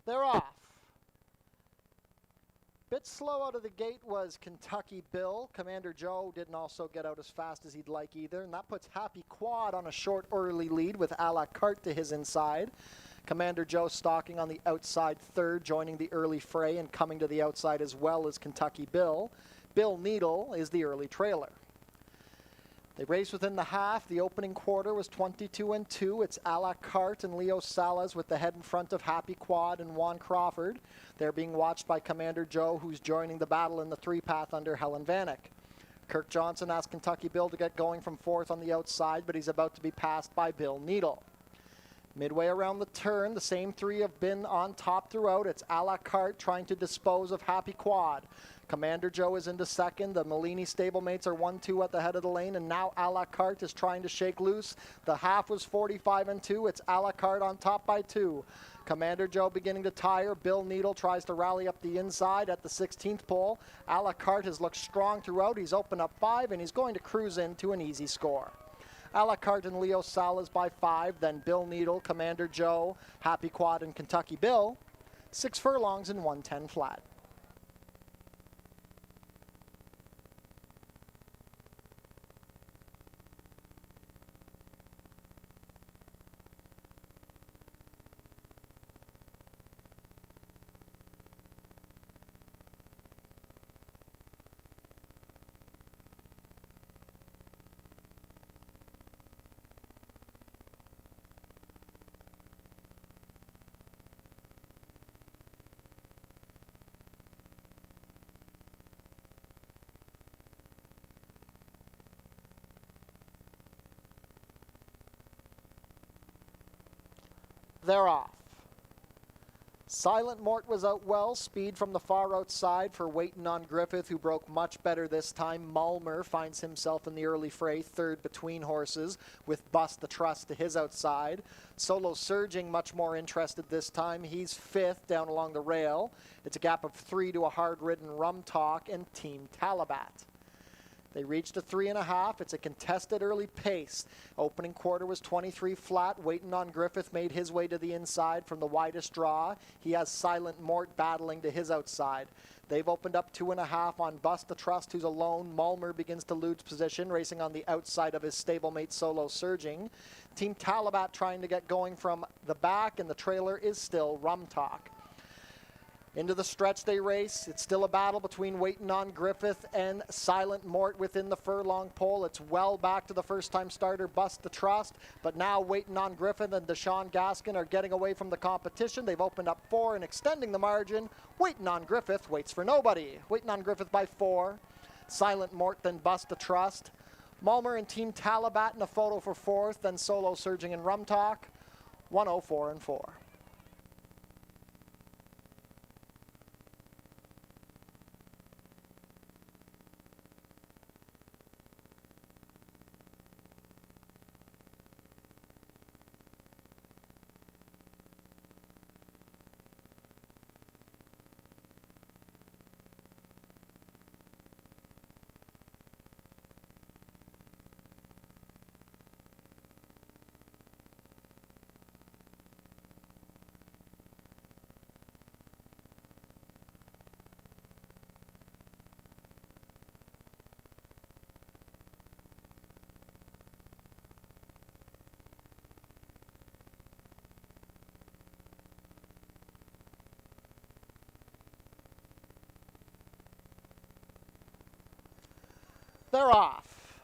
They're off. Bit slow out of the gate was Kentucky Bill. Commander Joe didn't also get out as fast as he'd like either, and that puts Happy Quad on a short early lead with a la carte to his inside. Commander Joe stalking on the outside third, joining the early fray, and coming to the outside as well as Kentucky Bill. Bill Needle is the early trailer. They raced within the half. The opening quarter was 22-2. It's a la carte and Leo Salas with the head in front of Happy Quad and Juan Crawford. They're being watched by Commander Joe, who's joining the battle in the three-path under Helen Vanek. Kirk Johnson asked Kentucky Bill to get going from fourth on the outside, but he's about to be passed by Bill Needle. Midway around the turn, the same three have been on top throughout. It's a la carte trying to dispose of Happy Quad. Commander Joe is into second. The Malini stablemates are 1-2 at the head of the lane, and now a la carte is trying to shake loose. The half was 45-2. It's a la carte on top by 2. Commander Joe beginning to tire. Bill Needle tries to rally up the inside at the 16th pole. A la carte has looked strong throughout. He's opened up 5, and he's going to cruise into an easy score. A la carte and Leo Salas by 5, then Bill Needle, Commander Joe, Happy Quad, and Kentucky Bill. 6 furlongs and 110 flat. They're off. Silent Mort was out well. Speed from the far outside for Waiting on Griffith, who broke much better this time. Mulmer finds himself in the early fray, third between horses, with Bust the Trust to his outside. Solo Surging much more interested this time. He's fifth down along the rail. It's a gap of 3 to a hard-ridden Rum Talk and Team Talabat. They reached a 3.5. It's a contested early pace. Opening quarter was 23 flat. Waiting on Griffith made his way to the inside from the widest draw. He has Silent Mort battling to his outside. They've opened up 2.5 on Bust the Trust, who's alone. Mulmer begins to lose position, racing on the outside of his stablemate Solo Surging. Team Talabat trying to get going from the back, and the trailer is still Rum Talk. Into the stretch they race. It's still a battle between Waiting on Griffith and Silent Mort within the furlong pole. It's well back to the first-time starter, Bust the Trust, but now Waiting on Griffith and Deshaun Gaskin are getting away from the competition. They've opened up 4 and extending the margin. Waiting on Griffith waits for nobody. Waiting on Griffith by 4. Silent Mort, then Bust the Trust. Mulmer and Team Talabat in a photo for 4th, then Solo Surging and Rum Talk. 104 and 4. They're off.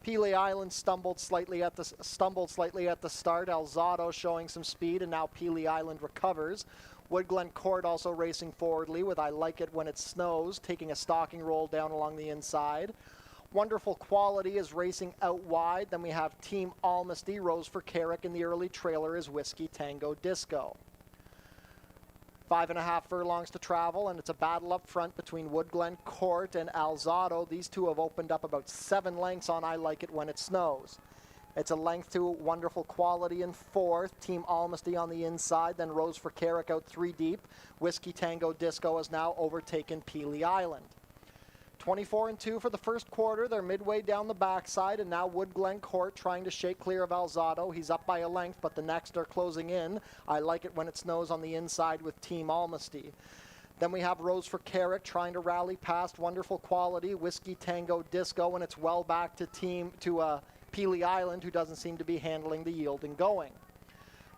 Pelee Island stumbled slightly at the start. Alzado showing some speed, and now Pelee Island recovers. Woodglen Court also racing forwardly with I Like It When It Snows, taking a stalking roll down along the inside. Wonderful Quality is racing out wide. Then we have Team Almasty, Rose for Carrick, and the early trailer is Whiskey Tango Disco. 5.5 furlongs to travel, and it's a battle up front between Woodglen Court and Alzado. These two have opened up about 7 lengths on I Like It When It Snows. It's a length to Wonderful Quality in 4th. Team Almasty on the inside, then Rose for Carrick out 3 deep. Whiskey Tango Disco has now overtaken Pelee Island. 24-2 for the first quarter. They're midway down the backside, and now Wood Glen Court trying to shake clear of Alzado. He's up by a length, but the next are closing in. I Like It When It Snows on the inside with Team Almasty. Then we have Rose for Carrick trying to rally past Wonderful Quality, Whiskey Tango Disco, and it's well back to Peely Island, who doesn't seem to be handling the yield and going.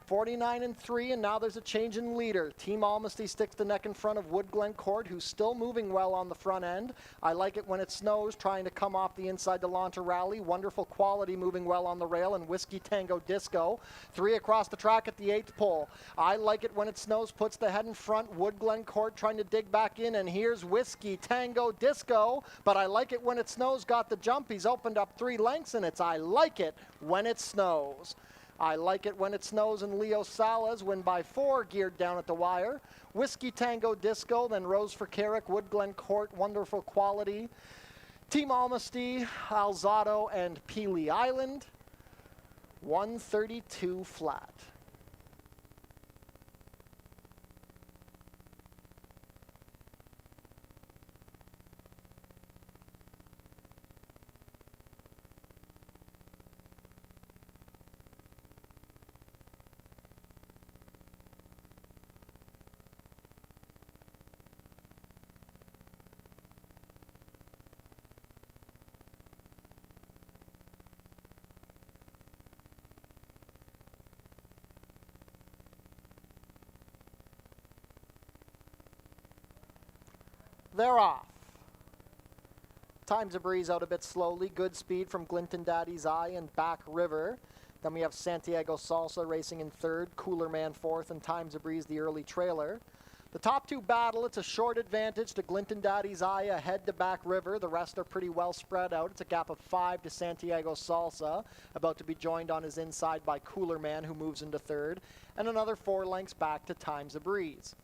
49-3, and now there's a change in leader. Team Almasty sticks the neck in front of Wood Glen Court, who's still moving well on the front end. I Like It When It Snows, trying to come off the inside to launch a rally. Wonderful Quality moving well on the rail, and Whiskey Tango Disco. 3 across the track at the 8th pole. I Like It When It Snows puts the head in front. Wood Glen Court trying to dig back in, and here's Whiskey Tango Disco. But I Like It When It Snows got the jump. He's opened up 3 lengths, and it's I Like It When It Snows. I Like It When It Snows and Leo Salas win by 4, geared down at the wire. Whiskey Tango Disco, then Rose for Carrick, Wood Glen Court, Wonderful Quality, Team Almasty, Alzado, and Peely Island. 132 flat. They're off. Times a Breeze out a bit slowly. Good speed from Glinton Daddy's Eye and Back River. Then we have Santiago Salsa racing in 3rd, Cooler Man 4th, and Times a Breeze the early trailer. The top 2 battle. It's a short advantage to Glinton Daddy's Eye ahead to Back River. The rest are pretty well spread out. It's a gap of 5 to Santiago Salsa, about to be joined on his inside by Cooler Man, who moves into 3rd, and another 4 lengths back to Times a Breeze.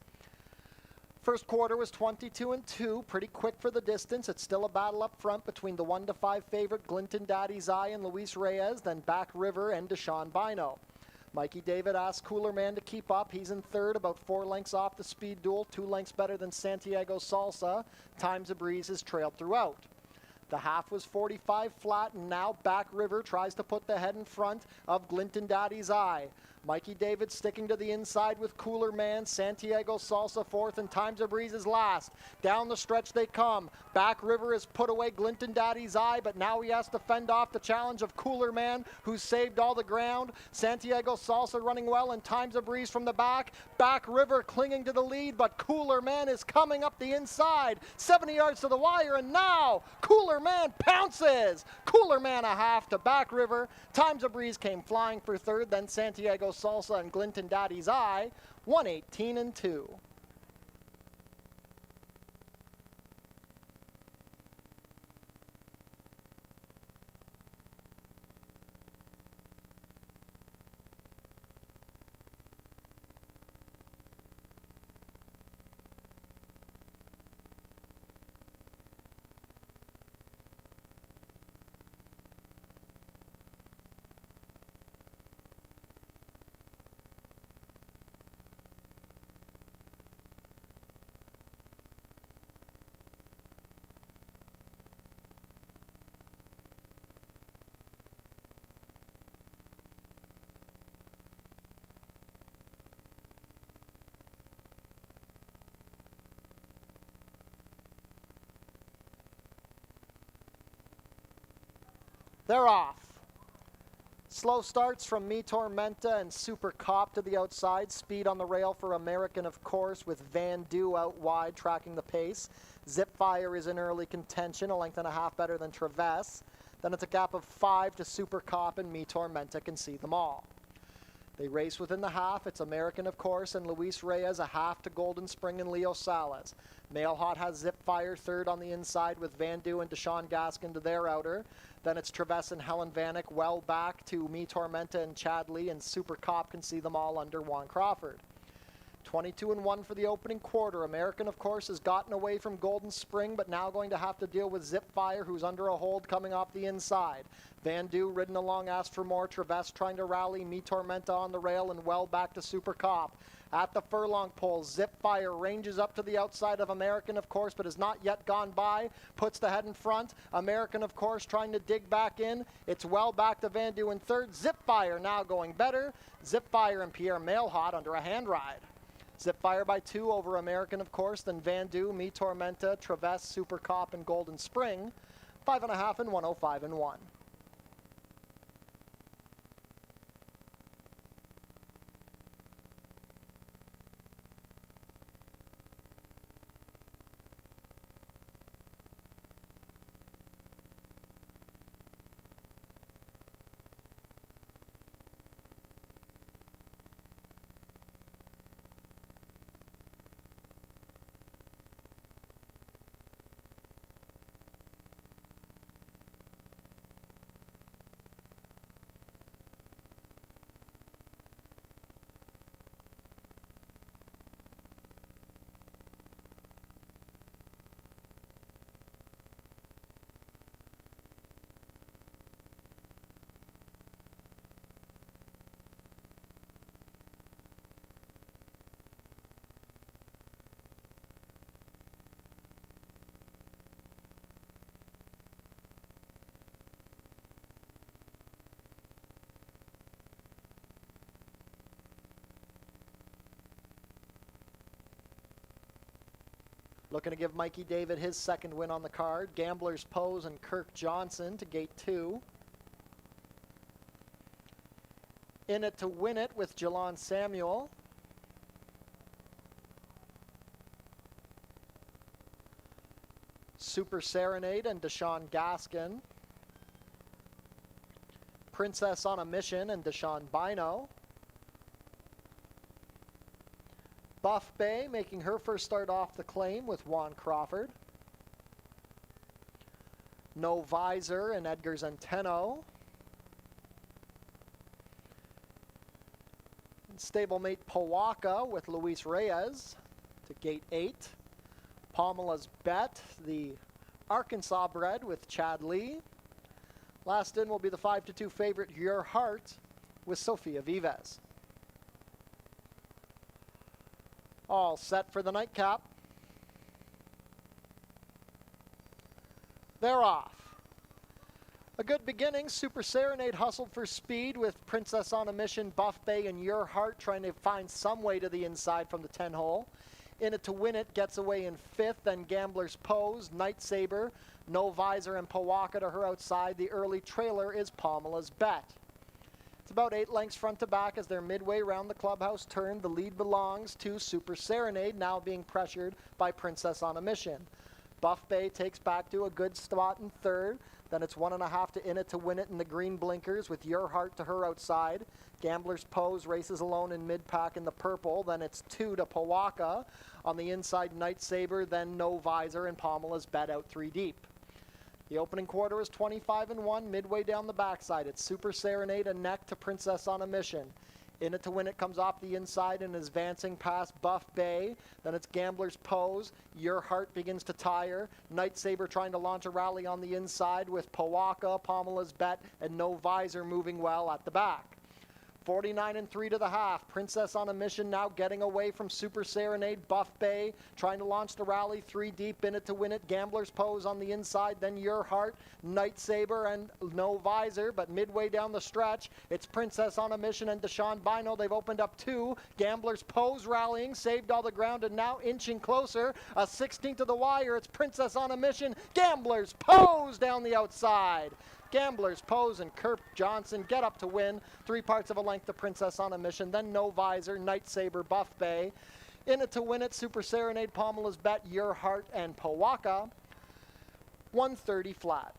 First quarter was 22-2, pretty quick for the distance. It's still a battle up front between the 1-5 favorite Glinton Daddy's Eye and Luis Reyes, then Back River and Deshaun Bino. Mikey David asks Cooler Man to keep up. He's in 3rd, about 4 lengths off the speed duel, 2 lengths better than Santiago Salsa. Times a Breeze has trailed throughout. The half was 45 flat, and now Back River tries to put the head in front of Glinton Daddy's Eye. Mikey David sticking to the inside with Cooler Man. Santiago Salsa 4th, and Times a Breeze is last. Down the stretch they come. Back River has put away Glinton Daddy's Eye, but now he has to fend off the challenge of Cooler Man, who's saved all the ground. Santiago Salsa running well, and Times a Breeze from the back. Back River clinging to the lead, but Cooler Man is coming up the inside. 70 yards to the wire, and now Cooler Man pounces. Cooler Man a half to Back River. Times a Breeze came flying for 3rd, then Santiago Salsa and Glinton Daddy's Eye, 118-2. They're off. Slow starts from Me Tormenta and Super Cop to the outside. Speed on the rail for American, of course, with Van Du out wide tracking the pace. Zipfire is in early contention, a length and a half better than Traves. Then it's a gap of 5 to Super Cop, and Me Tormenta can see them all. They race within the half. It's American, of course, and Luis Reyes a half to Golden Spring and Leo Salas. Mail Hot has Zipfire 3rd on the inside with Van Du and Deshaun Gaskin to their outer. Then it's Traves and Helen Vanek well back to Me Tormenta and Chad Lee, and Super Cop can see them all under Juan Crawford. 22-1 for the opening quarter. American, of course, has gotten away from Golden Spring, but now going to have to deal with Zipfire, who's under a hold coming off the inside. Van Du ridden along, asked for more. Traves trying to rally. Me Tormenta on the rail and well back to Super Cop. At the furlong pole, Zip Fire ranges up to the outside of American, of course, but has not yet gone by. Puts the head in front. American, of course, trying to dig back in. It's well back to Van Du in third. Zip Fire now going better. Zip Fire and Pierre Mailhot under a hand ride. Zip Fire by 2 over American, of course, then Van Du, Me Tormenta, Traverse, Super Cop, and Golden Spring. 5.5 and 105 and 1. Looking to give Mikey David his second win on the card. Gambler's Pose and Kirk Johnson to gate 2. In It to Win It with Jalon Samuel. Super Serenade and Deshaun Gaskin. Princess on a Mission and Deshaun Bino. Buff Bay making her first start off the claim with Juan Crawford. No Visor and Edgar Zenteno. Stablemate Powaka with Luis Reyes to gate 8. Pomela's Bet, the Arkansas bred with Chad Lee. Last in will be the 5-2 favorite Your Heart with Sofia Vives. All set for the nightcap. They're off. A good beginning. Super Serenade hustled for speed with Princess on a Mission, Buff Bay, and Your Heart trying to find some way to the inside from the 10 hole. In It to Win It gets away in 5th, then Gambler's Pose, Night Saber, No Visor, and Powaka to her outside. The early trailer is Pomela's Bet. It's about 8 lengths front to back as they're midway round the clubhouse turn. The lead belongs to Super Serenade, now being pressured by Princess on a Mission. Buff Bay takes back to a good spot in 3rd. Then it's 1.5 to In It to Win It in the green blinkers with Your Heart to her outside. Gambler's Pose races alone in mid-pack in the purple. Then it's 2 to Powaka. On the inside, Night Saber, then No Visor, and Pomela's Bet out 3 deep. The opening quarter is 25 and 1. Midway down the backside, it's Super Serenade a neck to Princess on a Mission. In It to Win It comes off the inside and is advancing past Buff Bay. Then it's Gambler's Pose. Your Heart begins to tire. Night Saber trying to launch a rally on the inside with Powaka, Pomela's Bet, and No Visor moving well at the back. 49 and 3 to the half. Princess on a Mission now getting away from Super Serenade. Buff Bay trying to launch the rally 3 deep. In It to Win It. Gambler's Pose on the inside. Then Your Heart, Night Saber, and No Visor. But midway down the stretch, it's Princess on a Mission and Deshaun Bino. They've opened up 2. Gambler's Pose rallying, saved all the ground, and now inching closer. A 16th to the wire. It's Princess on a Mission. Gambler's Pose down the outside. Gambler's Pose and Kirk Johnson get up to win. 3 parts of a length to Princess on a Mission. Then No Visor, Night Saber, Buff Bay. In It to Win It, Super Serenade, Pomela's Bet, Your Heart, and Powaka. 130 flat.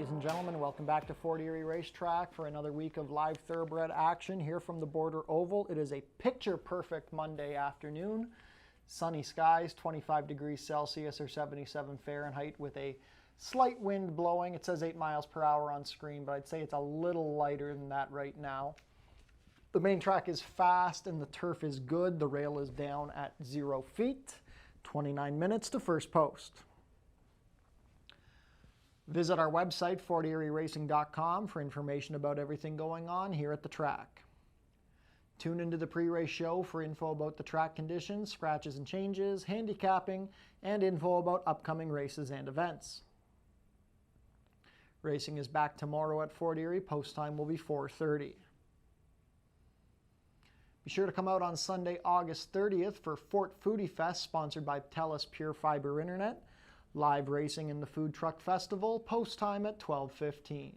Ladies and gentlemen, welcome back to Fort Erie Racetrack for another week of live thoroughbred action here from the Border Oval. It is a picture-perfect Monday afternoon. Sunny skies, 25 degrees Celsius or 77 Fahrenheit with a slight wind blowing. It says 8 miles per hour on screen, but I'd say it's a little lighter than that right now. The main track is fast and the turf is good. The rail is down at 0 feet. 29 minutes to first post. Visit our website, fortierieracing.com, for information about everything going on here at the track. Tune into the pre-race show for info about the track conditions, scratches and changes, handicapping, and info about upcoming races and events. Racing is back tomorrow at Fort Erie. Post time will be 4:30. Be sure to come out on Sunday, August 30th for Fort Foodie Fest, sponsored by TELUS Pure Fiber Internet. Live racing in the Food Truck Festival, post time at 12:15.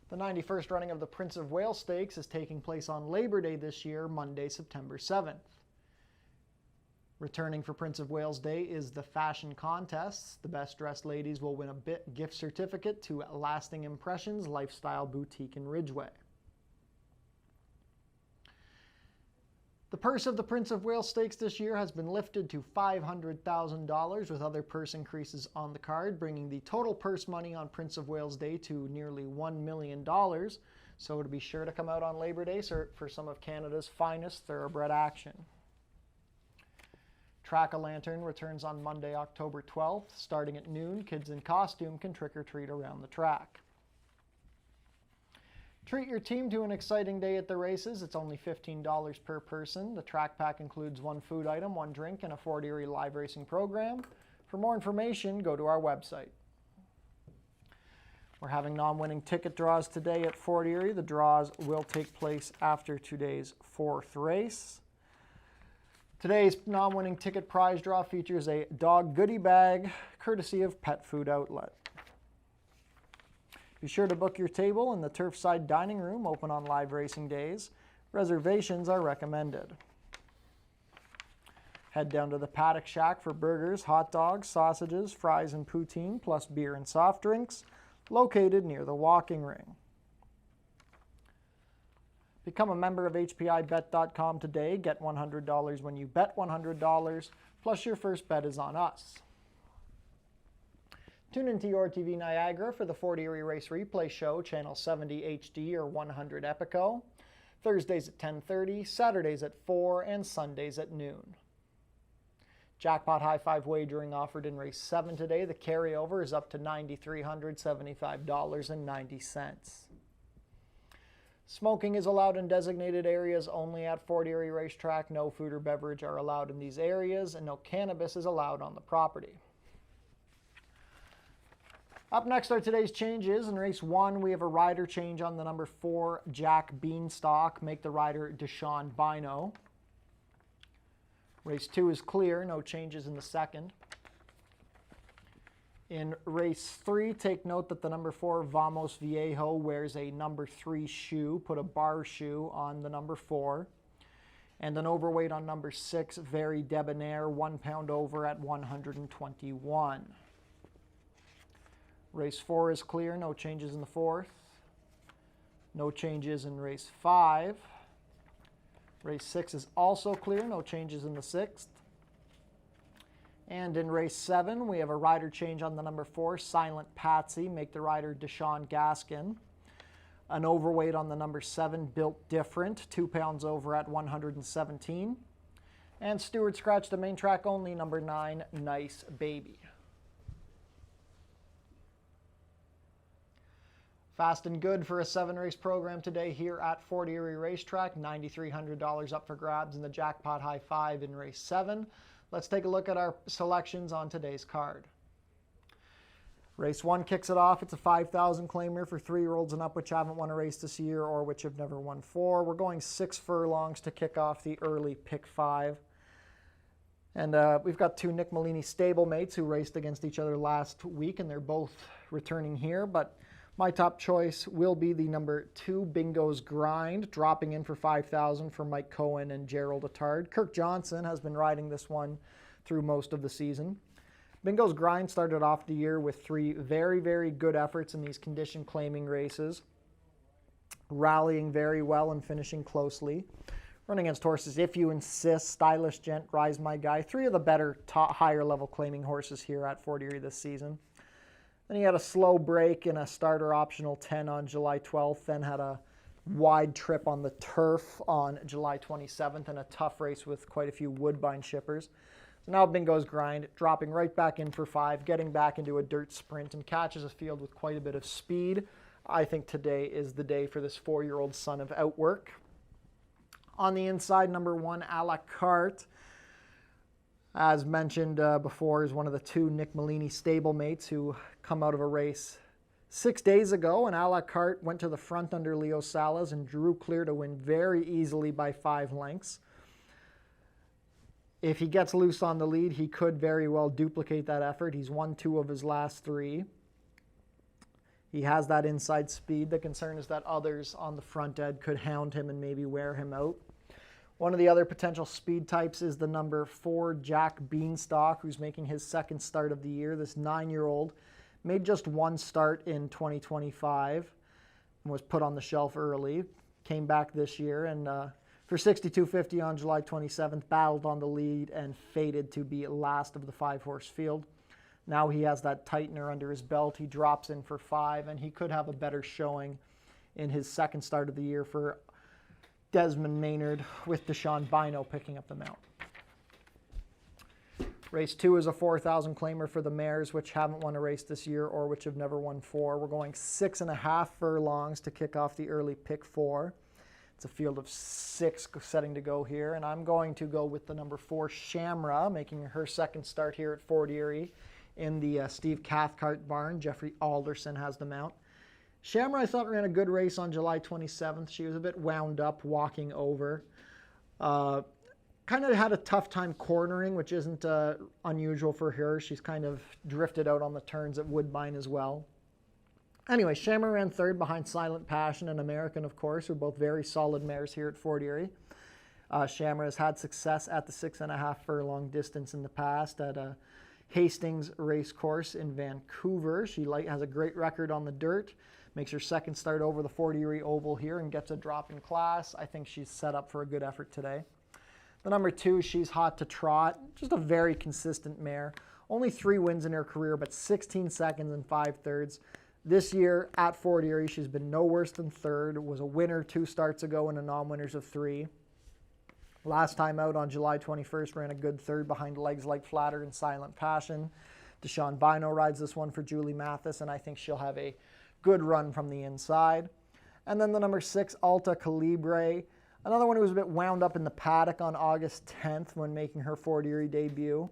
The 91st running of the Prince of Wales Stakes is taking place on Labor Day this year, Monday, September 7th. Returning for Prince of Wales Day is the fashion contests. The best dressed ladies will win a gift certificate to Lasting Impressions Lifestyle Boutique in Ridgeway. The purse of the Prince of Wales Stakes this year has been lifted to $500,000 with other purse increases on the card, bringing the total purse money on Prince of Wales Day to nearly $1 million. So to be sure to come out on Labor Day for some of Canada's finest thoroughbred action. Track-a-Lantern returns on Monday, October 12th. Starting at noon, kids in costume can trick-or-treat around the track. Treat your team to an exciting day at the races. It's only $15 per person. The track pack includes 1 food item, 1 drink, and a Fort Erie live racing program. For more information, go to our website. We're having non-winning ticket draws today at Fort Erie. The draws will take place after today's 4th race. Today's non-winning ticket prize draw features a dog goodie bag, courtesy of Pet Food Outlet. Be sure to book your table in the Turfside Dining Room, open on live racing days. Reservations are recommended. Head down to the Paddock Shack for burgers, hot dogs, sausages, fries, and poutine, plus beer and soft drinks, located near the walking ring. Become a member of HPIBet.com today. Get $100 when you bet $100, plus your first bet is on us. Tune into Your TV Niagara for the Fort Erie Race Replay Show, Channel 70 HD or 100 Epico. Thursdays at 10:30, Saturdays at 4, and Sundays at noon. Jackpot High Five wagering offered in Race 7 today. The carryover is up to $9,375.90. Smoking is allowed in designated areas only at Fort Erie Racetrack. No food or beverage are allowed in these areas, and no cannabis is allowed on the property. Up next are today's changes. In Race 1, we have a rider change on the number 4, Jack Beanstalk. Make the rider Deshaun Bino. Race 2 is clear. No changes in the second. In Race 3, take note that the number 4, Vamos Viejo, wears a number 3 shoe. Put a bar shoe on the number 4. And an overweight on number 6, Very Debonair, 1 pound over at 121. Race 4 is clear, no changes in the 4th. No changes in Race 5. Race 6 is also clear, no changes in the 6th. And in Race 7, we have a rider change on the number 4, Silent Patsy. Make the rider Deshaun Gaskin. An overweight on the number 7, Built Different, 2 pounds over at 117. And Stewart scratched the main track only, number 9, Nice Baby. Fast and good for a 7-race program today here at Fort Erie Racetrack. $9,300 up for grabs in the Jackpot High Five in Race 7. Let's take a look at our selections on today's card. Race 1 kicks it off. It's a 5,000 claimer for 3-year-olds and up which haven't won a race this year or which have never won 4. We're going 6 furlongs to kick off the early pick 5. And we've got 2 Nick Malini stablemates who raced against each other last week, and they're both returning here. But my top choice will be the number 2, Bingo's Grind, dropping in for $5,000 for Mike Cohen and Gerald Attard. Kirk Johnson has been riding this one through most of the season. Bingo's Grind started off the year with 3 very, very good efforts in these condition claiming races, rallying very well and finishing closely. Running against horses If You Insist, Stylish Gent, Rise My Guy, 3 of the better, higher level claiming horses here at Fort Erie this season. Then he had a slow break in a starter optional 10 on July 12th, then had a wide trip on the turf on July 27th, and a tough race with quite a few Woodbine shippers. So now Bingo's Grind, dropping right back in for 5, getting back into a dirt sprint, and catches a field with quite a bit of speed. I think today is the day for this 4-year-old son of Outwork. On the inside, number 1, A La Carte, as mentioned before, is one of the 2 Nick Malini stablemates who come out of a race 6 days ago, and A La Carte went to the front under Leo Salas and drew clear to win very easily by 5 lengths. If he gets loose on the lead, he could very well duplicate that effort. He's won 2 of his last 3. He has that inside speed. The concern is that others on the front end could hound him and maybe wear him out. One of the other potential speed types is the number 4, Jack Beanstalk, who's making his 2nd start of the year. This 9-year-old made just 1 start in 2025 and was put on the shelf early. Came back this year and for 62.50 on July 27th, battled on the lead and fated to be last of the 5-horse field. Now he has that tightener under his belt. He drops in for 5, and he could have a better showing in his 2nd start of the year for Desmond Maynard, with Deshaun Bino picking up the mount. Race 2 is a 4,000 claimer for the mares, which haven't won a race this year or which have never won 4. We're going 6.5 furlongs to kick off the early pick 4. It's a field of 6 setting to go here, and I'm going to go with the number 4, Shamra, making her 2nd start here at Fort Erie in the Steve Cathcart barn. Jeffrey Alderson has the mount. Shamra, I thought, ran a good race on July 27th. She was a bit wound up walking over. Kind of had a tough time cornering, which isn't unusual for her. She's kind of drifted out on the turns at Woodbine as well. Anyway, Shamra ran 3rd behind Silent Passion and American, of course, who are both very solid mares here at Fort Erie. Shamra has had success at the 6.5 furlong distance in the past at a Hastings race course in Vancouver. She has a great record on the dirt, makes her 2nd start over the Fort Erie Oval here and gets a drop in class. I think she's set up for a good effort today. The number 2, She's Hot to Trot, just a very consistent mare. Only 3 wins in her career, but 16 seconds and 5/3. This year at Fort Erie, she's been no worse than 3rd, was a winner 2 starts ago and a non-winners of 3. Last time out on July 21st, ran a good 3rd behind Legs Like Flatter and Silent Passion. Deshaun Bino rides this one for Julie Mathis, and I think she'll have a good run from the inside. And then the number 6, Alta Calibre, another one who was a bit wound up in the paddock on August 10th when making her Fort Erie debut.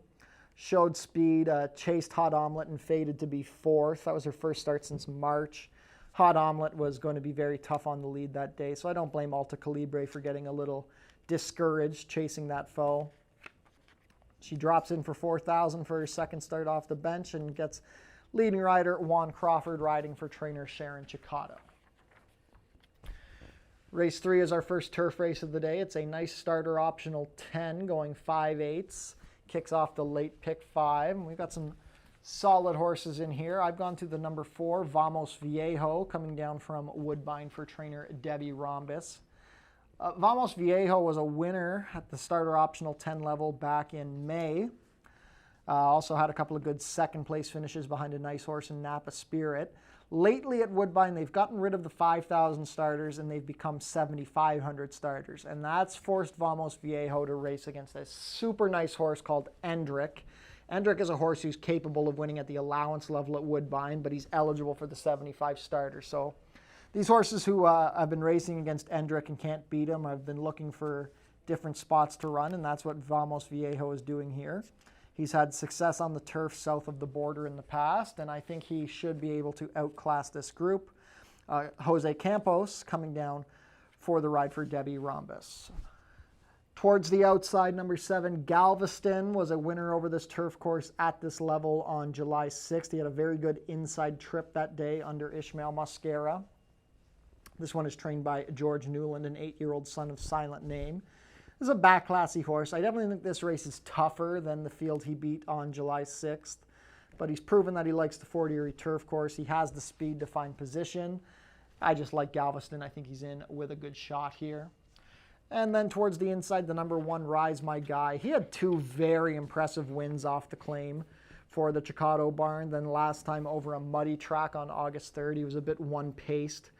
Showed speed, chased Hot Omelette and faded to be 4th. That was her 1st start since March. Hot Omelette was going to be very tough on the lead that day, so I don't blame Alta Calibre for getting a little discouraged chasing that foe. She drops in for 4,000 for her 2nd start off the bench and gets leading rider Juan Crawford riding for trainer Sharon Chicotto. Race 3 is our first turf race of the day. It's a nice starter optional 10 going 5/8. Kicks off the late pick 5. And we've got some solid horses in here. I've gone to the number 4, Vamos Viejo, coming down from Woodbine for trainer Debbie Rhombus. Vamos Viejo was a winner at the starter optional 10 level back in May. Also had a couple of good 2nd place finishes behind a nice horse in Napa Spirit. Lately at Woodbine, they've gotten rid of the 5,000 starters and they've become 7,500 starters. And that's forced Vamos Viejo to race against a super nice horse called Endrick. Endrick is a horse who's capable of winning at the allowance level at Woodbine, but he's eligible for the 75 starters. So these horses who have been racing against Endrick and can't beat him, I've been looking for different spots to run, and that's what Vamos Viejo is doing here. He's had success on the turf south of the border in the past, and I think he should be able to outclass this group. Jose Campos coming down for the ride for Debbie Rhombus. Towards the outside, number 7, Galveston was a winner over this turf course at this level on July 6th. He had a very good inside trip that day under Ishmael Mascara. This one is trained by George Newland, an 8-year-old son of Silent Name. This is a back classy horse. I definitely think this race is tougher than the field he beat on July 6th, but he's proven that he likes the Fort Erie turf course. He has the speed to find position. I just like Galveston. I think he's in with a good shot here. And then towards the inside, the number 1, Rise My Guy. He had 2 very impressive wins off the claim for the Chicado barn. Then last time over a muddy track on August 3rd, he was a bit one-paced.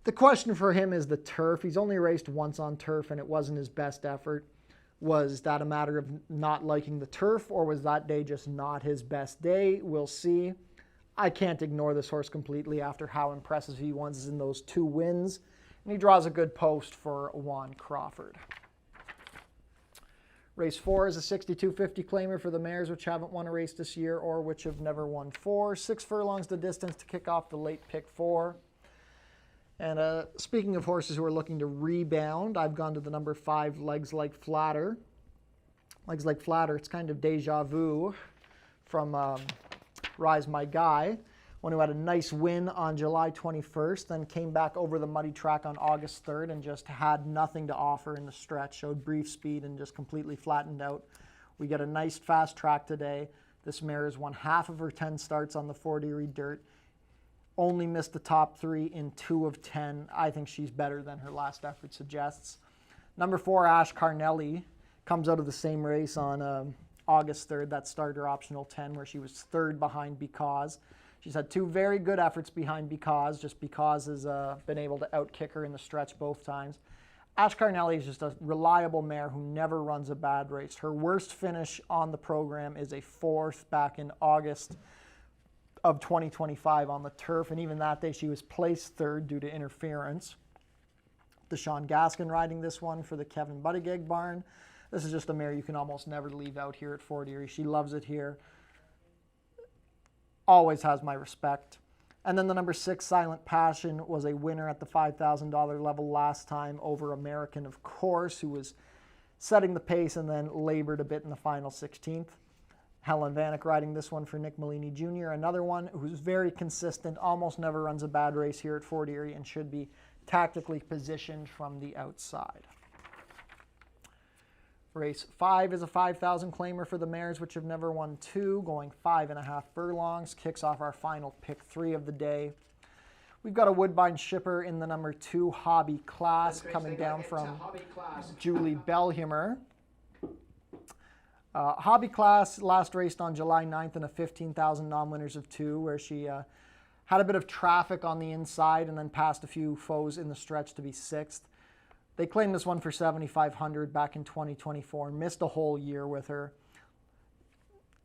The question for him is the turf. He's only raced once on turf, and it wasn't his best effort. Was that a matter of not liking the turf, or was that day just not his best day? We'll see. I can't ignore this horse completely after how impressive he was in those 2 wins. And he draws a good post for Juan Crawford. Race 4 is a 62.50 claimer for the mares which haven't won a race this year or which have never won 4. 6 furlongs the distance to kick off the late pick 4. And speaking of horses who are looking to rebound, I've gone to the number 5, Legs Like Flatter. Legs Like Flatter, it's kind of deja vu from Rise My Guy, one who had a nice win on July 21st, then came back over the muddy track on August 3rd and just had nothing to offer in the stretch, showed brief speed and just completely flattened out. We get a nice fast track today. This mare has won half of her 10 starts on the Fort Erie dirt, only missed the top 3 in 2 of 10. I think she's better than her last effort suggests. Number 4, Ash Carnelli, comes out of the same race on August 3rd, that starter optional 10, where she was 3rd behind Because. She's had 2 very good efforts behind Because. Just Because has been able to outkick her in the stretch both times. Ash Carnelli is just a reliable mare who never runs a bad race. Her worst finish on the program is a 4th back in August of 2025 on the turf, and even that day she was placed 3rd due to interference. Deshaun Gaskin riding this one for the Kevin Buttigieg barn. This is just a mare you can almost never leave out here at Fort Erie. She loves it here. Always has my respect. And then the number 6, Silent Passion, was a winner at the $5,000 level last time over American, of course, who was setting the pace and then labored a bit in the final 16th. Helen Vanek riding this one for Nick Malini Jr., another one who's very consistent, almost never runs a bad race here at Fort Erie and should be tactically positioned from the outside. Race 5 is a 5,000 claimer for the mares which have never won 2, going 5.5 furlongs. Kicks off our final pick 3 of the day. We've got a Woodbine shipper in the number 2 Hobby Class coming down from Julie Belhumer. Hobby Class last raced on July 9th in a 15,000 non-winners of 2, where she had a bit of traffic on the inside and then passed a few foes in the stretch to be 6th. They claimed this one for $7,500 back in 2024, missed a whole year with her.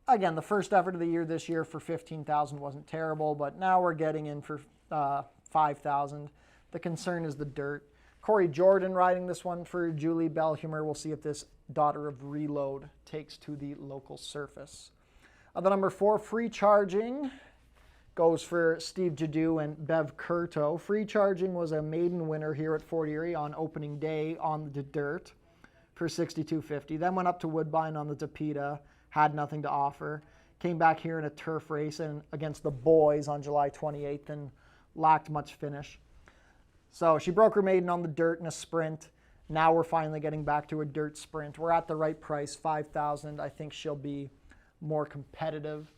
Again, the first effort of the year this year for $15,000 wasn't terrible, but now we're getting in for $5,000. The concern is the dirt. Corey Jordan riding this one for Julie Belhumer. We'll see if this daughter of Reload takes to the local surface. The number 4, Free Charging, goes for Steve Jadu and Bev Curto. Free Charging was a maiden winner here at Fort Erie on opening day on the dirt for $62.50. Then went up to Woodbine on the Tapeta, had nothing to offer. Came back here in a turf race and against the boys on July 28th and lacked much finish. So she broke her maiden on the dirt in a sprint. Now we're finally getting back to a dirt sprint. We're at the right price, $5,000. I think she'll be more competitive.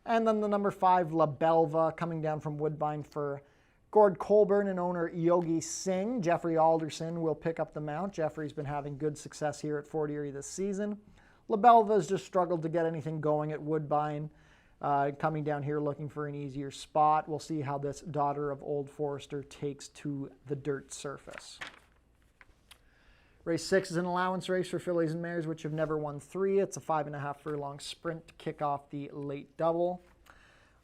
And then the number 5, La Belva, coming down from Woodbine for Gord Colburn and owner Yogi Singh. Jeffrey Alderson will pick up the mount. Jeffrey's been having good success here at Fort Erie this season. La Belva has just struggled to get anything going at Woodbine, coming down here looking for an easier spot. We'll see how this daughter of Old Forester takes to the dirt surface. Race 6 is an allowance race for fillies and mares which have never won 3. It's a 5.5 furlong sprint to kick off the late double.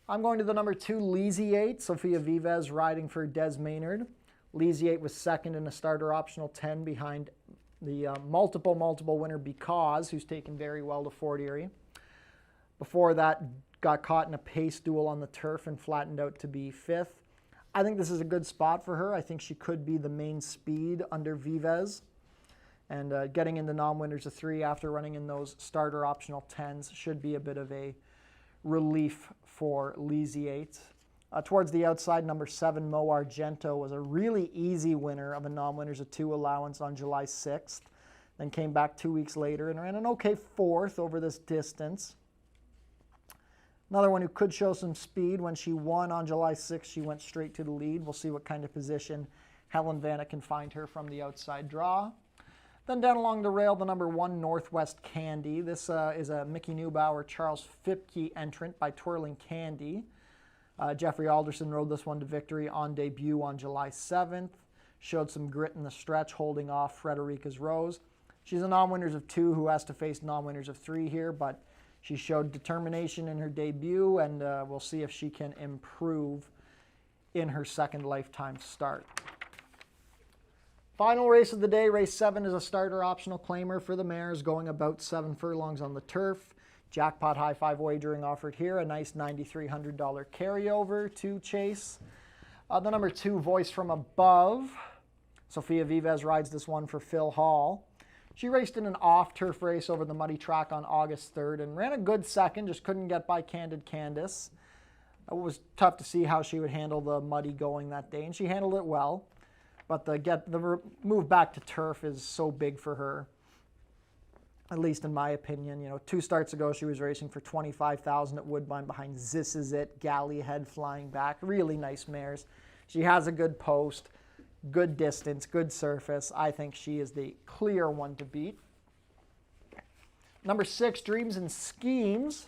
I'm going to the number 2, Leasiate, Sophia Vives riding for Des Maynard. Leasiate was 2nd in a starter optional 10 behind the multiple winner Because, who's taken very well to Fort Erie. Before that, got caught in a pace duel on the turf and flattened out to be 5th. I think this is a good spot for her. I think she could be the main speed under Vives. And getting into non-winners of 3 after running in those starter optional 10s should be a bit of a relief for Leasiate. Towards the outside, number 7, Mo Argento, was a really easy winner of a non-winners of 2 allowance on July 6th. Then came back 2 weeks later and ran an okay 4th over this distance. Another one who could show some speed. When she won on July 6th, she went straight to the lead. We'll see what kind of position Helen Vanna can find her from the outside draw. Then down along the rail, the number 1, Northwest Candy. This is a Mickey Neubauer, Charles Fipke entrant by Twirling Candy. Jeffrey Alderson rode this one to victory on debut on July 7th. Showed some grit in the stretch, holding off Frederica's Rose. She's a non-winners of 2 who has to face non-winners of 3 here, but she showed determination in her debut, and we'll see if she can improve in her second lifetime start. Final race of the day, race 7, is a starter optional claimer for the mares, going about 7 furlongs on the turf. Jackpot high 5 wagering offered here, a nice $9,300 carryover to chase. The number 2, Voice from Above. Sophia Vives rides this one for Phil Hall. She raced in an off-turf race over the muddy track on August 3rd and ran a good second, just couldn't get by Candid Candace. It was tough to see how she would handle the muddy going that day, and she handled it well. But the move back to turf is so big for her, at least in my opinion. 2 starts ago, she was racing for $25,000 at Woodbine behind This Is It, Galley Head flying back. Really nice mares. She has a good post, good distance, good surface. I think she is the clear one to beat. Number 6, Dreams and Schemes.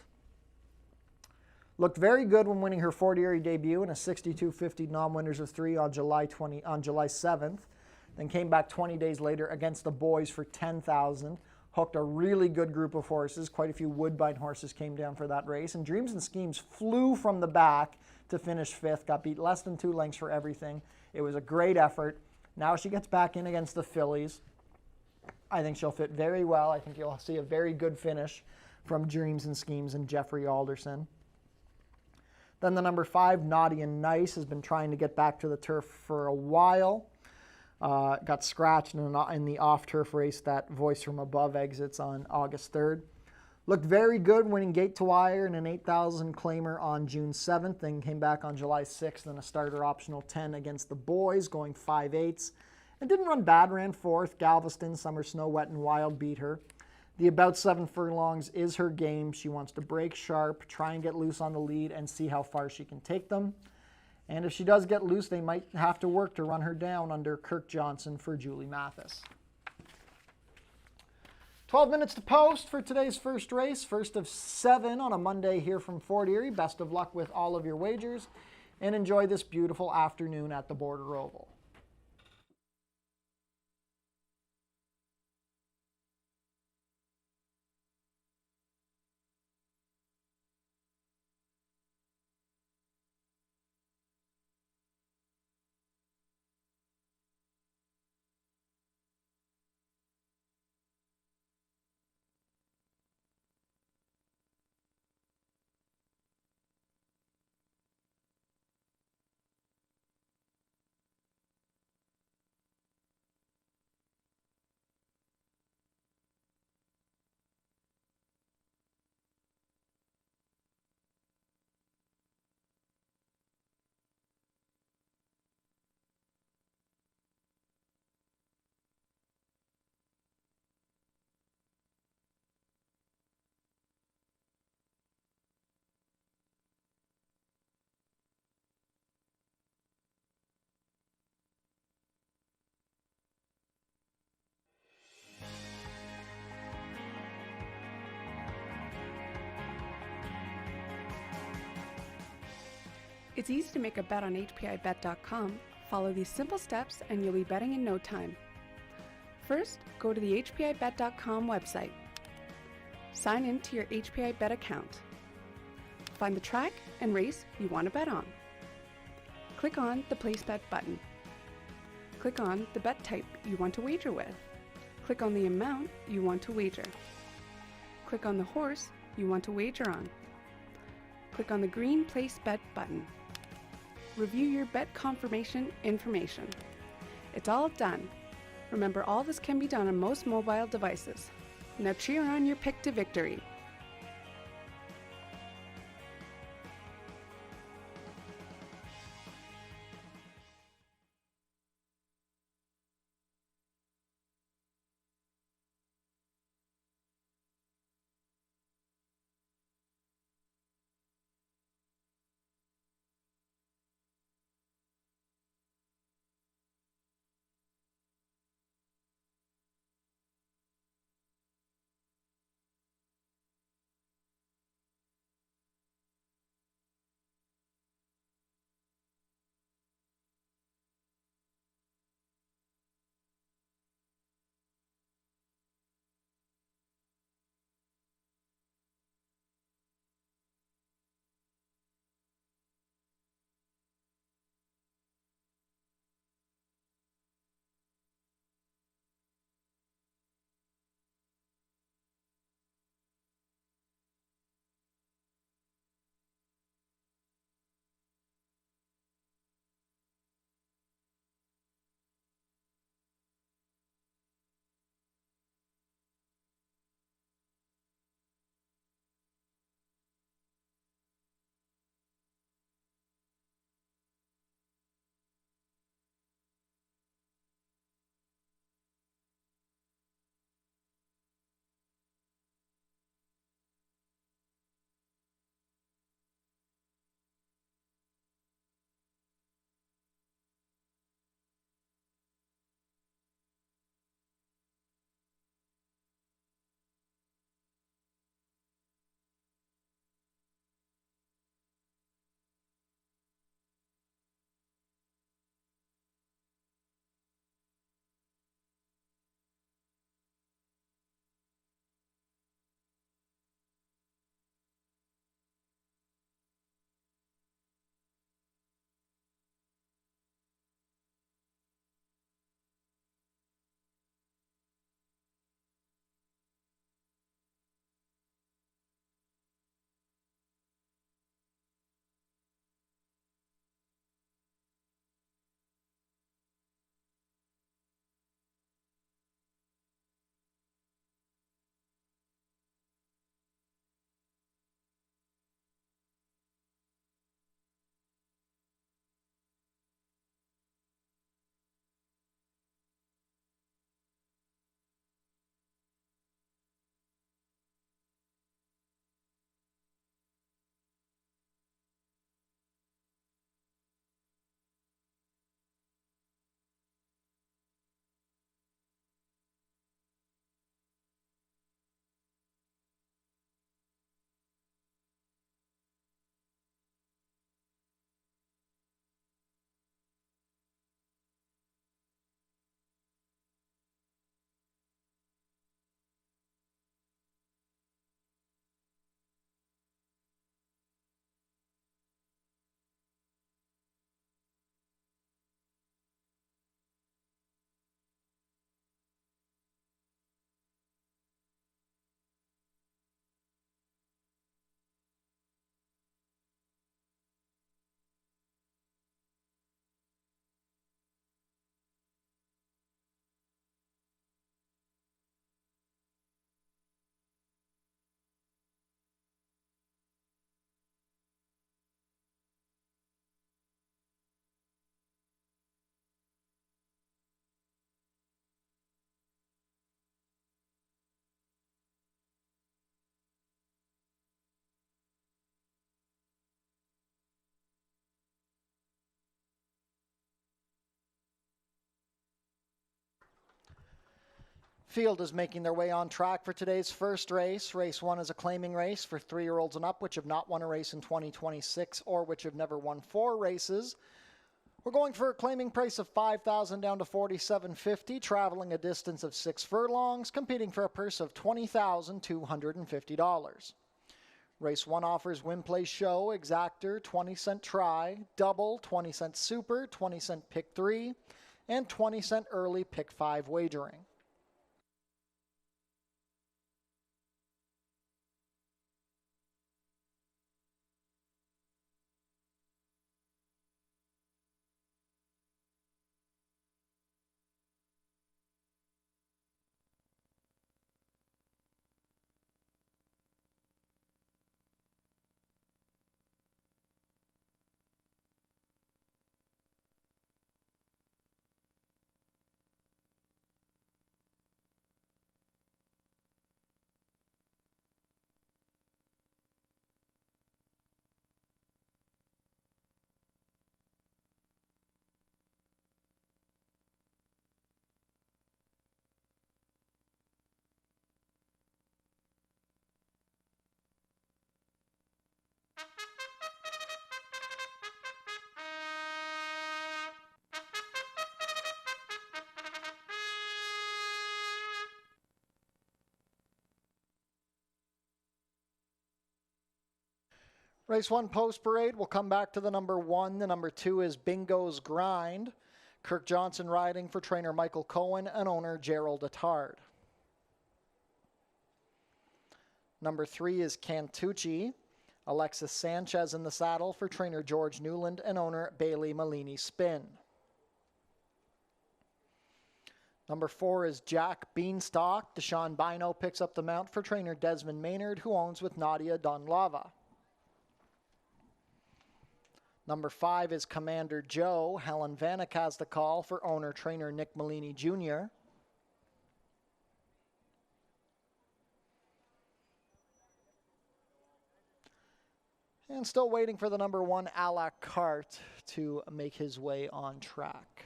Looked very good when winning her Fort Erie debut in a 62.50 non-winners of 3 on July 7th. Then came back 20 days later against the boys for $10,000. Hooked a really good group of horses. Quite a few Woodbine horses came down for that race. And Dreams and Schemes flew from the back to finish 5th. Got beat less than 2 lengths for everything. It was a great effort. Now she gets back in against the fillies. I think she'll fit very well. I think you'll see a very good finish from Dreams and Schemes and Jeffrey Alderson. Then the number 5, Naughty and Nice, has been trying to get back to the turf for a while. Got scratched in the off-turf race that Voice from Above exits on August 3rd. Looked very good winning gate to wire in an 8,000 claimer on June 7th. Then came back on July 6th in a starter optional 10 against the boys, going 5/8. And didn't run bad, ran 4th. Galveston, Summer Snow, Wet and Wild beat her. The about 7 furlongs is her game. She wants to break sharp, try and get loose on the lead, and see how far she can take them. And if she does get loose, they might have to work to run her down under Kirk Johnson for Julie Mathis. 12 minutes to post for today's first race, first of 7 on a Monday here from Fort Erie. Best of luck with all of your wagers, and enjoy this beautiful afternoon at the Border Oval. It's easy to make a bet on HPIBet.com. Follow these simple steps and you'll be betting in no time. First, go to the HPIBet.com website. Sign in to your HPIBet account. Find the track and race you want to bet on. Click on the Place Bet button. Click on the bet type you want to wager with. Click on the amount you want to wager. Click on the horse you want to wager on. Click on the green Place Bet button. Review your bet confirmation information. It's all done. Remember, all this can be done on most mobile devices. Now cheer on your pick to victory. Field is making their way on track for today's first race. Race 1 is a claiming race for 3-year-olds and up, which have not won a race in 2026 or which have never won 4 races. We're going for a claiming price of $5,000 down to $4,750, traveling a distance of 6 furlongs, competing for a purse of $20,250. Race 1 offers win, play, show, exactor, 20-cent try, double, 20-cent super, 20-cent pick 3, and 20-cent early pick 5 wagering. Race 1 post parade, we'll come back to the number 1. The number 2 is Bingo's Grind. Kirk Johnson riding for trainer Michael Cohen and owner Gerald Attard. Number 3 is Cantucci. Alexis Sanchez in the saddle for trainer George Newland and owner Bailey Malini Spin. Number 4 is Jack Beanstalk. Deshaun Bino picks up the mount for trainer Desmond Maynard, who owns with Nadia Donlava. Number 5 is Commander Joe. Helen Vanek has the call for owner-trainer Nick Malini Jr. And still waiting for the number 1 a la carte to make his way on track.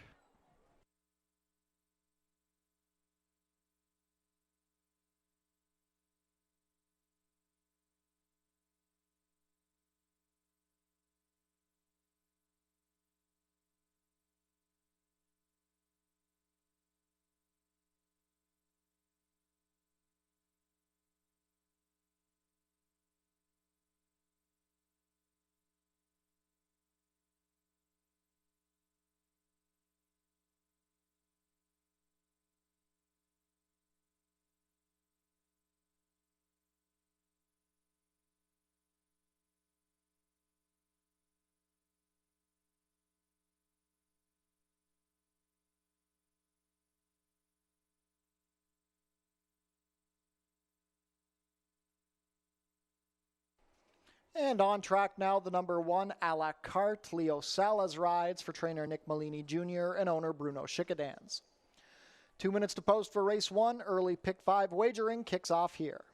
And on track now, the number 1 a la carte, Leo Salas rides for trainer Nick Malini Jr. and owner Bruno Schickedans. 2 minutes to post for race 1. Early pick 5 wagering kicks off here.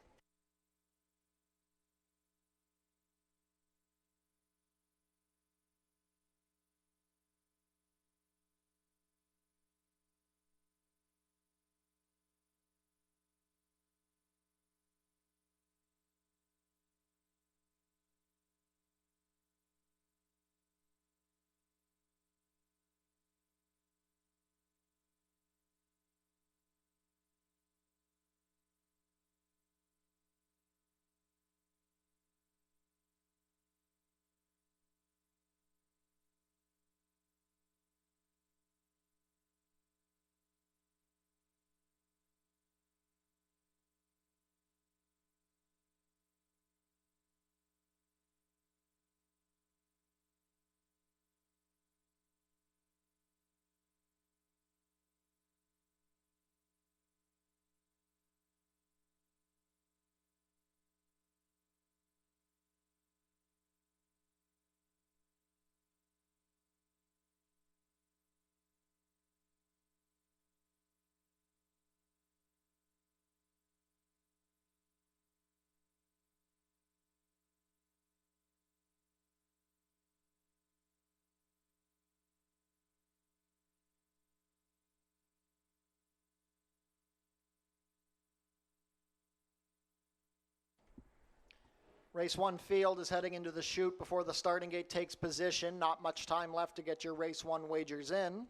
Race 1 field is heading into the chute before the starting gate takes position. Not much time left to get your Race 1 wagers in.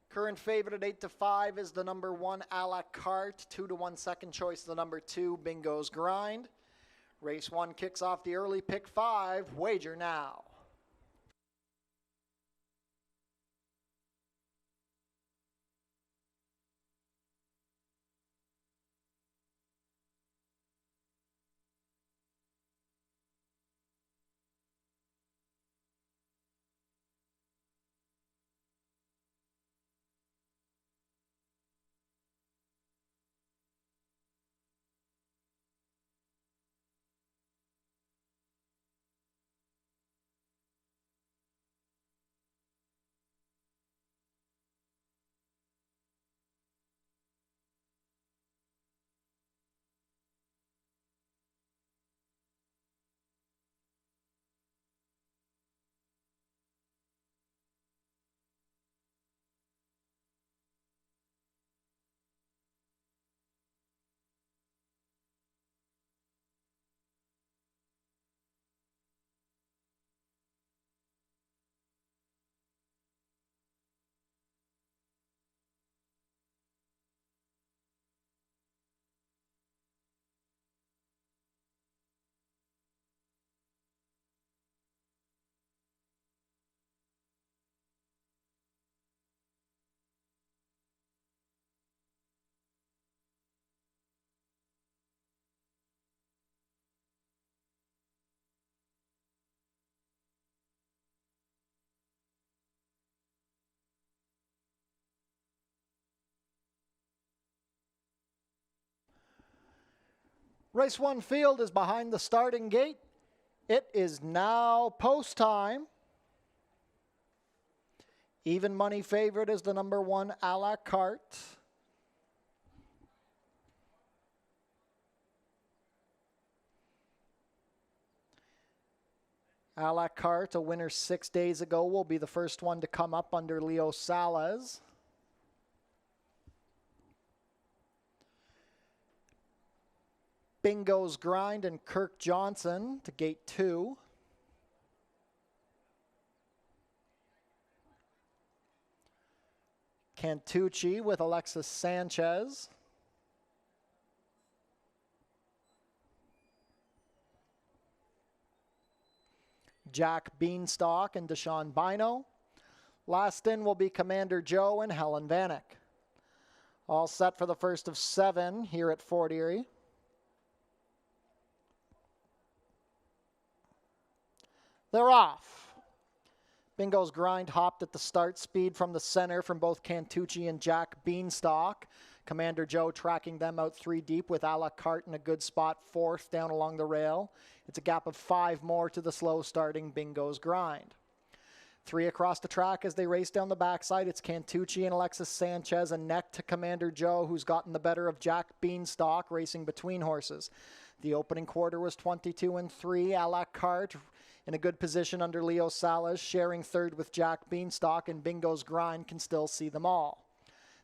Current favorite at 8 to 5 is the number 1 A La Carte. 2 to 1 second choice, the number 2 Bingo's Grind. Race 1 kicks off the early pick 5. Wager now. Race 1 field is behind the starting gate. It is now post time. Even money favorite is the number 1 A La Carte. A La Carte, a winner 6 days ago, will be the first one to come up under Leo Salas. Bingo's Grind and Kirk Johnson to gate 2. Cantucci with Alexis Sanchez. Jack Beanstalk and Deshaun Bino. Last in will be Commander Joe and Helen Vanek. All set for the first of 7 here at Fort Erie. They're off. Bingo's Grind hopped at the start, speed from the center from both Cantucci and Jack Beanstalk. Commander Joe tracking them out 3 deep with A La Carte in a good spot, 4th down along the rail. It's a gap of 5 more to the slow starting Bingo's Grind. 3 across the track as they race down the backside. It's Cantucci and Alexis Sanchez, a neck to Commander Joe, who's gotten the better of Jack Beanstalk, racing between horses. The opening quarter was 22-3. A La Carte in a good position under Leo Salas, sharing 3rd with Jack Beanstalk, and Bingo's Grind can still see them all.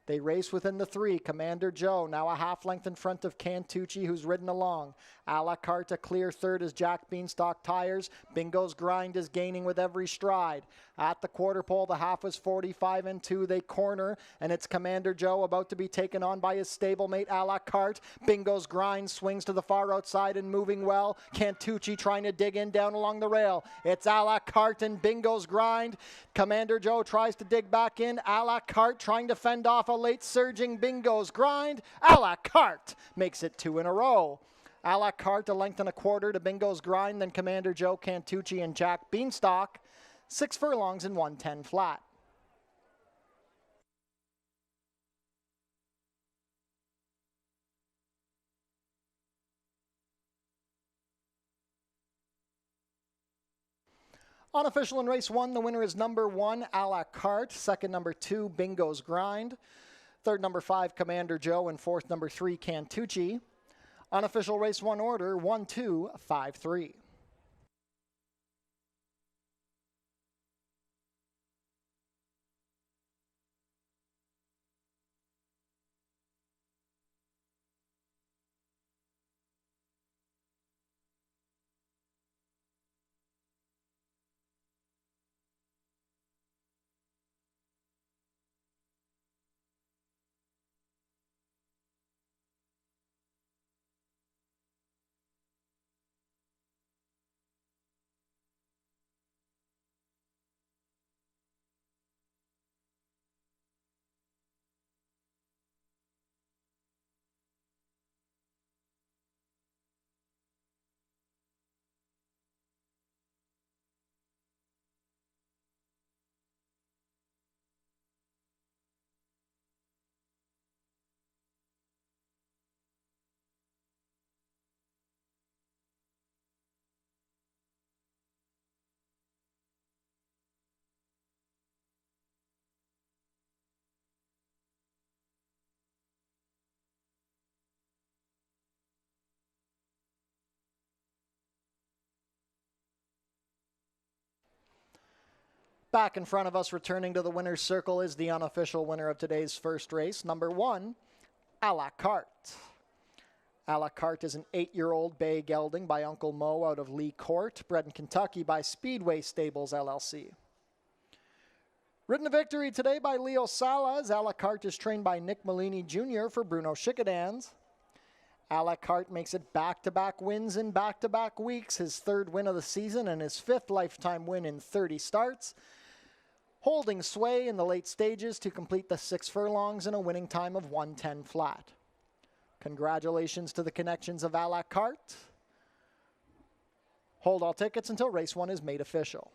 They race within the 3. Commander Joe now a half length in front of Cantucci, who's ridden along. A La Carte a clear 3rd as Jack Beanstalk tires. Bingo's Grind is gaining with every stride. At the quarter pole, the half was 45-2. They corner, and it's Commander Joe about to be taken on by his stablemate A La Carte. Bingo's Grind swings to the far outside and moving well. Cantucci trying to dig in down along the rail. It's A La Carte and Bingo's Grind. Commander Joe tries to dig back in. A La Carte trying to fend off a late surging Bingo's Grind. A La Carte makes it 2 in a row. A La Carte a length and a quarter to Bingo's Grind, then Commander Joe, Cantucci, and Jack Beanstalk. 6 furlongs and 110 flat. Unofficial in race 1, the winner is number 1, A La Carte. Second, number 2, Bingo's Grind. Third, number 5, Commander Joe. And fourth, number 3, Cantucci. Unofficial race 1 order, 1, 2, 5, 3. Back in front of us, returning to the winner's circle, is the unofficial winner of today's first race, number 1, A La Carte. A La Carte is an 8-year-old bay gelding by Uncle Mo out of Lee Court, bred in Kentucky by Speedway Stables, LLC. Ridden to victory today by Leo Salas, A La Carte is trained by Nick Malini Jr. for Bruno Chickadans. A La Carte makes it back-to-back wins in back-to-back weeks, his 3rd win of the season and his 5th lifetime win in 30 starts, holding sway in the late stages to complete the 6 furlongs in a winning time of 1:10 flat. Congratulations to the connections of A La Carte. Hold all tickets until race 1 is made official.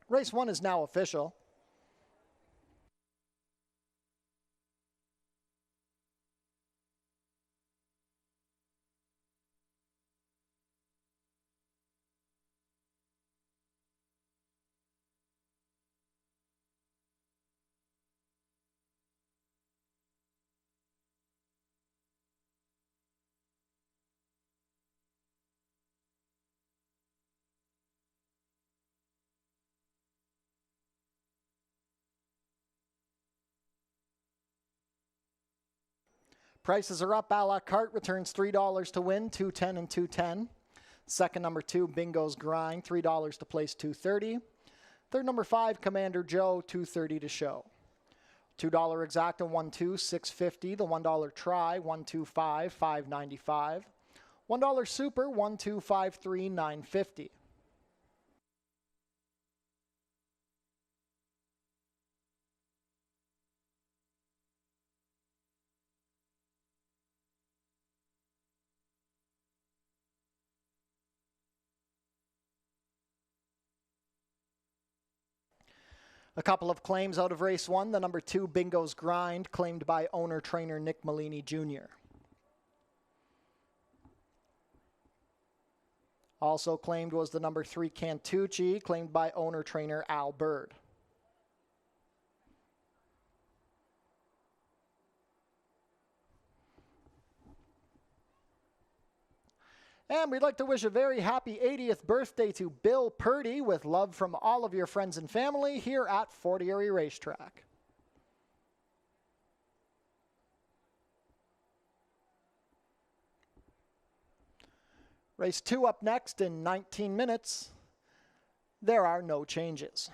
Race 1 is now official. Prices are up. A La Carte returns $3 to win, $2.10 and $2.10. Second, number 2, Bingo's Grind, $3 to place, $2.30. Third, number 5, Commander Joe, $2.30 to show. $2 exacta, 1-2, $6.50. The $1 try, 1-2-5, $5.95. $1 super, 1-2-5-3, $9.50. A couple of claims out of race 1. The number 2, Bingo's Grind, claimed by owner-trainer Nick Malini Jr. Also claimed was the number 3, Cantucci, claimed by owner-trainer Al Bird. And we'd like to wish a very happy 80th birthday to Bill Purdy with love from all of your friends and family here at Fort Erie Racetrack. Race 2 up next in 19 minutes. There are no changes.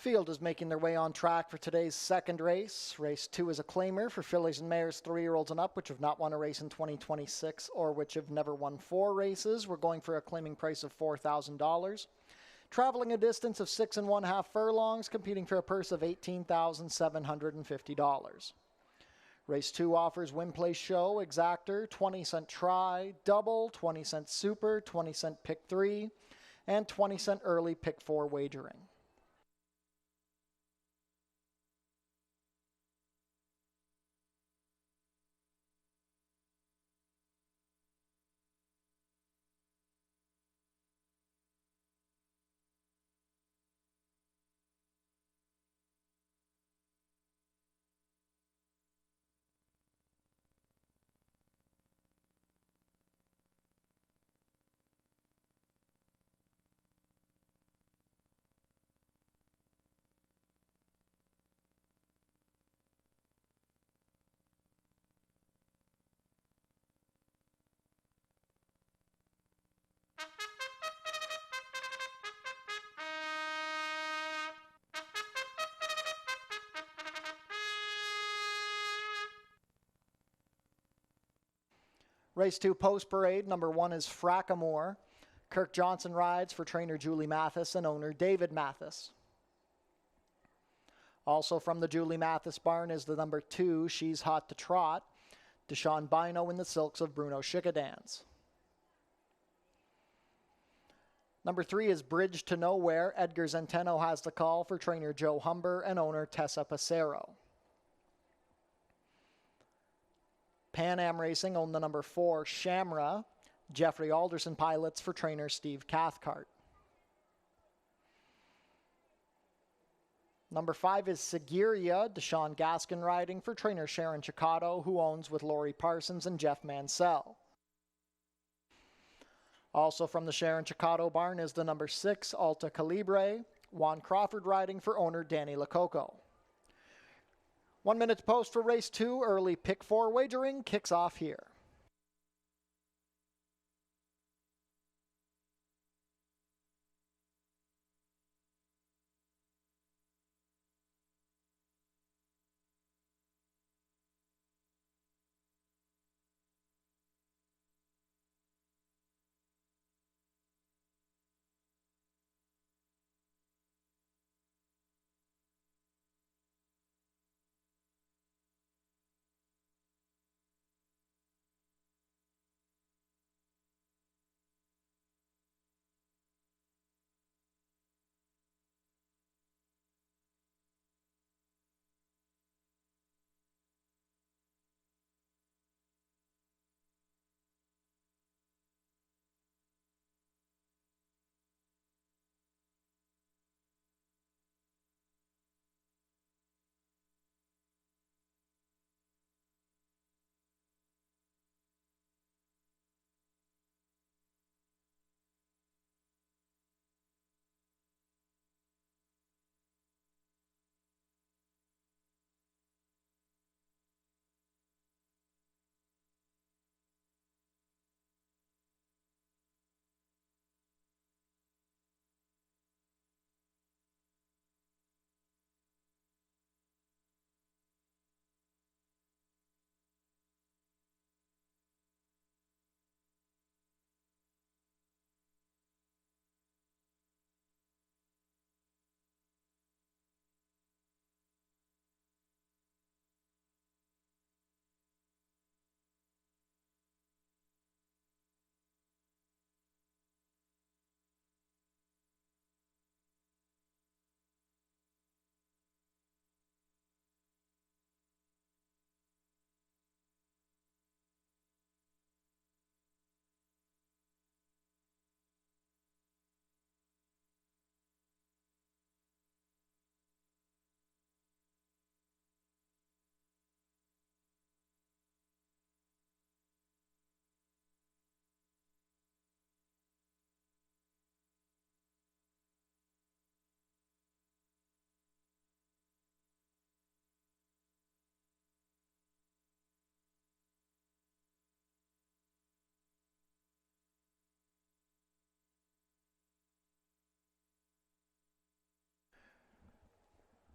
Field is making their way on track for today's second race. Race 2 is a claimer for fillies and mares 3-year-olds and up, which have not won a race in 2026 or which have never won 4 races. We're going for a claiming price of $4,000. Traveling a distance of 6 1/2 furlongs, competing for a purse of $18,750. Race 2 offers win, place, show, exactor, 20-cent try, double, 20-cent super, 20-cent pick 3, and 20-cent early pick 4 wagering. Race 2 post parade, number 1 is Frackamore. Kirk Johnson rides for trainer Julie Mathis and owner David Mathis. Also from the Julie Mathis barn is the number 2, She's Hot to Trot, Deshaun Bino in the silks of Bruno Schickadans. Number 3 is Bridge to Nowhere. Edgar Zenteno has the call for trainer Joe Humber and owner Tessa Passero. Pan Am Racing owned the number 4, Shamra. Jeffrey Alderson pilots for trainer Steve Cathcart. Number 5 is Seguiria. Deshaun Gaskin riding for trainer Sharon Chicotto, who owns with Lori Parsons and Jeff Mansell. Also from the Sharon Chicotto barn is the number 6, Alta Calibre. Juan Crawford riding for owner Danny Lococo. 1 minute to post for race 2. Early pick 4 wagering kicks off here.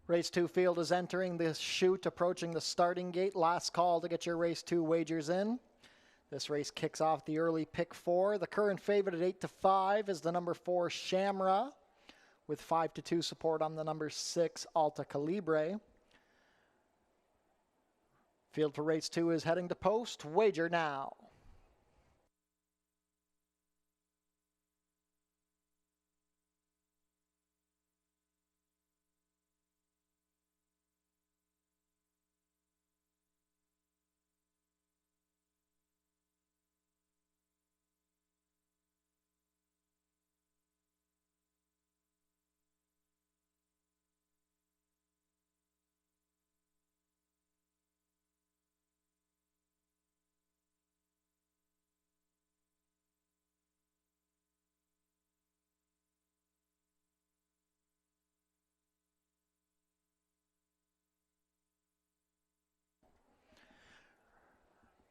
Race 2 field is entering the chute, approaching the starting gate. Last call to get your Race 2 wagers in. This race kicks off the early pick 4. The current favorite at 8-5 is the number 4 Shamra, with 5-2 support on the number 6 Alta Calibre. Field for Race 2 is heading to post. Wager now.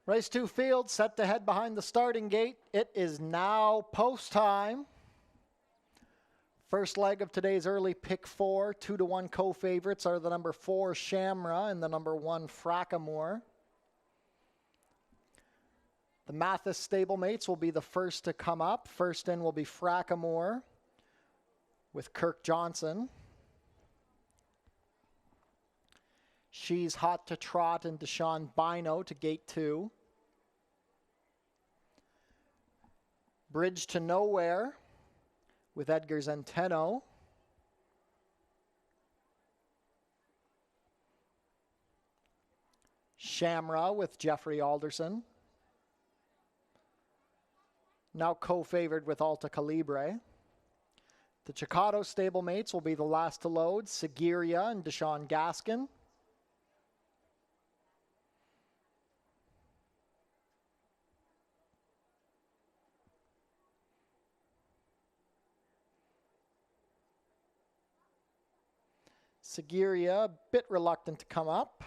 Race 2 field set to head behind the starting gate. It is now post time. First leg of today's early pick 4. 2-1 co-favorites are the number 4 Shamra and the number 1 Frackamore. The Mathis stablemates will be the first to come up. First in will be Frackamore with Kirk Johnson. She's Hot to Trot and Deshaun Bino to gate 2. Bridge to Nowhere with Edgar Zenteno. Shamra with Jeffrey Alderson. Now co-favored with Alta Calibre. The Chicado stablemates will be the last to load. Seguiria and Deshaun Gaskin. Seguiria, a bit reluctant to come up.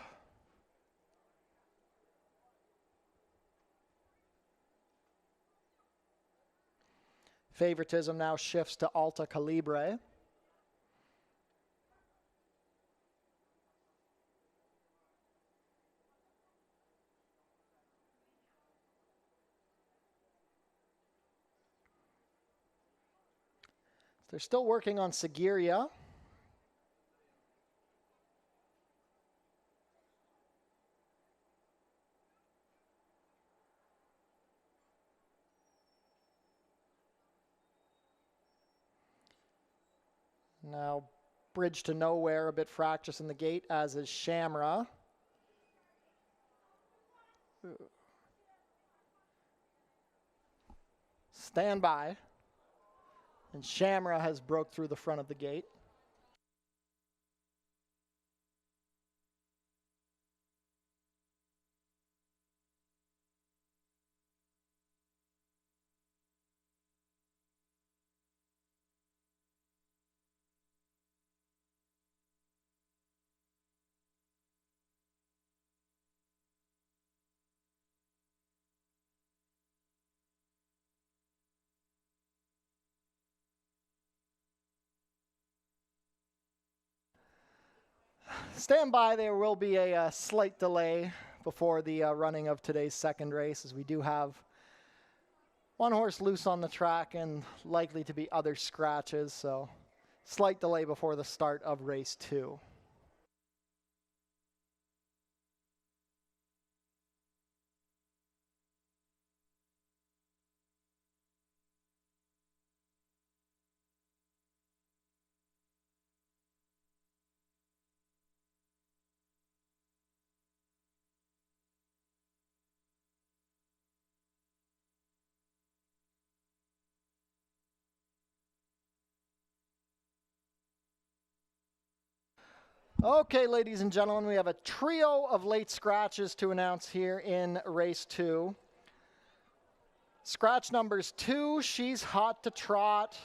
Favoritism now shifts to Alta Calibre. They're still working on Seguiria. Now, Bridge to Nowhere, a bit fractious in the gate, as is Shamra. Stand by. And Shamra has broke through the front of the gate. Stand by, there will be a slight delay before the running of today's second race, as we do have one horse loose on the track and likely to be other scratches, so slight delay before the start of race 2. Okay, ladies and gentlemen, we have a trio of late scratches to announce here in race 2. Scratch numbers 2, She's Hot to Trot.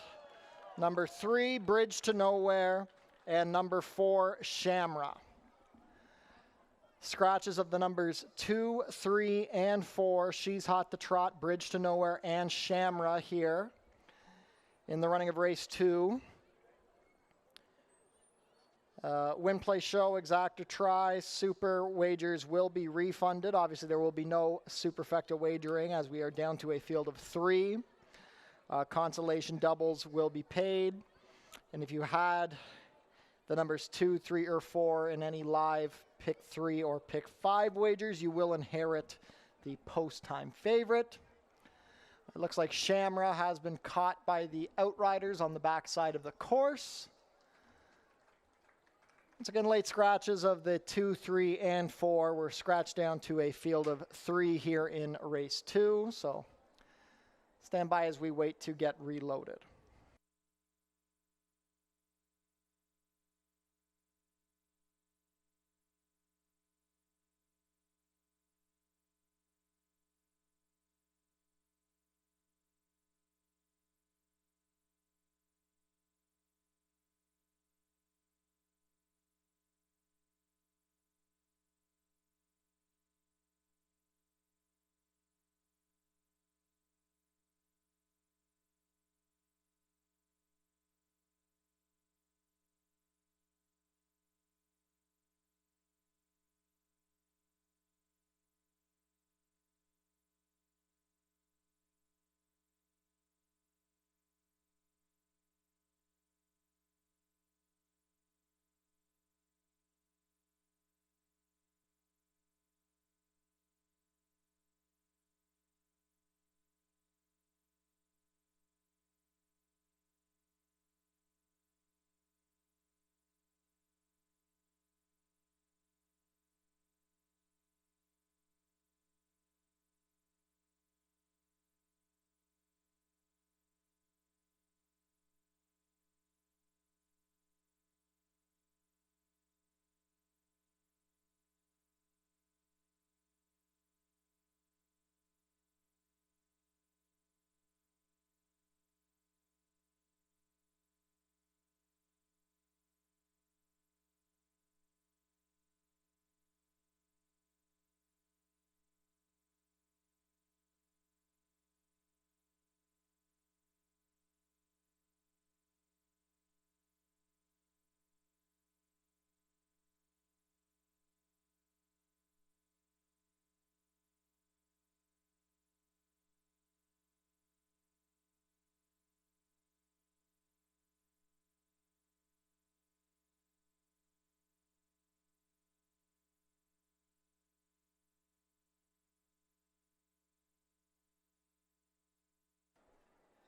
Number 3, Bridge to Nowhere. And number 4, Shamra. Scratches of the numbers 2, 3, and 4, She's Hot to Trot, Bridge to Nowhere, and Shamra here in the running of race 2. Win, play, show, exacta, try, super wagers will be refunded. Obviously, there will be no superfecta wagering as we are down to a field of 3. Consolation doubles will be paid. And if you had the numbers 2, 3, or 4 in any live pick 3 or pick 5 wagers, you will inherit the post-time favorite. It looks like Shamra has been caught by the Outriders on the backside of the course. Once again, late scratches of the 2, 3, and 4 were scratched down to a field of 3 here in race 2. So stand by as we wait to get reloaded.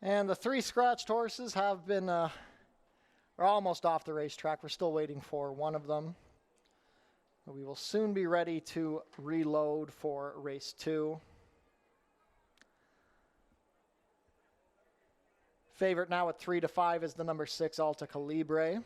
And the 3 scratched horses have been are almost off the racetrack. We're still waiting for one of them. We will soon be ready to reload for race 2. Favorite now at 3 to 5 is the number 6 Alta Calibre.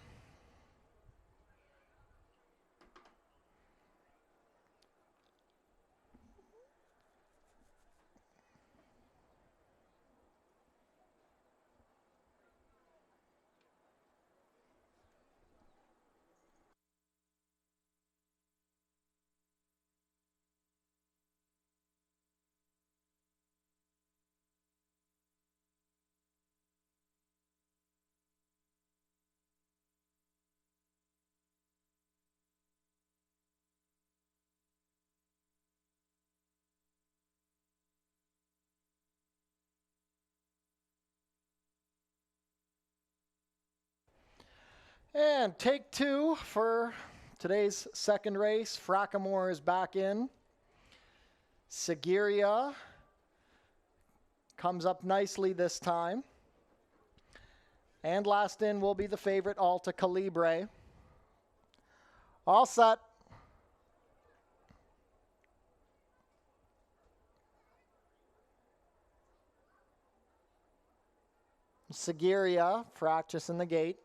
And take 2 for today's second race. Frackamore is back in. Seguiria comes up nicely this time. And last in will be the favorite Alta Calibre. All set. Seguiria, fractious in the gate.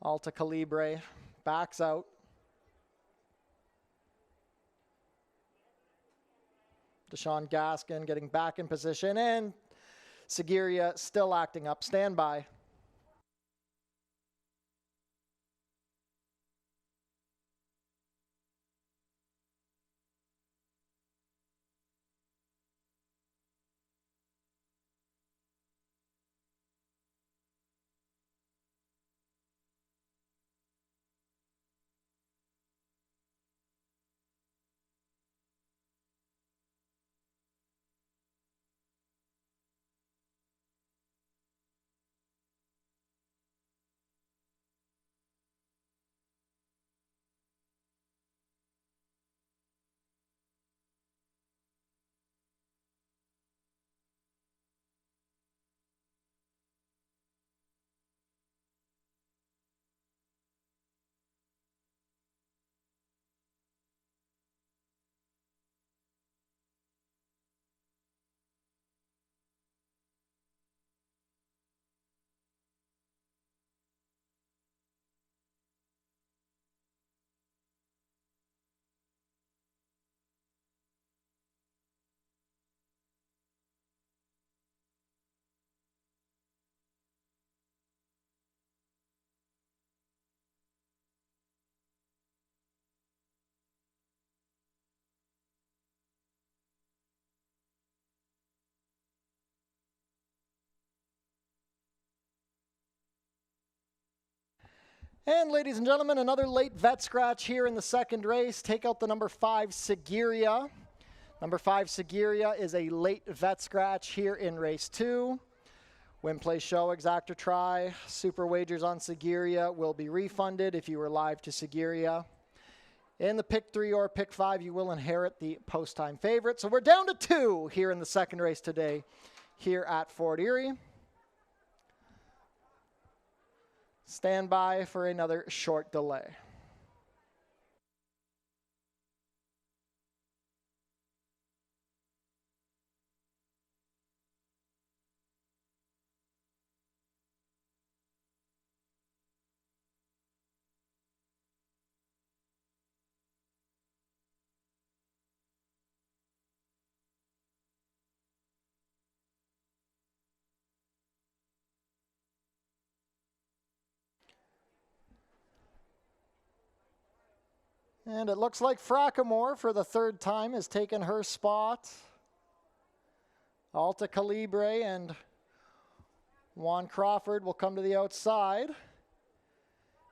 Alta Calibre backs out. Deshaun Gaskin getting back in position, and Seguiria still acting up. Stand by. And ladies and gentlemen, another late vet scratch here in the second race. Take out the number 5, Seguria. Number 5, Seguria is a late vet scratch here in race 2. Win, play, show, exact or try. Super wagers on Seguria will be refunded if you were live to Seguria. In the pick 3 or pick 5, you will inherit the post-time favorite. So we're down to 2 here in the second race today here at Fort Erie. Stand by for another short delay. And it looks like Fracamore for the third time has taken her spot. Alta Calibre and Juan Crawford will come to the outside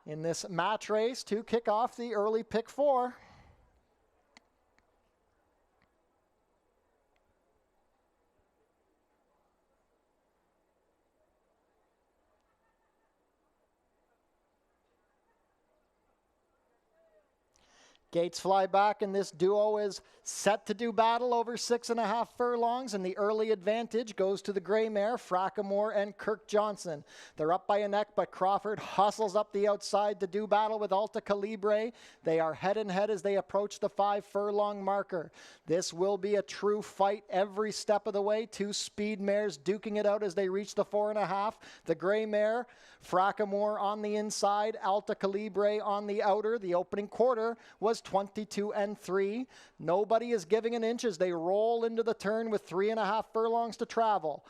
in this match race to kick off the early pick 4. Gates fly back, and this duo is set to do battle over 6.5 furlongs, and the early advantage goes to the gray mare, Fracamore and Kirk Johnson. They're up by a neck, but Crawford hustles up the outside to do battle with Alta Calibre. They are head and head as they approach the 5 furlong marker. This will be a true fight every step of the way. 2 speed mares duking it out as they reach the 4.5. The gray mare, Fracamore on the inside, Alta Calibre on the outer. The opening quarter was 22-3. Nobody is giving an inch as they roll into the turn with 3.5 furlongs to travel.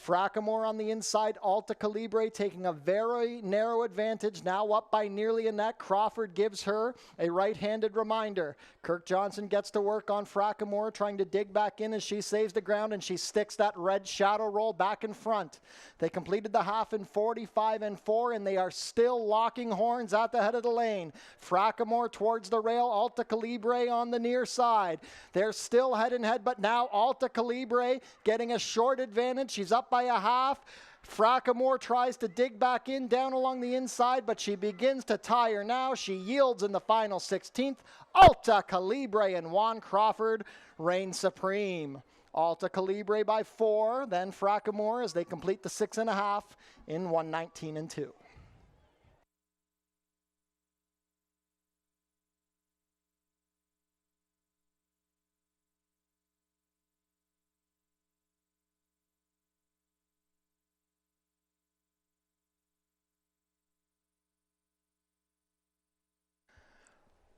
Fracamore on the inside, Alta Calibre taking a very narrow advantage, now up by nearly a neck. Crawford gives her a right-handed reminder. Kirk Johnson gets to work on Fracamore, trying to dig back in as she saves the ground, and she sticks that red shadow roll back in front. They completed the half in 45-4, and they are still locking horns at the head of the lane. Fracamore towards the rail, Alta Calibre on the near side. They're still head and head, but now Alta Calibre getting a short advantage. She's up by a half. Fracamore tries to dig back in down along the inside, but she begins to tire now. She yields in the final 16th. Alta Calibre and Juan Crawford reign supreme. Alta Calibre by 4, then Fracamore as they complete the 6.5 in 1:19-2.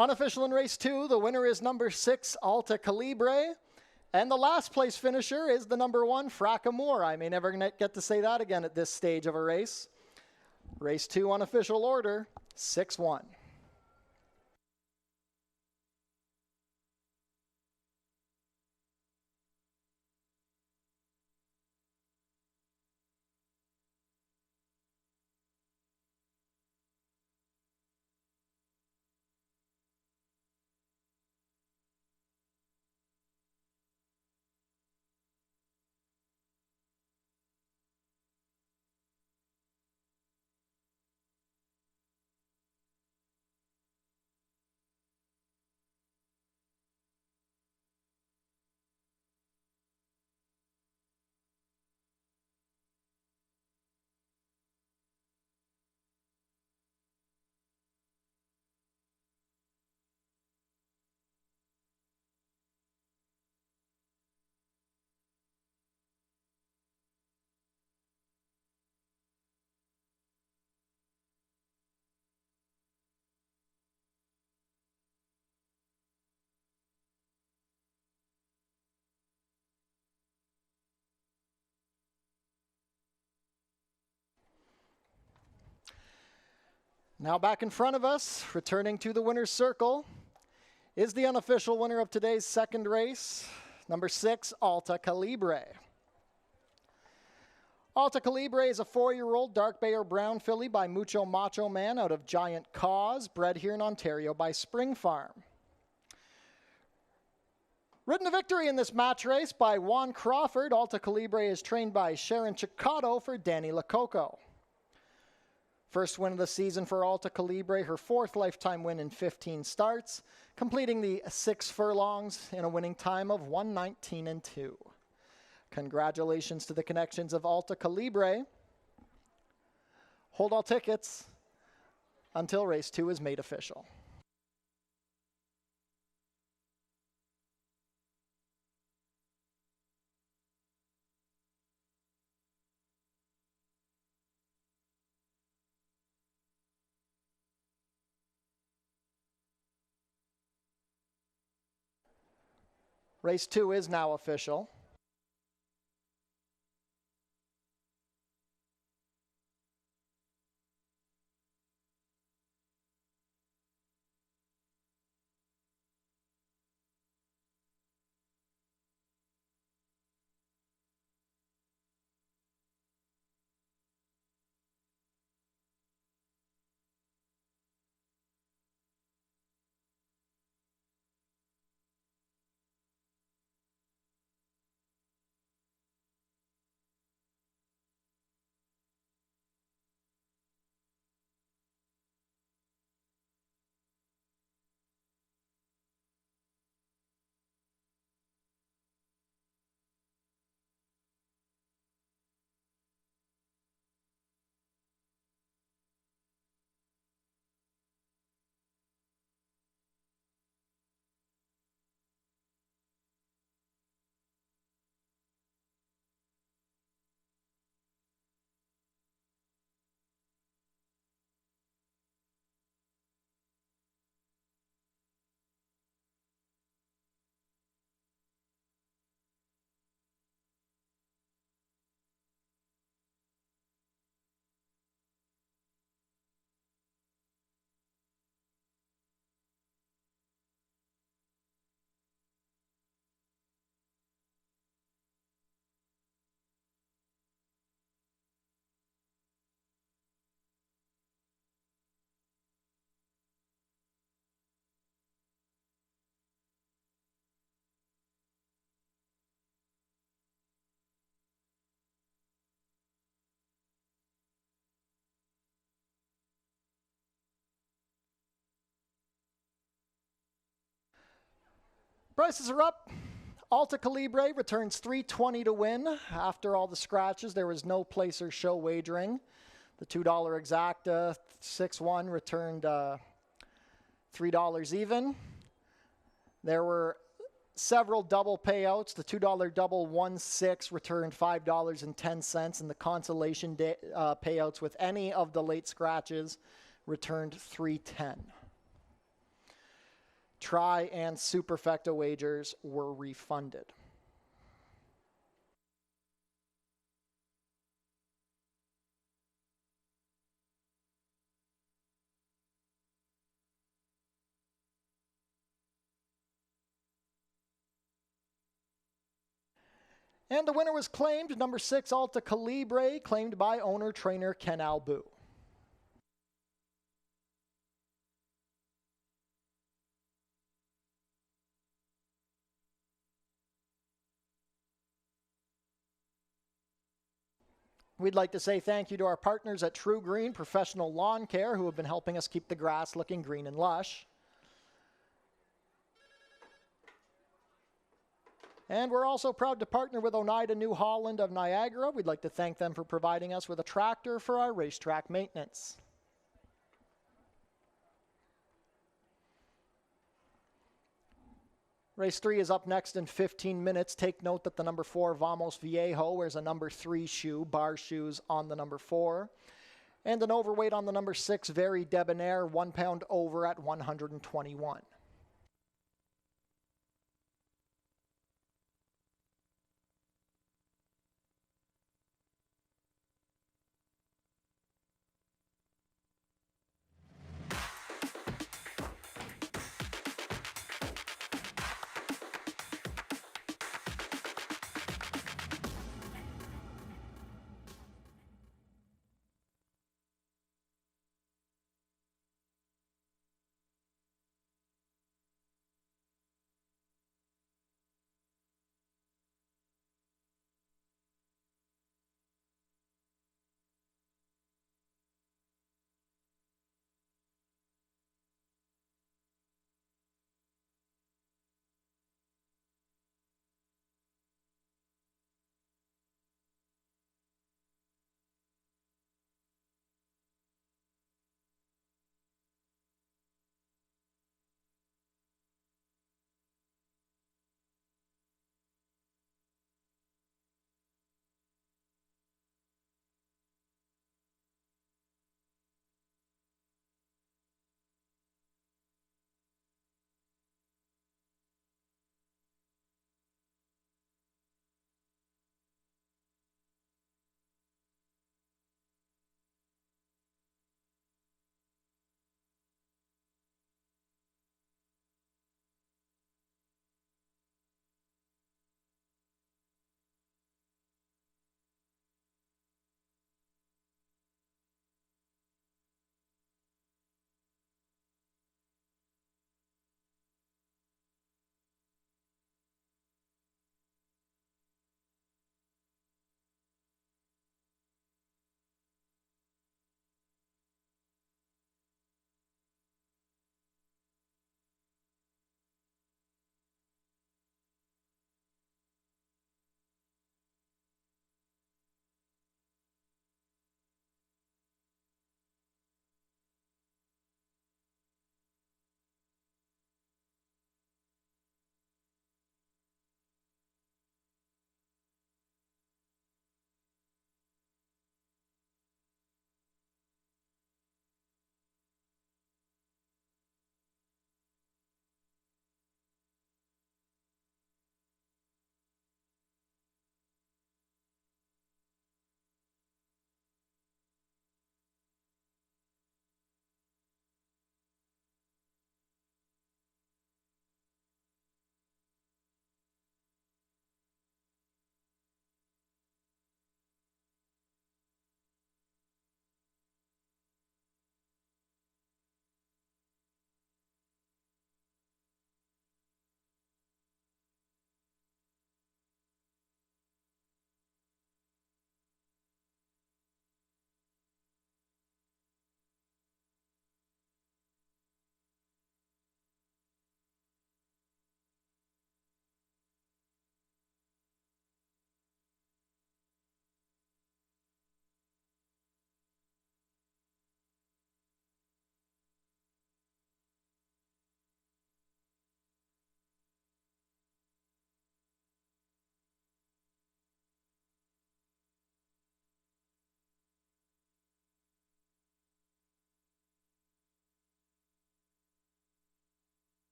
Unofficial in race 2, the winner is number 6, Alta Calibre. And the last place finisher is the number 1, Fracamore. I may never get to say that again at this stage of a race. Race 2 unofficial order, 6-1. Now back in front of us, returning to the winner's circle, is the unofficial winner of today's second race, number 6, Alta Calibre. Alta Calibre is a 4-year-old dark bay or brown filly by Mucho Macho Man out of Giant Cause, bred here in Ontario by Spring Farm. Ridden to victory in this match race by Juan Crawford, Alta Calibre is trained by Sharon Chicato for Danny Lococo. First win of the season for Alta Calibre, her 4th lifetime win in 15 starts, completing the 6 furlongs in a winning time of 1:19.2. Congratulations to the connections of Alta Calibre. Hold all tickets until race 2 is made official. Race 2 is now official. Prices are up. Alta Calibre returns $3.20 to win. After all the scratches, there was no placer show wagering. The $2 exacta 6-1 returned $3 even. There were several double payouts. The $2 double 1-6 returned $5.10, and the consolation payouts with any of the late scratches returned $3.10. Try and superfecta wagers were refunded. And the winner was claimed, number 6 Alta Calibre, claimed by owner-trainer Ken Albu. We'd like to say thank you to our partners at True Green Professional Lawn Care who have been helping us keep the grass looking green and lush. And we're also proud to partner with Oneida New Holland of Niagara. We'd like to thank them for providing us with a tractor for our racetrack maintenance. Race 3 is up next in 15 minutes. Take note that the number 4 Vamos Viejo wears a number 3 shoe, bar shoes on the number 4. And an overweight on the number 6 Very Debonair, 1 pound over at 121.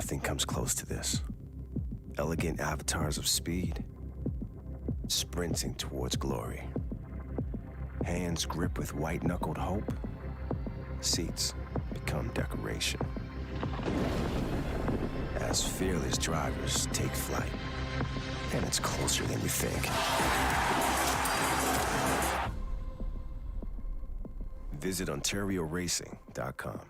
Nothing comes close to this. Elegant avatars of speed, sprinting towards glory. Hands grip with white-knuckled hope. Seats become decoration. As fearless drivers take flight, and it's closer than you think. Visit OntarioRacing.com.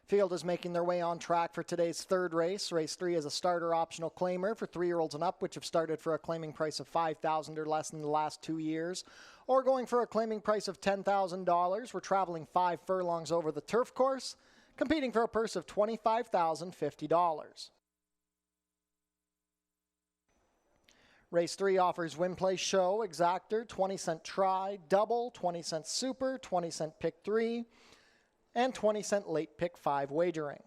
Field is making their way on track for today's third race. Race 3 is a starter optional claimer for 3-year-olds and up, which have started for a claiming price of $5,000 or less in the last 2 years, or going for a claiming price of $10,000. We're traveling 5 furlongs over the turf course, competing for a purse of $25,050. Race 3 offers win, play, show, exactor, 20-cent try, double, 20-cent super, 20-cent pick 3, and 20-cent late pick 5 wagering.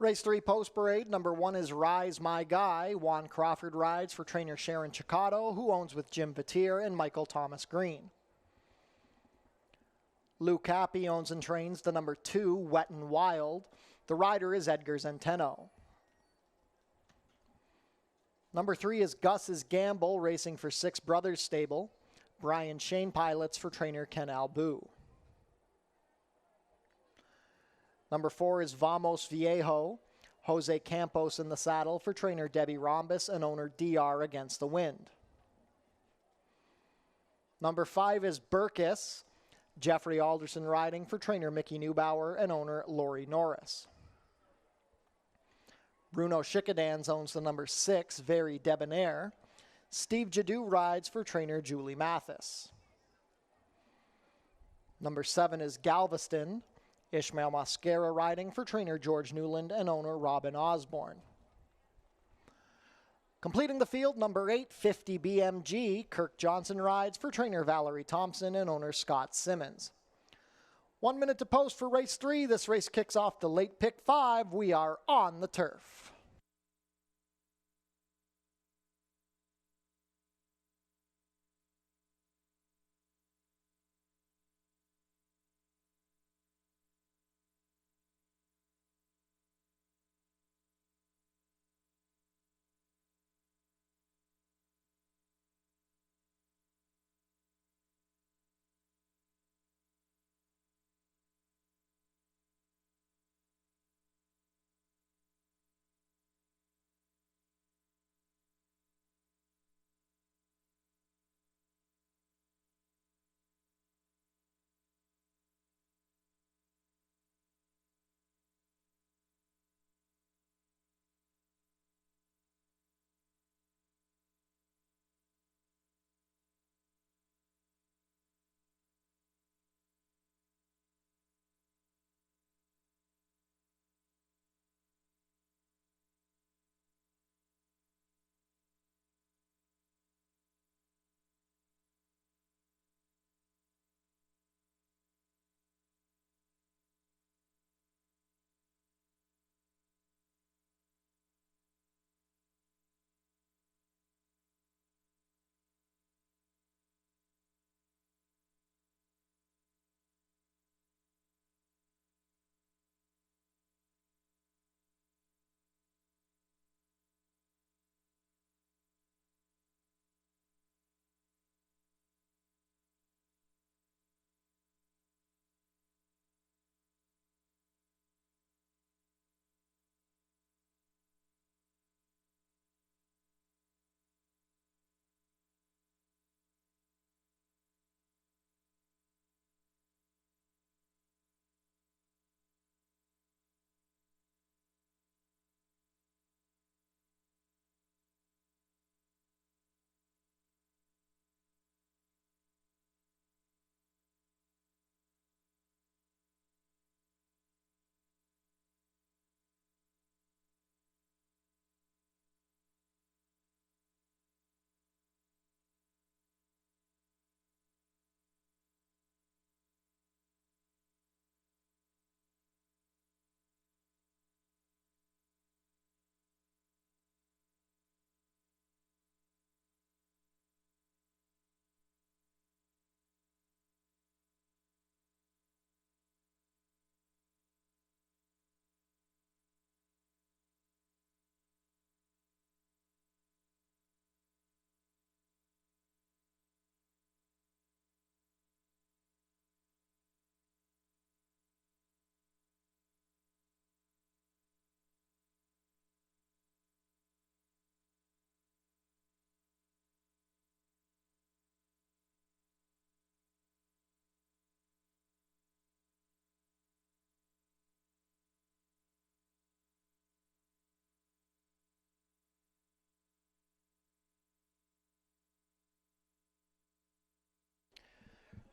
Race 3 post parade. Number 1 is Rise My Guy. Juan Crawford rides for trainer Sharon Chicotto, who owns with Jim Vatier and Michael Thomas Green. Lou Cappy owns and trains the number 2, Wet and Wild. The rider is Edgar Zenteno. Number 3 is Gus's Gamble, racing for Six Brothers Stable. Brian Shane pilots for trainer Ken Albu. Number 4 is Vamos Viejo. Jose Campos in the saddle for trainer Debbie Rhombus and owner DR Against the Wind. Number 5 is Burkus. Jeffrey Alderson riding for trainer Mickey Neubauer and owner Lori Norris. Bruno Schickadans owns the number 6, Very Debonair. Steve Jadu rides for trainer Julie Mathis. Number 7 is Galveston. Ishmael Mascara riding for trainer George Newland and owner Robin Osborne. Completing the field, number 8, 50 BMG. Kirk Johnson rides for trainer Valerie Thompson and owner Scott Simmons. 1 minute to post for race 3. This race kicks off the late pick 5. We are on the turf.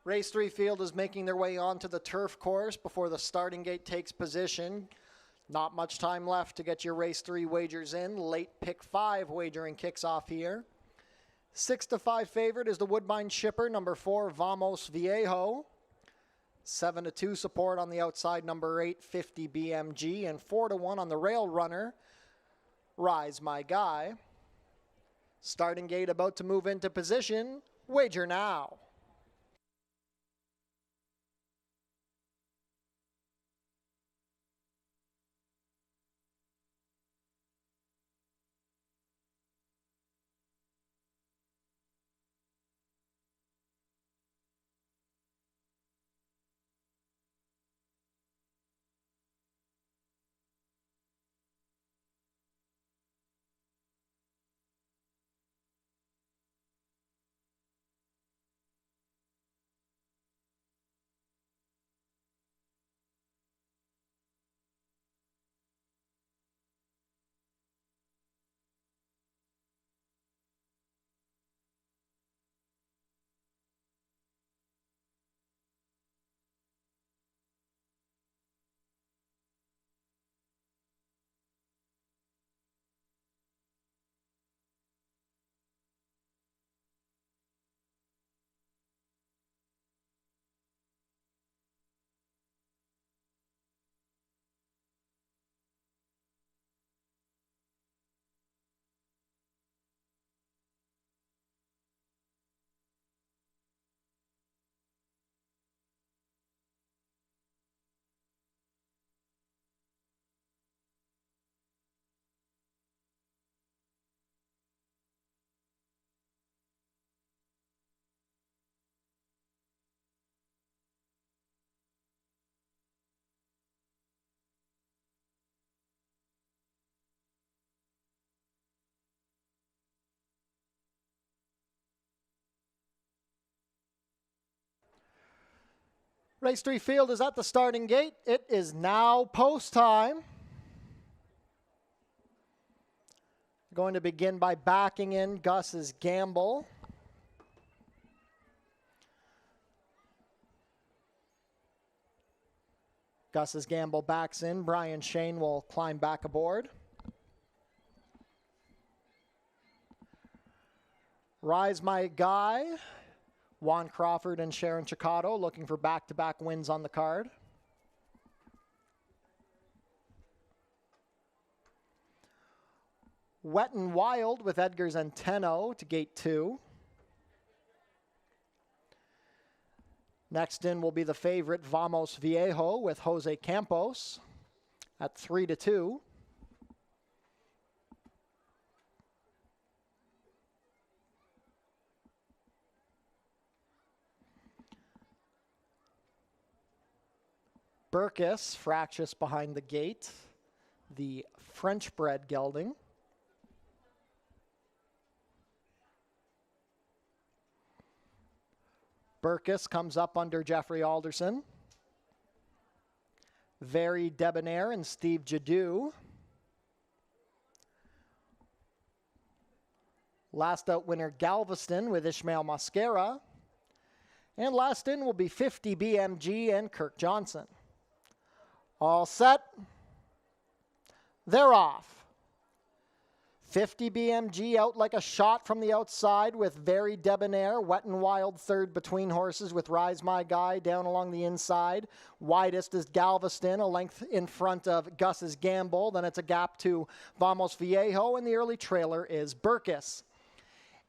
Race 3 field is making their way onto the turf course before the starting gate takes position. Not much time left to get your race 3 wagers in. Late pick 5 wagering kicks off here. 6-5 favorite is the Woodbine Shipper, number 4, Vamos Viejo. 7-2 support on the outside, number 8, 50 BMG, and 4-1 on the rail runner, Rise My Guy. Starting gate about to move into position. Wager now. Race 3 field is at the starting gate. It is now post time. Going to begin by backing in Gus's Gamble. Gus's Gamble backs in. Brian Shane will climb back aboard. Rise My Guy. Juan Crawford and Sharon Chicotto looking for back-to-back wins on the card. Wet and Wild with Edgar Zenteno to gate 2. Next in will be the favorite Vamos Viejo with Jose Campos at 3-2. Burkus, fractious behind the gate, the French-bred gelding. Burkus comes up under Jeffrey Alderson. Very Debonair and Steve Jadu. Last out winner Galveston with Ishmael Mosquera. And last in will be 50 BMG and Kirk Johnson. All set. They're off. 50 BMG out like a shot from the outside with Very Debonair. Wet and Wild third between horses with Rise My Guy down along the inside. Widest is Galveston, a length in front of Gus's Gamble. Then it's a gap to Vamos Viejo, and the early trailer is Burkus.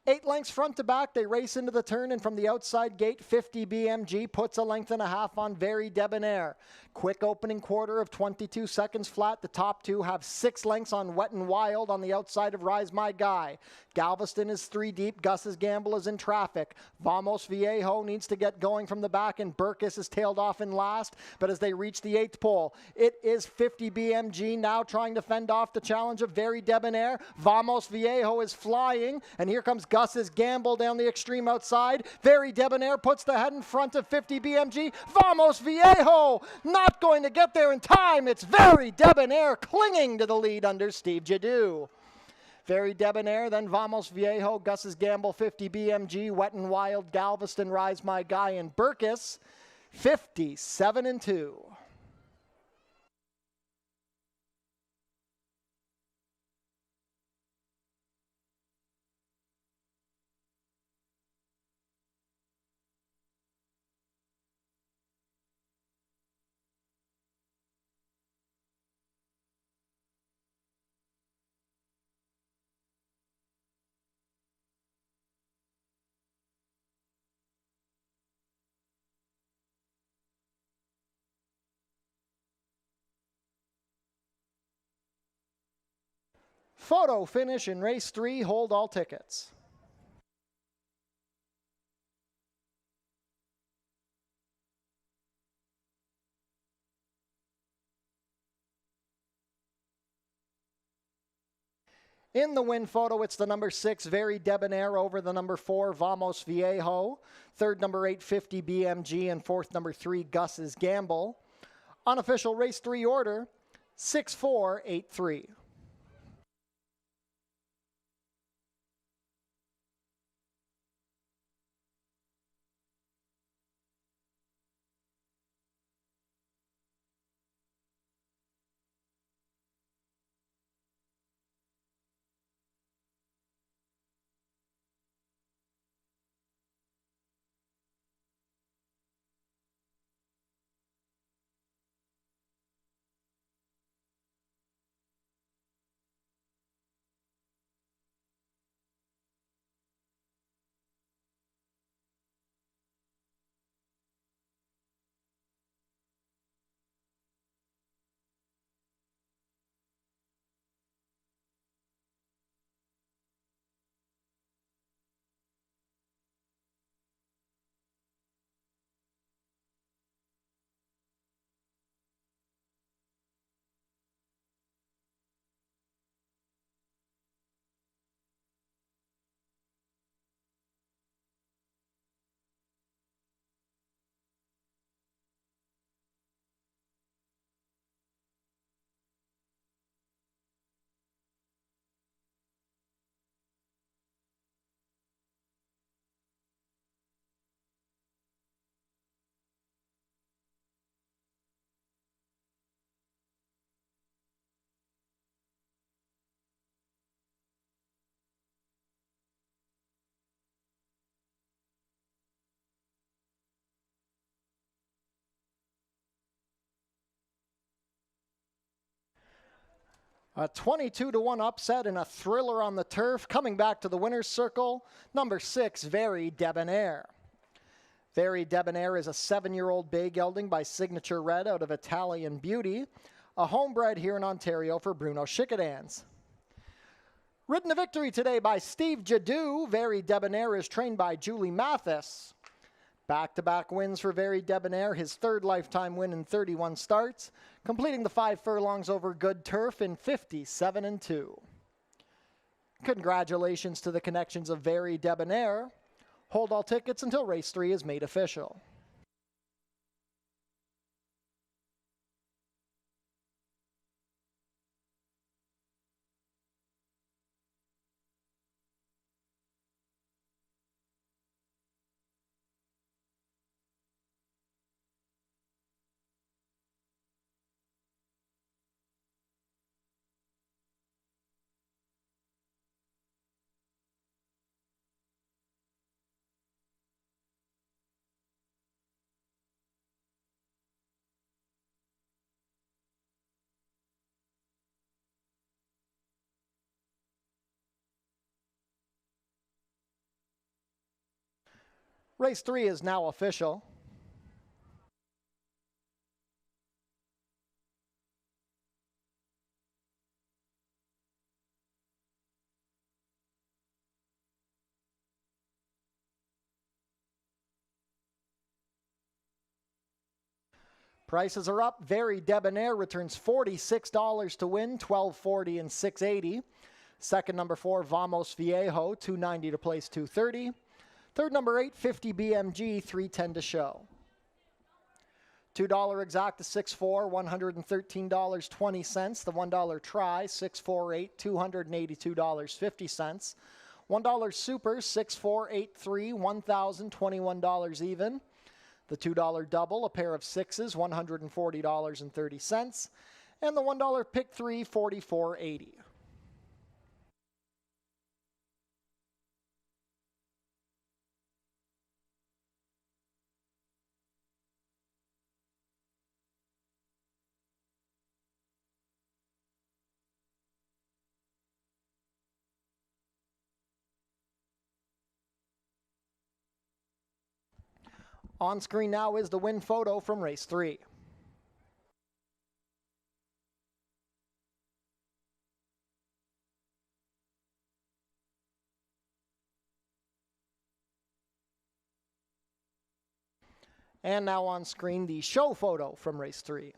8 lengths front to back, they race into the turn, and from the outside gate, 50 BMG puts a length and a half on Very Debonair. Quick opening quarter of 22 seconds flat. The top two have 6 lengths on Wet and Wild on the outside of Rise My Guy. Galveston is 3 deep. Gus's Gamble is in traffic. Vamos Viejo needs to get going from the back, and Burkus is tailed off in last. But as they reach the 8th pole, it is 50 BMG now trying to fend off the challenge of Very Debonair. Vamos Viejo is flying, and here comes Gus's Gamble down the extreme outside. Very Debonair puts the head in front of 50 BMG. Vamos Viejo not going to get there in time. It's Very Debonair clinging to the lead under Steve Jadu. Very Debonair, then Vamos Viejo, Gus's Gamble, 50 BMG, Wet and Wild, Galveston, Rise My Guy, and Burkus, 57-2. Photo finish in race 3. Hold all tickets. In the win photo, it's the number 6, Very Debonair, over the number 4, Vamos Viejo. Third, number 8, 50 BMG, and fourth, number 3, Gus's Gamble. Unofficial race 3 order, 6483. A 22-1 upset and a thriller on the turf. Coming back to the winner's circle, number 6, Very Debonair. Very Debonair is a 7-year-old bay gelding by Signature Red out of Italian Beauty, a homebred here in Ontario for Bruno Schickedans. Ridden to victory today by Steve Jadu, Very Debonair is trained by Julie Mathis. Back-to-back wins for Very Debonair, his third lifetime win in 31 starts, completing the 5 furlongs over good turf in 57-2. Congratulations to the connections of Very Debonair. Hold all tickets until race 3 is made official. Race 3 is now official. Prices are up. Very Debonair returns $46 to win, $12.40 and $6.80. Second, number 4, Vamos Viejo, $2.90 to place, $2.30. Third, number 8, 50 BMG, $3.10 to show. $2 exacta, 6-4, $113.20. The $1 try, 6-4-8, $282.50. $1 super, 6-4-8-3, $1,021 even. The $2 double, a pair of sixes, $140.30. And the $1 pick 3, $44.80. On screen now is the win photo from race 3. And now on screen, the show photo from race 3.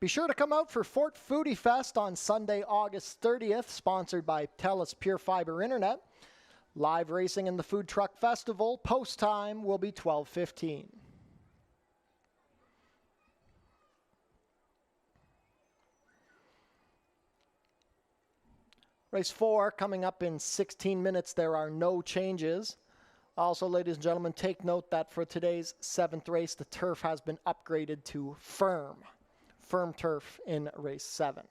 Be sure to come out for Fort Foodie Fest on Sunday, August 30th, sponsored by TELUS Pure Fiber Internet. Live racing in the Food Truck Festival. Post time will be 12:15. Race 4 coming up in 16 minutes. There are no changes. Also, ladies and gentlemen, take note that for today's 7th race, the turf has been upgraded to firm turf in race 7.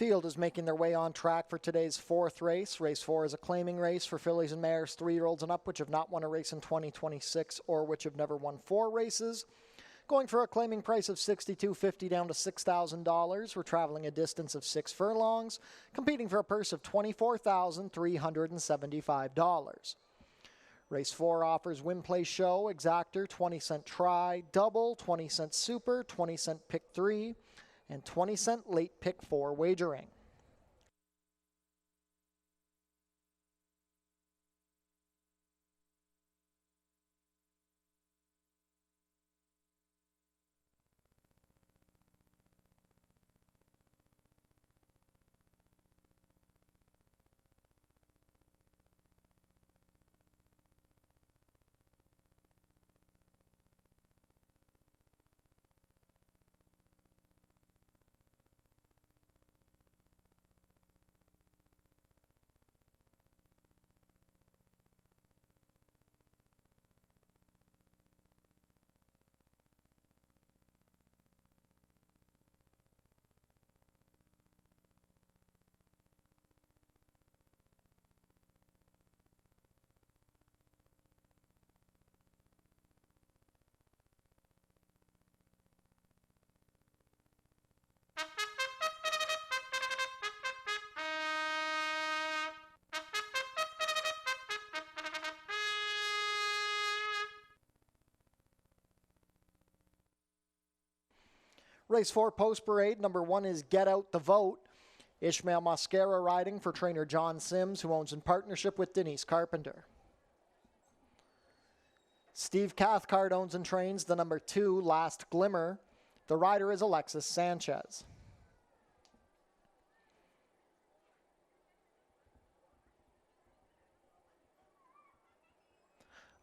Field is making their way on track for today's fourth race. Race 4 is a claiming race for fillies and mares 3-year-olds and up, which have not won a race in 2026 or which have never won 4 races. Going for a claiming price of $62.50 down to $6,000. We're traveling a distance of 6 furlongs, competing for a purse of $24,375. Race 4 offers win, play, show, exactor, 20-cent try, double, 20-cent super, 20-cent pick 3, and 20-cent late pick 4 wagering. Race 4 post parade, number 1 is Get Out the Vote. Ishmael Mascara riding for trainer John Sims, who owns in partnership with Denise Carpenter. Steve Cathcart owns and trains the number 2 Last Glimmer. The rider is Alexis Sanchez.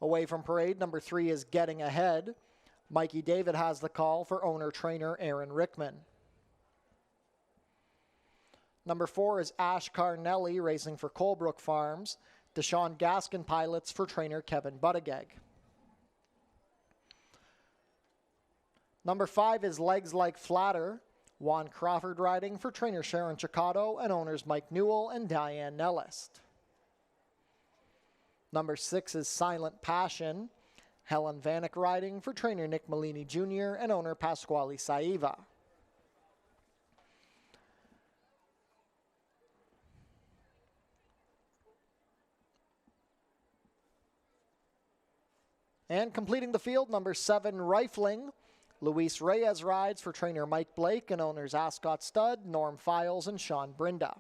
Away from parade, number 3 is Getting Ahead. Mikey David has the call for owner-trainer Aaron Rickman. Number 4 is Ash Carnelli racing for Colebrook Farms. Deshaun Gaskin pilots for trainer Kevin Buttigieg. Number 5 is Legs Like Flatter. Juan Crawford riding for trainer Sharon Chicotto and owners Mike Newell and Diane Nellist. Number 6 is Silent Passion. Helen Vanek riding for trainer Nick Malini Jr. and owner Pasquale Saiva. And completing the field, number 7, Rifling. Luis Reyes rides for trainer Mike Blake and owners Ascot Stud, Norm Files, and Sean Brinda.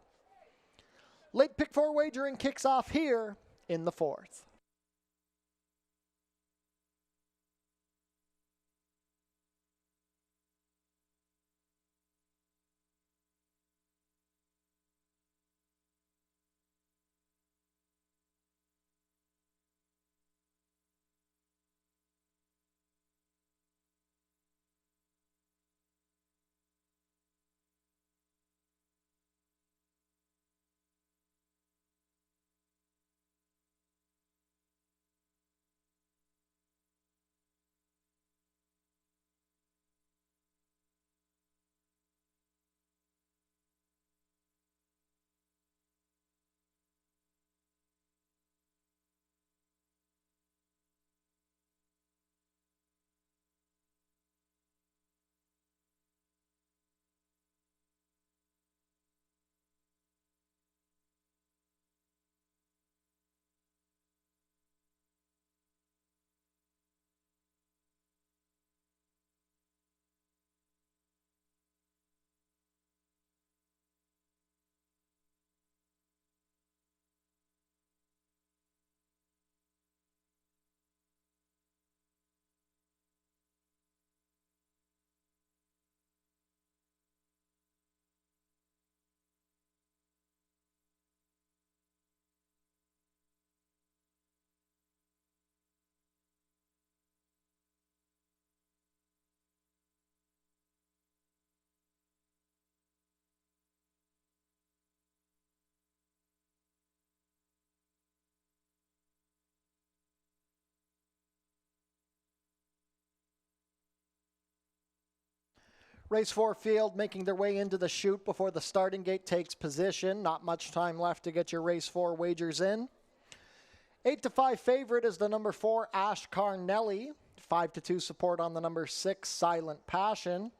Late pick 4 wagering kicks off here in the 4th. Race 4 field making their way into the chute before the starting gate takes position. Not much time left to get your race 4 wagers in. 8-5 favorite is the number 4, Ash Carnelli. 5-2 support on the number 6, Silent Passion.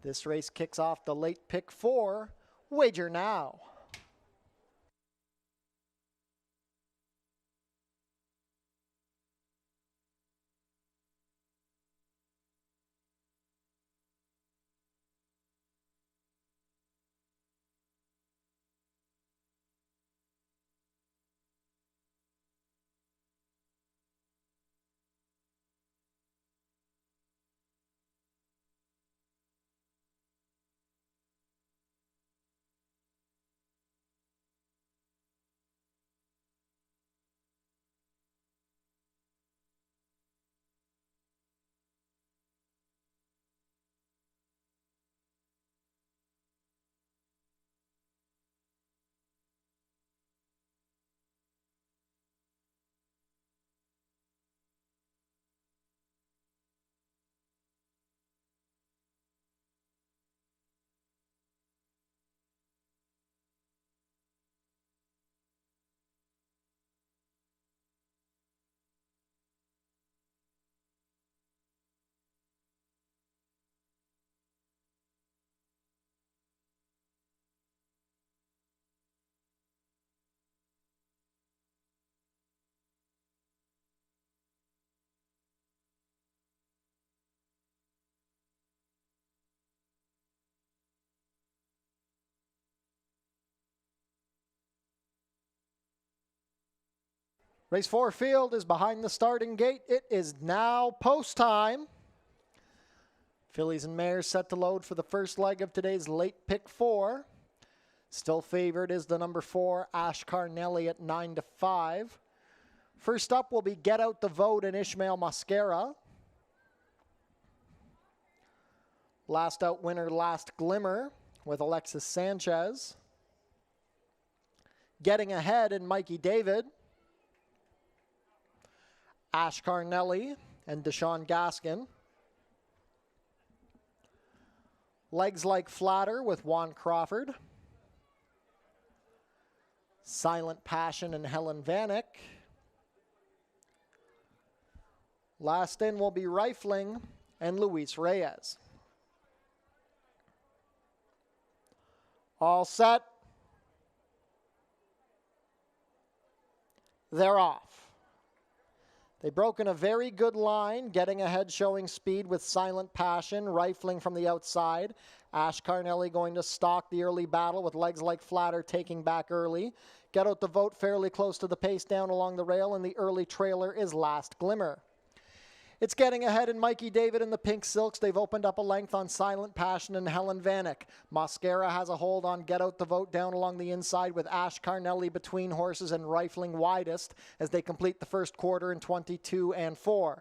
This race kicks off the late pick 4. Wager now. Race 4 field is behind the starting gate. It is now post time. Fillies and mares set to load for the first leg of today's late pick 4. Still favored is the number 4, Ash Carnelli at 9-5. First up will be Get Out the Vote and Ishmael Mascara. Last out winner, Last Glimmer with Alexis Sanchez. Getting Ahead in Mikey David. Ash Carnelli and Deshaun Gaskin. Legs Like Flatter with Juan Crawford. Silent Passion and Helen Vanek. Last in will be Rifling and Luis Reyes. All set. They're off. They broke in a very good line, Getting Ahead showing speed with Silent Passion, Rifling from the outside. Ash Carnelli going to stalk the early battle with Legs Like Flatter taking back early. Get Out the Vote fairly close to the pace down along the rail, and the early trailer is Last Glimmer. It's Getting Ahead and Mikey David in the pink silks. They've opened up a length on Silent Passion and Helen Vanek. Mascara has a hold on Get Out the Vote down along the inside with Ash Carnelli between horses and Rifling widest as they complete the first quarter in 22-4.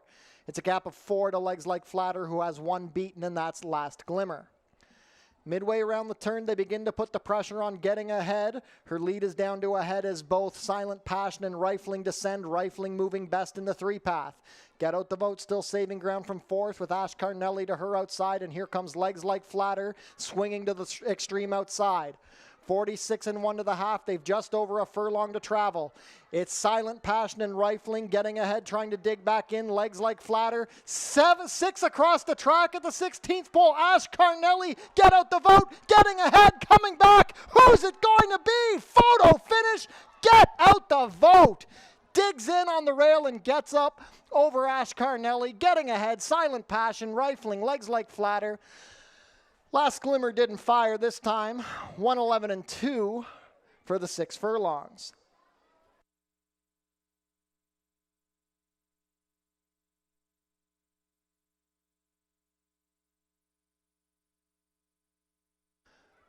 It's a gap of 4 to Legs Like Flatter, who has 1 beaten, and that's Last Glimmer. Midway around the turn, they begin to put the pressure on Getting Ahead. Her lead is down to ahead as both Silent Passion and Rifling descend, Rifling moving best in the 3-path. Get Out the Vote still saving ground from 4th with Ash Carnelli to her outside, and here comes Legs Like Flatter swinging to the extreme outside. 46-1 to the half. They've just over a furlong to travel. It's Silent Passion and Rifling Getting Ahead, trying to dig back in. Legs Like Flatter. 6 across the track at the 16th pole. Ash Carnelli, Get Out the Vote, Getting Ahead, coming back. Who's it going to be? Photo finish. Get Out the Vote. Digs in on the rail and gets up over Ash Carnelli. Getting Ahead, Silent Passion, Rifling, Legs Like Flatter. Last Glimmer didn't fire this time. 111-2 for the 6 furlongs.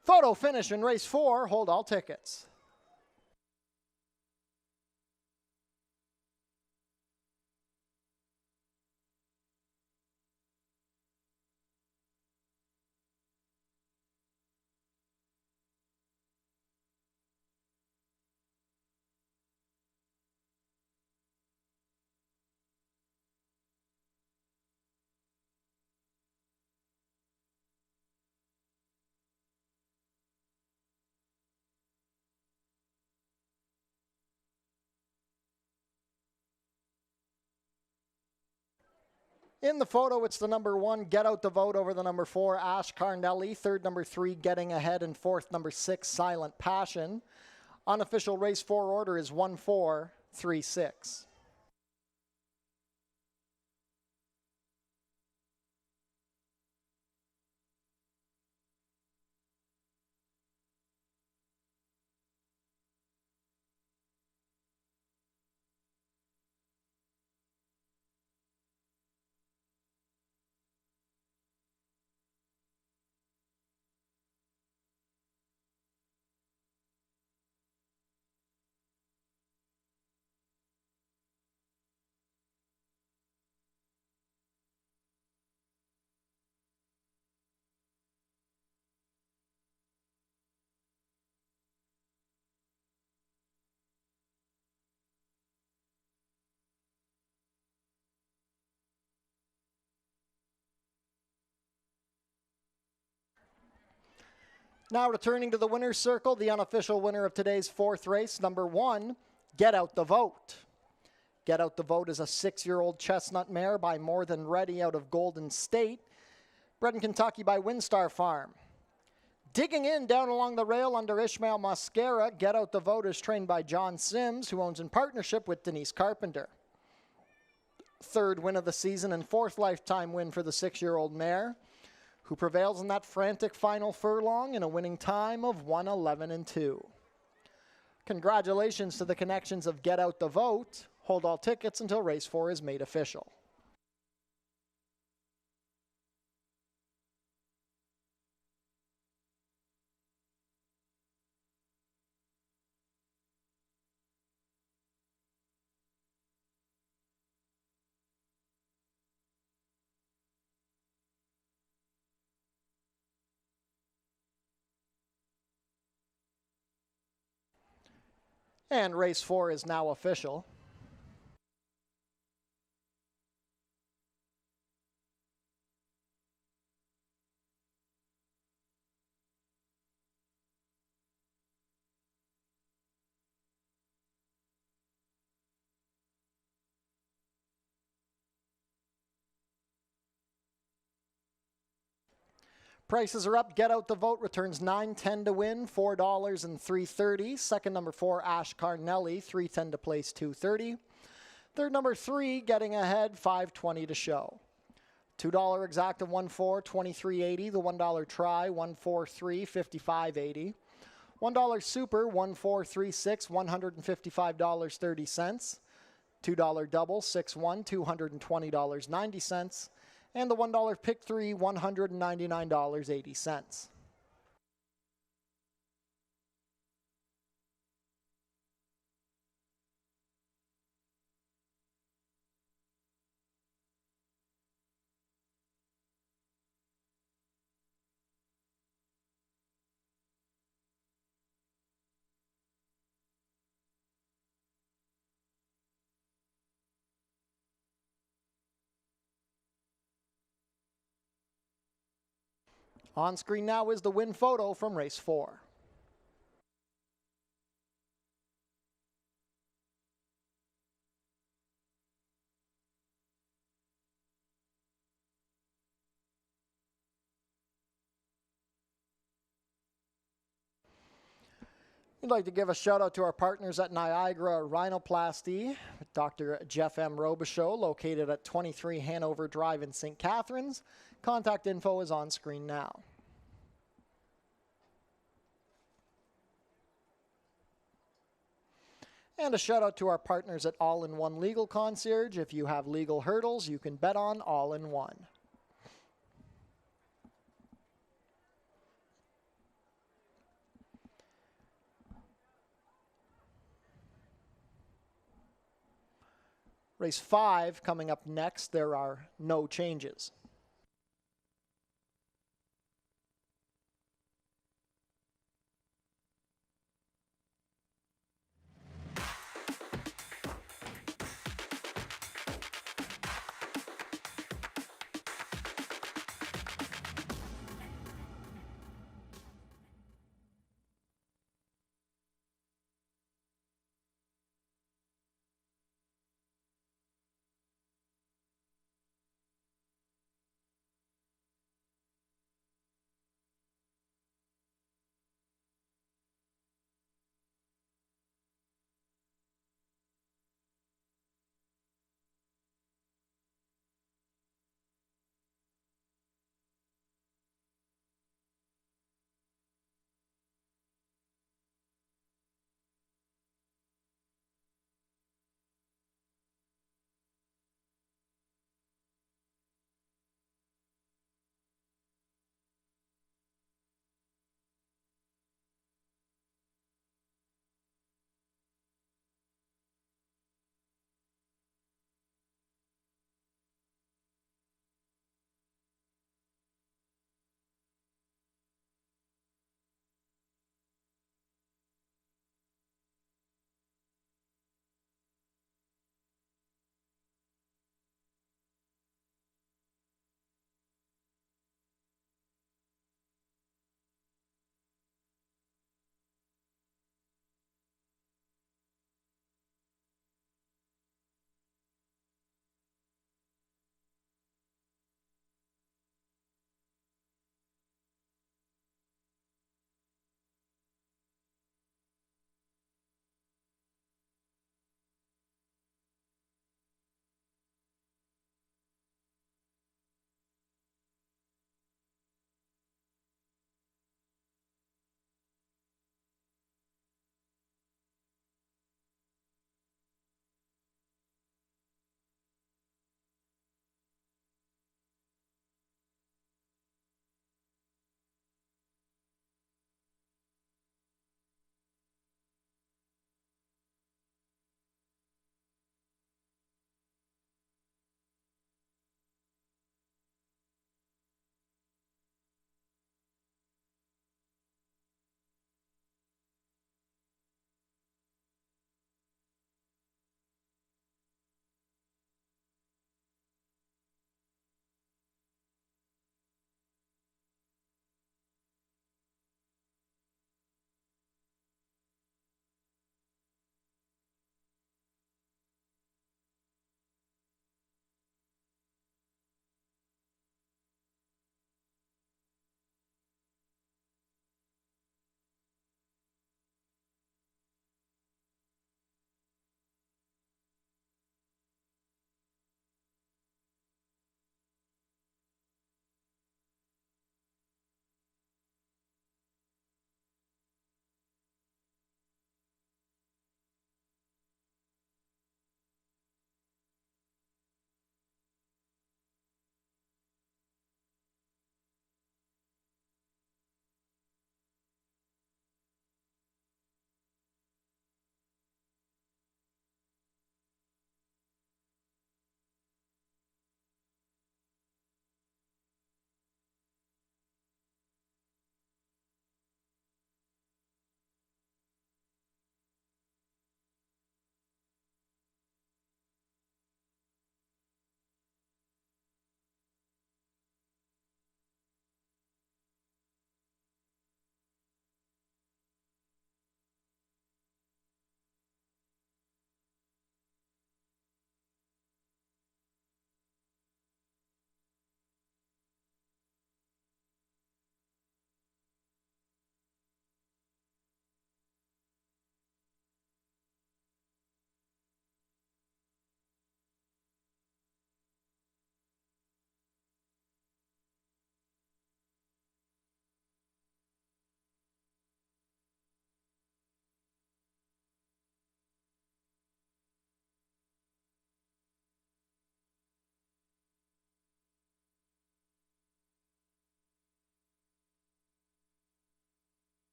Photo finish in race 4. Hold all tickets. In the photo, it's the number 1, Get Out the Vote, over the number 4, Ash Carnelli. Third, number 3, Getting Ahead. And fourth, number 6, Silent Passion. Unofficial race 4 order is 1-4-3-6. Now returning to the winner's circle, the unofficial winner of today's 4th race, number 1, Get Out the Vote. Get Out the Vote is a 6-year-old chestnut mare by More Than Ready out of Golden State, bred in Kentucky by Windstar Farm. Digging in down along the rail under Ishmael Mascara, Get Out the Vote is trained by John Sims, who owns in partnership with Denise Carpenter. 3rd win of the season and 4th lifetime win for the 6-year-old mare, who prevails in that frantic final furlong in a winning time of 1:11-2. Congratulations to the connections of Get Out the Vote. Hold all tickets until race 4 is made official. And race 4 is now official. Prices are up. Get Out the Vote returns $9.10 to win, $4 and $3.30. Second, number 4, Ash Carnelli, $3.10 to place, $2.30. Third, number 3, Getting Ahead, $5.20 to show. $2 exacta 1-4, $23.80. The $1 try, 1-4-3, $55.80. $1 super, 1-4-3-6, $155.30. $2 double, 6-1, $220.90. And the $1 pick 3, $199.80. On screen now is the win photo from race 4. We'd like to give a shout out to our partners at Niagara Rhinoplasty, Dr. Jeff M. Robichaud, located at 23 Hanover Drive in St. Catharines. Contact info is on screen now. And a shout out to our partners at All-in-One Legal Concierge. If you have legal hurdles, you can bet on All-in-One. Race 5 coming up next. There are no changes.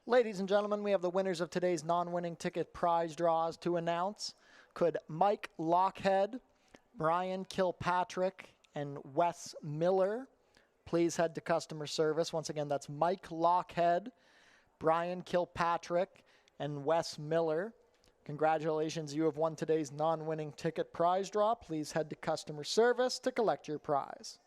Ladies and gentlemen, we have the winners of today's non-winning ticket prize draws to announce. Could Mike Lockhead, Brian Kilpatrick, and Wes Miller please head to customer service? Once again, that's Mike Lockhead, Brian Kilpatrick, and Wes Miller. Congratulations, you have won today's non-winning ticket prize draw. Please head to customer service to collect your prize.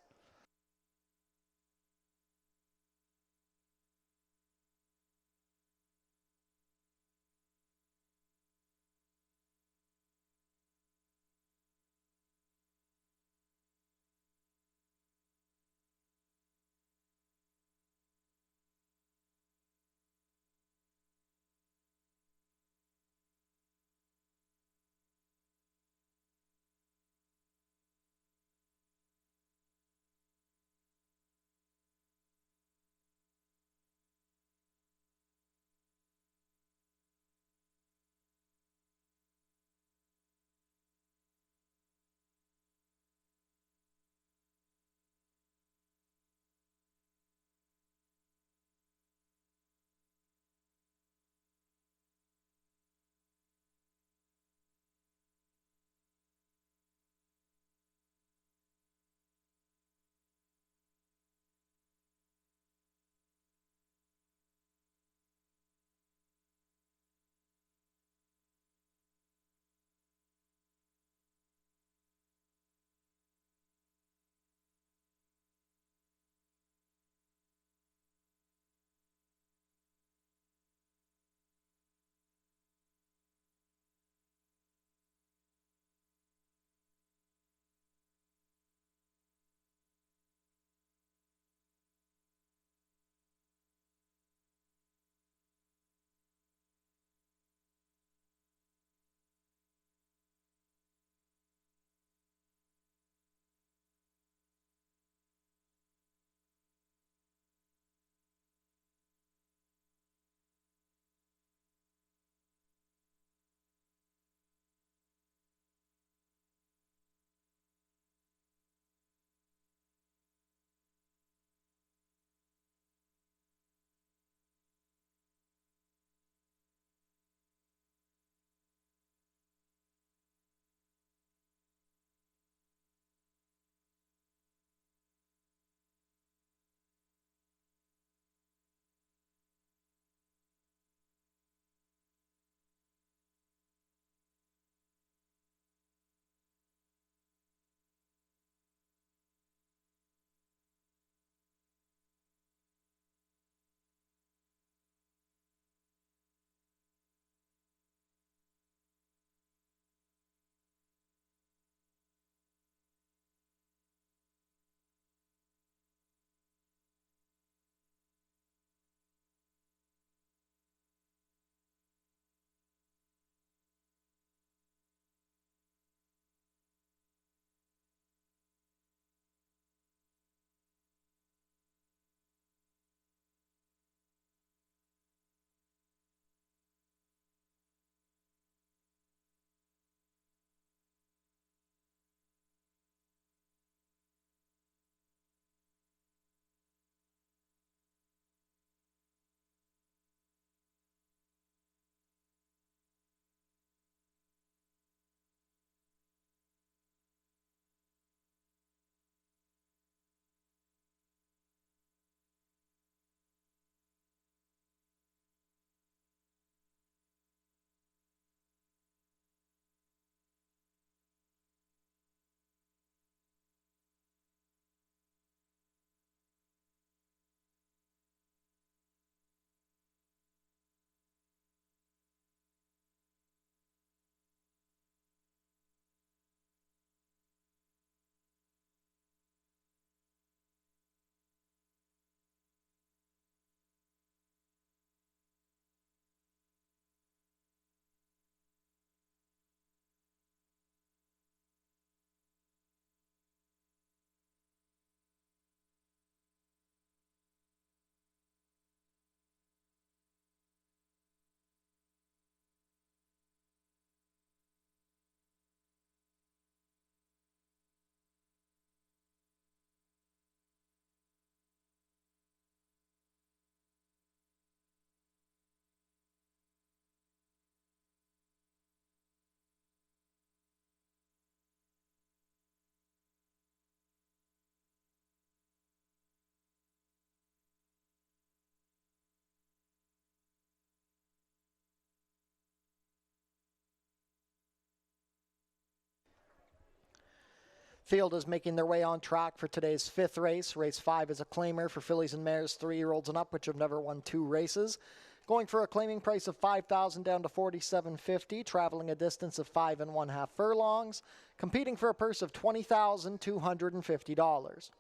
Field is making their way on track for today's 5th race. Race 5 is a claimer for fillies and mares 3-year-olds and up, which have never won 2 races. Going for a claiming price of $5,000 down to $4,750, traveling a distance of 5 1/2 furlongs, competing for a purse of $20,250.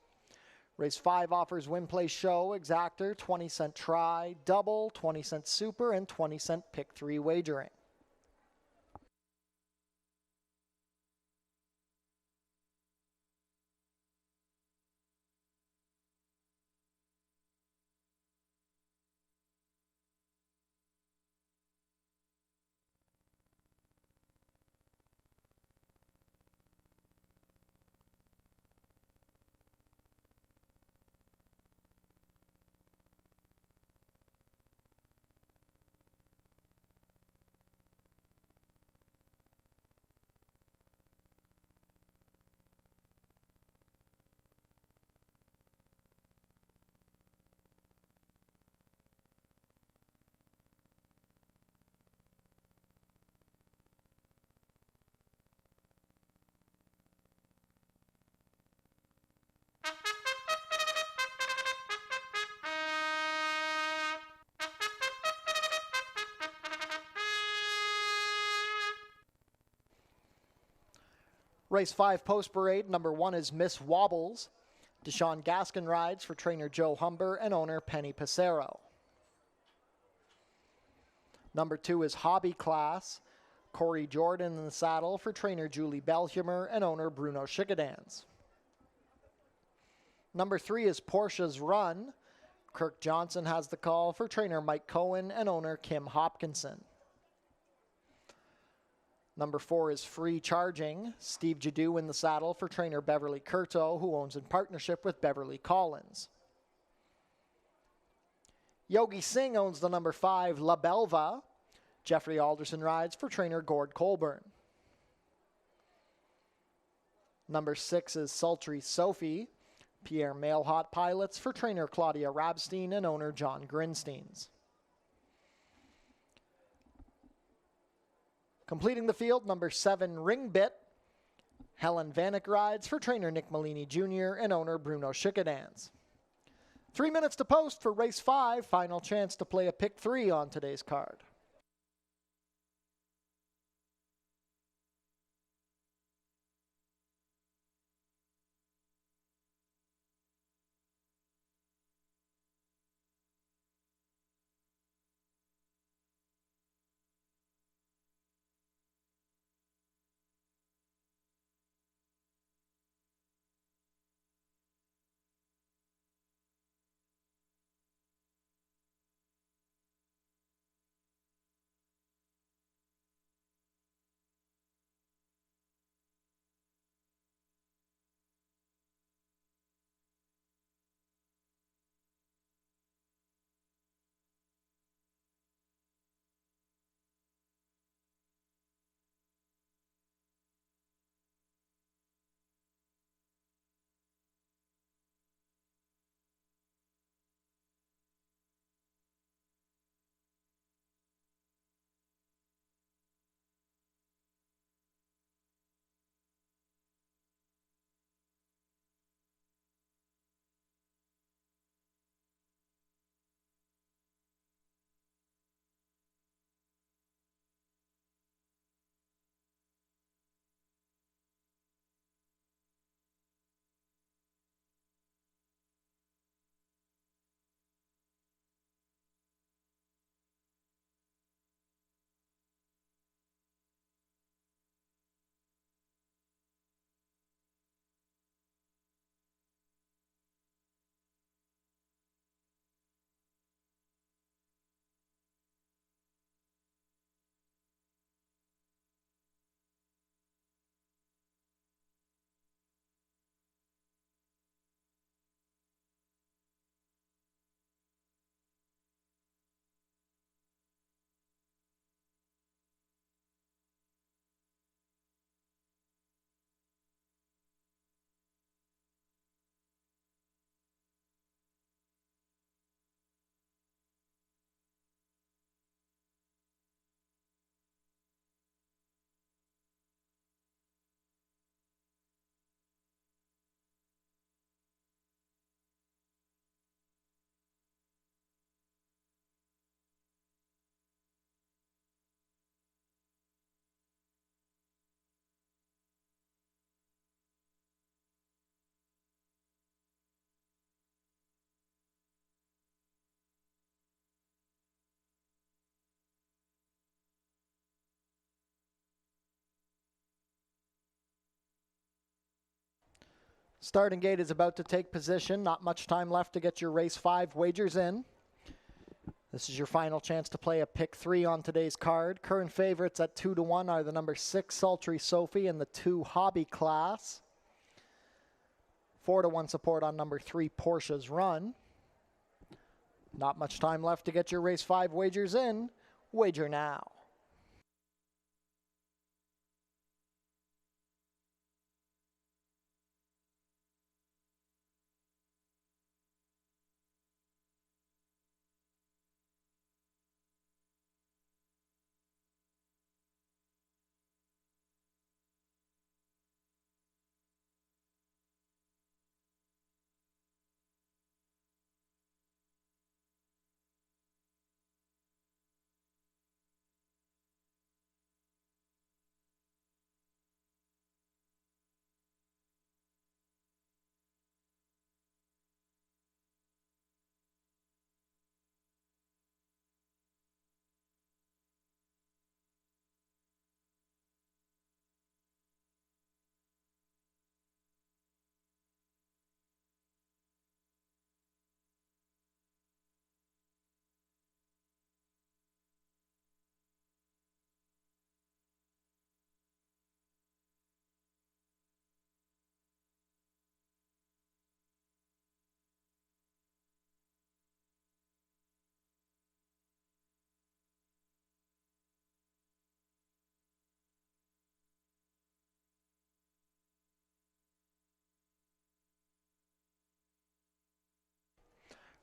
Race 5 offers win, play, show, exactor, 20-cent try, double, 20-cent super, and 20-cent pick 3 wagering. Race 5 post parade, number 1 is Miss Wobbles. Deshaun Gaskin rides for trainer Joe Humber and owner Penny Passero. Number 2 is Hobby Class. Corey Jordan in the saddle for trainer Julie Belhumer and owner Bruno Schickadans. Number 3 is Portia's Run. Kirk Johnson has the call for trainer Mike Cohen and owner Kim Hopkinson. Number 4 is Free Charging. Steve Jadu in the saddle for trainer Beverly Curto, who owns in partnership with Beverly Collins. Yogi Singh owns the number 5 La Belva. Jeffrey Alderson rides for trainer Gord Colburn. Number 6 is Sultry Sophie. Pierre Mailhot pilots for trainer Claudia Rabstein and owner John Grinsteins. Completing the field, number 7, Ringbit. Helen Vanek rides for trainer Nick Malini Jr. and owner Bruno Schickadans. 3 minutes to post for race 5, final chance to play a pick 3 on today's card. Starting gate is about to take position. Not much time left to get your race 5 wagers in. This is your final chance to play a pick 3 on today's card. Current favorites at 2-1 are the number 6 Sultry Sophie and the 2 Hobby Class. 4-1 support on number 3 Portia's Run. Not much time left to get your race 5 wagers in. Wager now.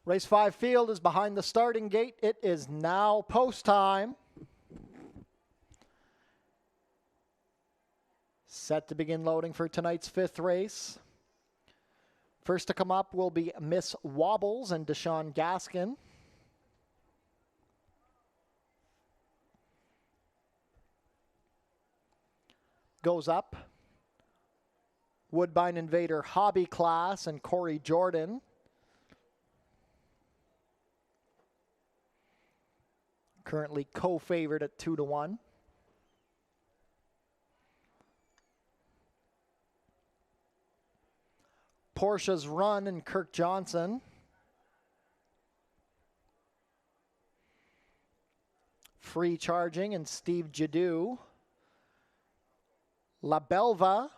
Race 5 field is behind the starting gate. It is now post time. Set to begin loading for tonight's 5th race. First to come up will be Miss Wobbles and Deshaun Gaskin. Goes up. Woodbine Invader Hobby Class and Corey Jordan. Currently co-favored at 2-1. Portia's Run and Kirk Johnson. Free Charging and Steve Jadu. La Belva,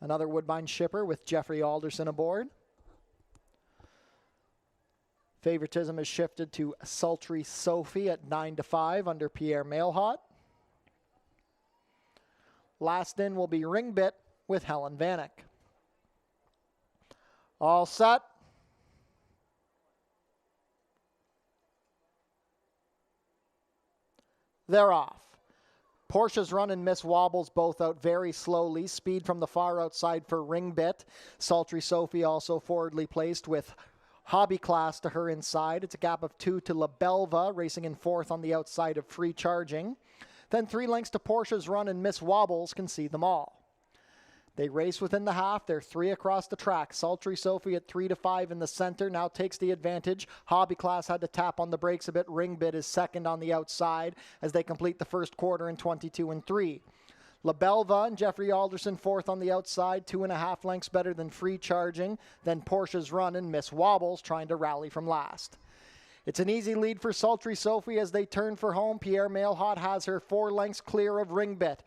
another Woodbine shipper with Jeffrey Alderson aboard. Favoritism is shifted to Sultry Sophie at 9-5 under Pierre Mailhot. Last in will be Ringbit with Helen Vanek. All set. They're off. Portia's Run and Miss Wobbles both out very slowly. Speed from the far outside for Ringbit. Sultry Sophie also forwardly placed with Hobby Class to her inside. It's a gap of 2 to La Belva, racing in 4th on the outside of Free Charging. Then 3 lengths to Portia's Run and Miss Wobbles can see them all. They race within the half. They're 3 across the track. Sultry Sophie at 3-5 in the center now takes the advantage. Hobby Class had to tap on the brakes a bit. Ringbit is second on the outside as they complete the first quarter in 22-3. La Belva and Jeffrey Alderson 4th on the outside, 2.5 lengths better than Free Charging. Then Portia's Run and Miss Wobbles trying to rally from last. It's an easy lead for Sultry Sophie as they turn for home. Pierre Mailhot has her 4 lengths clear of Ringbit.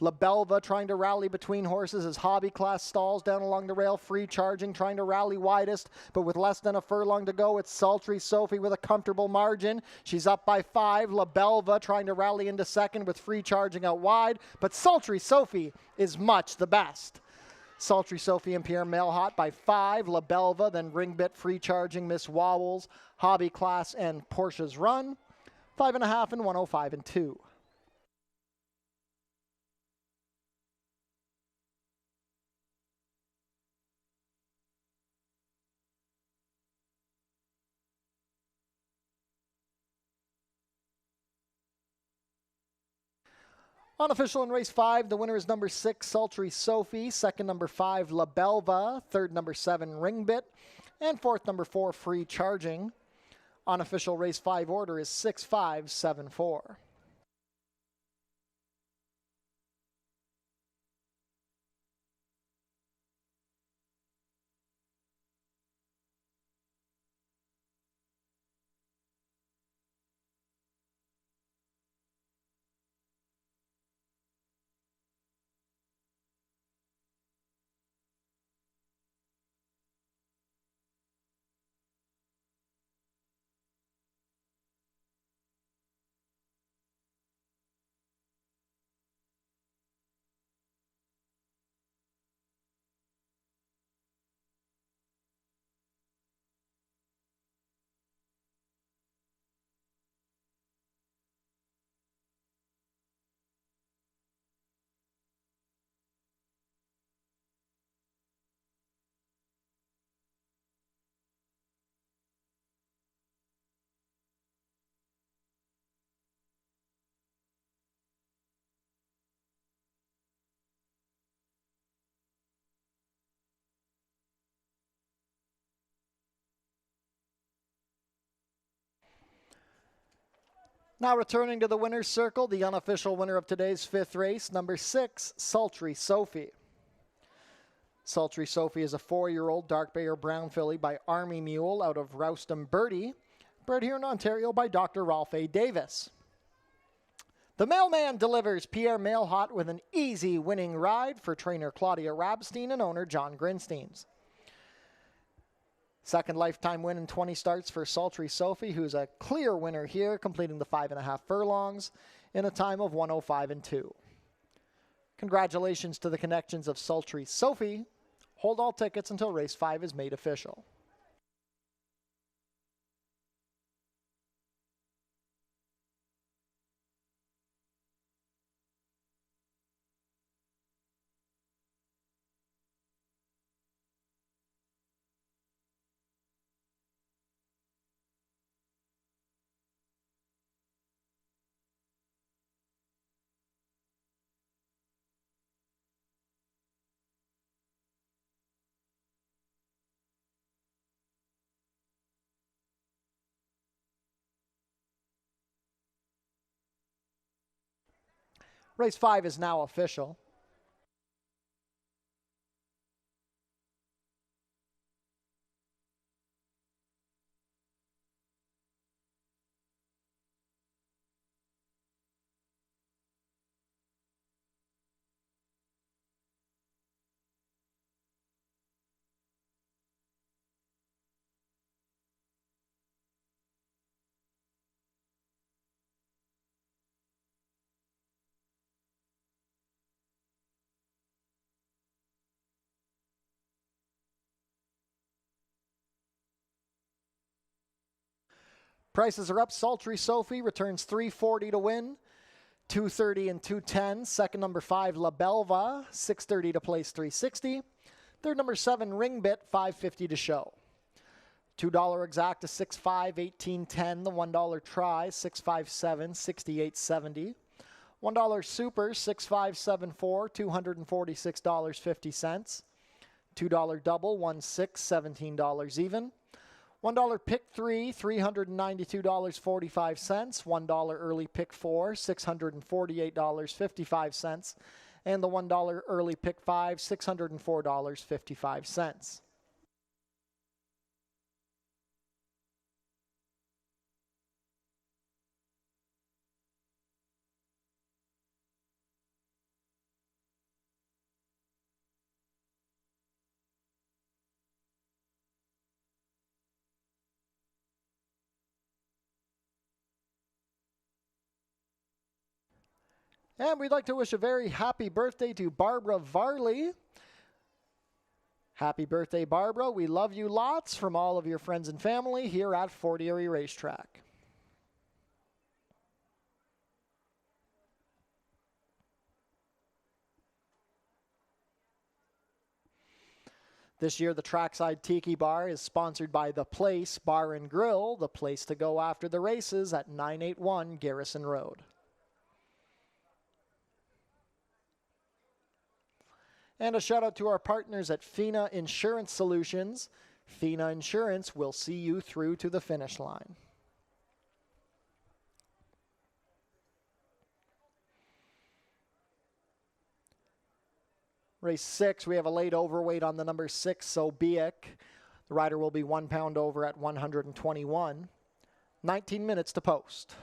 La Belva trying to rally between horses as Hobby Class stalls down along the rail. Free Charging trying to rally widest, but with less than a furlong to go, it's Sultry Sophie with a comfortable margin. She's up by 5. La Belva trying to rally into second with Free Charging out wide, but Sultry Sophie is much the best. Sultry Sophie and Pierre Mailhot by 5. La Belva, then Ringbit, Free Charging, Miss Wobbles, Hobby Class, and Portia's Run. 5.5 and 105 and 2. Unofficial in race 5, the winner is number 6, Sultry Sophie. Second, number 5, La Belva. Third, number 7, Ringbit. And fourth, number 4, Free Charging. Unofficial race 5 order is 6-5-7-4. Now returning to the winner's circle, the unofficial winner of today's fifth race, number 6, Sultry Sophie. Sultry Sophie is a 4-year-old dark bay or brown filly by Army Mule out of Rouston Birdie, bred here in Ontario by Dr. Ralph A. Davis. The mailman delivers Pierre Mailhot with an easy winning ride for trainer Claudia Rabstein and owner John Grinsteins. Second lifetime win in 20 starts for Sultry Sophie, who's a clear winner here, completing the 5.5 furlongs in a time of 1:05.2. Congratulations to the connections of Sultry Sophie. Hold all tickets until race 5 is made official. Race 5 is now official. Prices are up. Sultry Sophie returns $340 to win, $230 and $210. Second, number 5, La Belva, $630 to place $360. Third, number 7, Ringbit, $550 to show. $2 exacta, $6.5, $18.10. The $1 try, $6.57, $68.70. $1 super, $6.574, $246.50. $2 double, $1.6, $17 even. $1 pick 3, $392.45. $1 early pick 4, $648.55. And the $1 early pick 5, $604.55. And we'd like to wish a very happy birthday to Barbara Varley. Happy birthday, Barbara. We love you lots from all of your friends and family here at Fort Erie Racetrack. This year, the Trackside Tiki Bar is sponsored by The Place Bar and Grill, the place to go after the races at 981 Garrison Road. And a shout out to our partners at FINA Insurance Solutions. FINA Insurance will see you through to the finish line. Race 6, we have a late overweight on the number 6, Sobiek. The rider will be 1 pound over at 121. 19 minutes to post.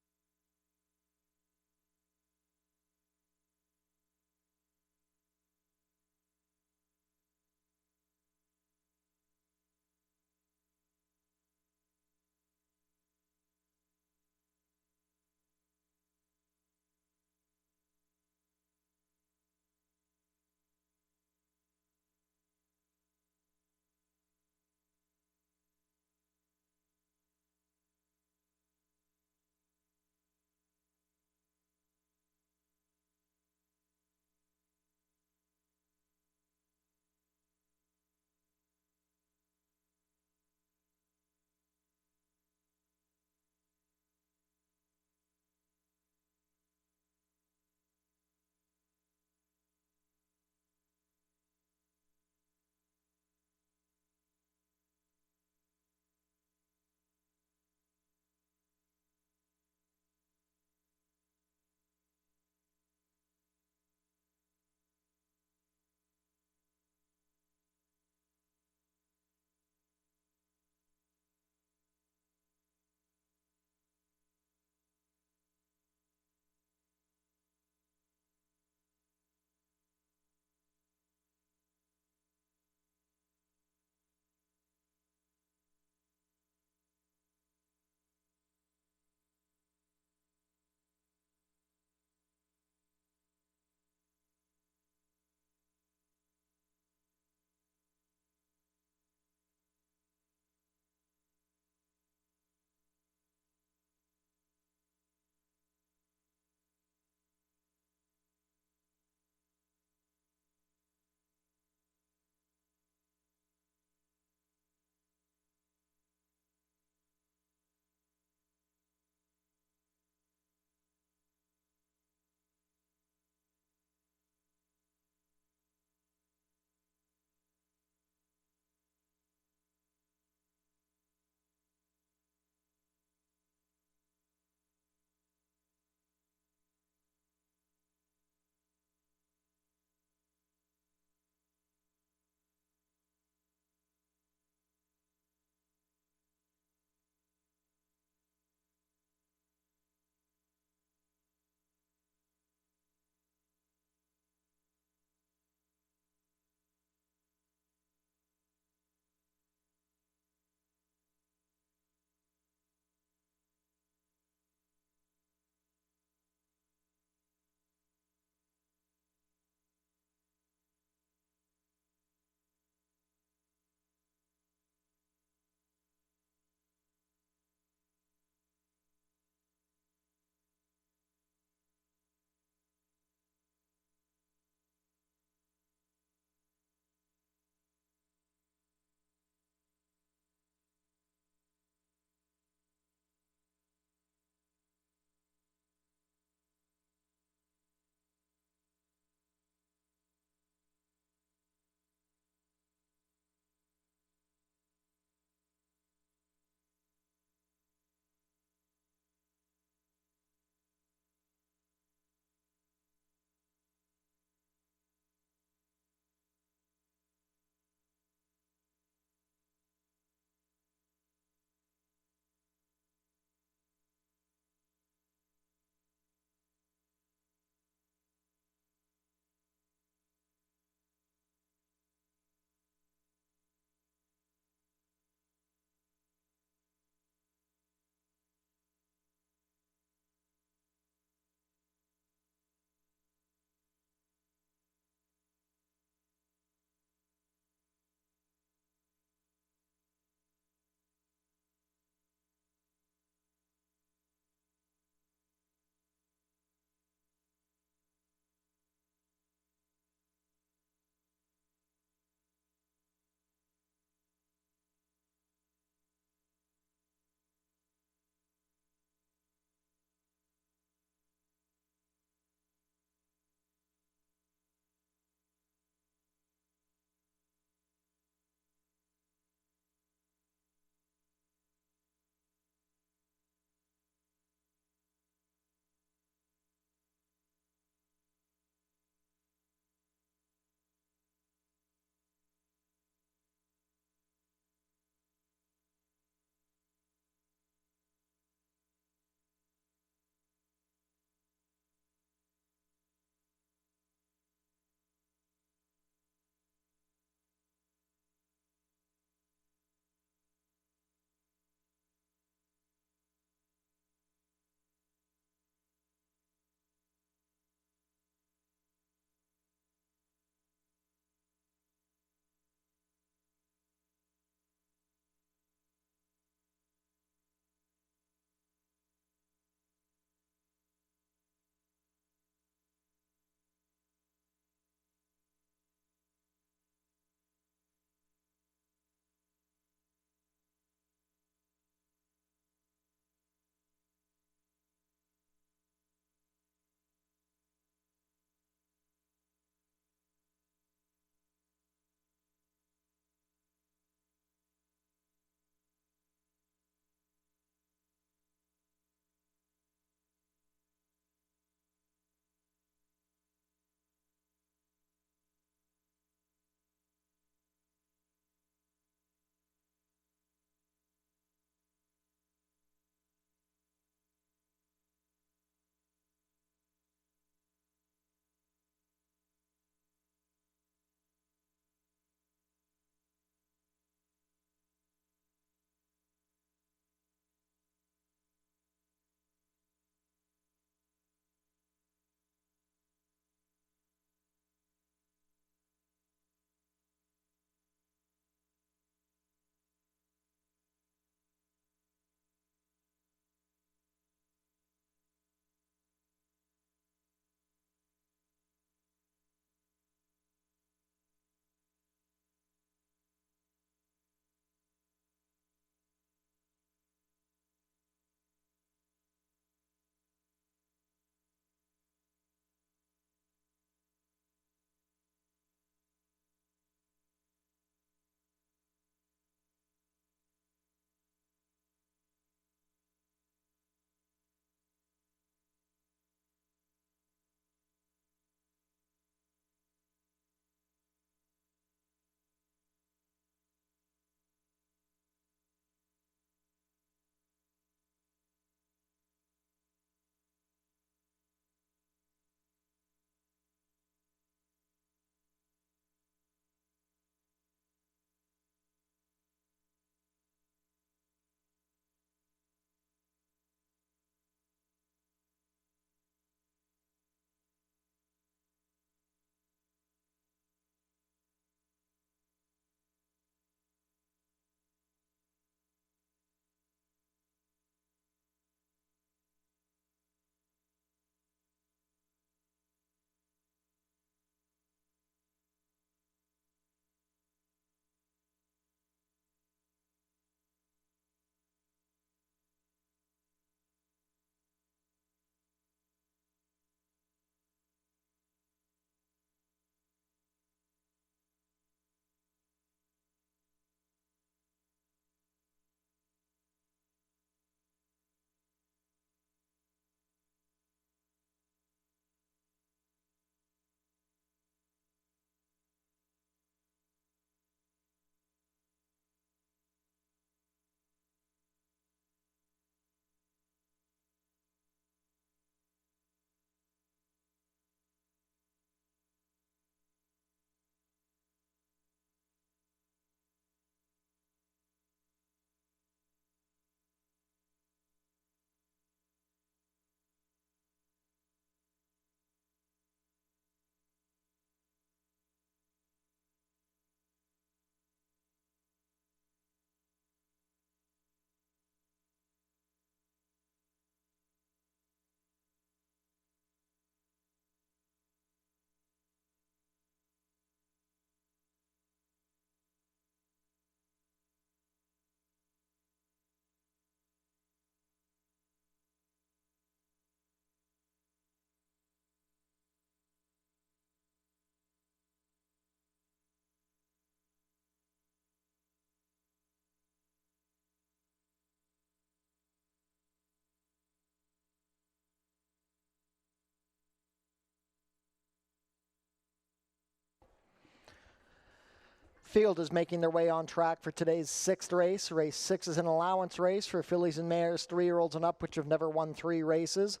Field is making their way on track for today's 6th race. Race 6 is an allowance race for fillies and mares, 3-year-olds and up, which have never won 3 races.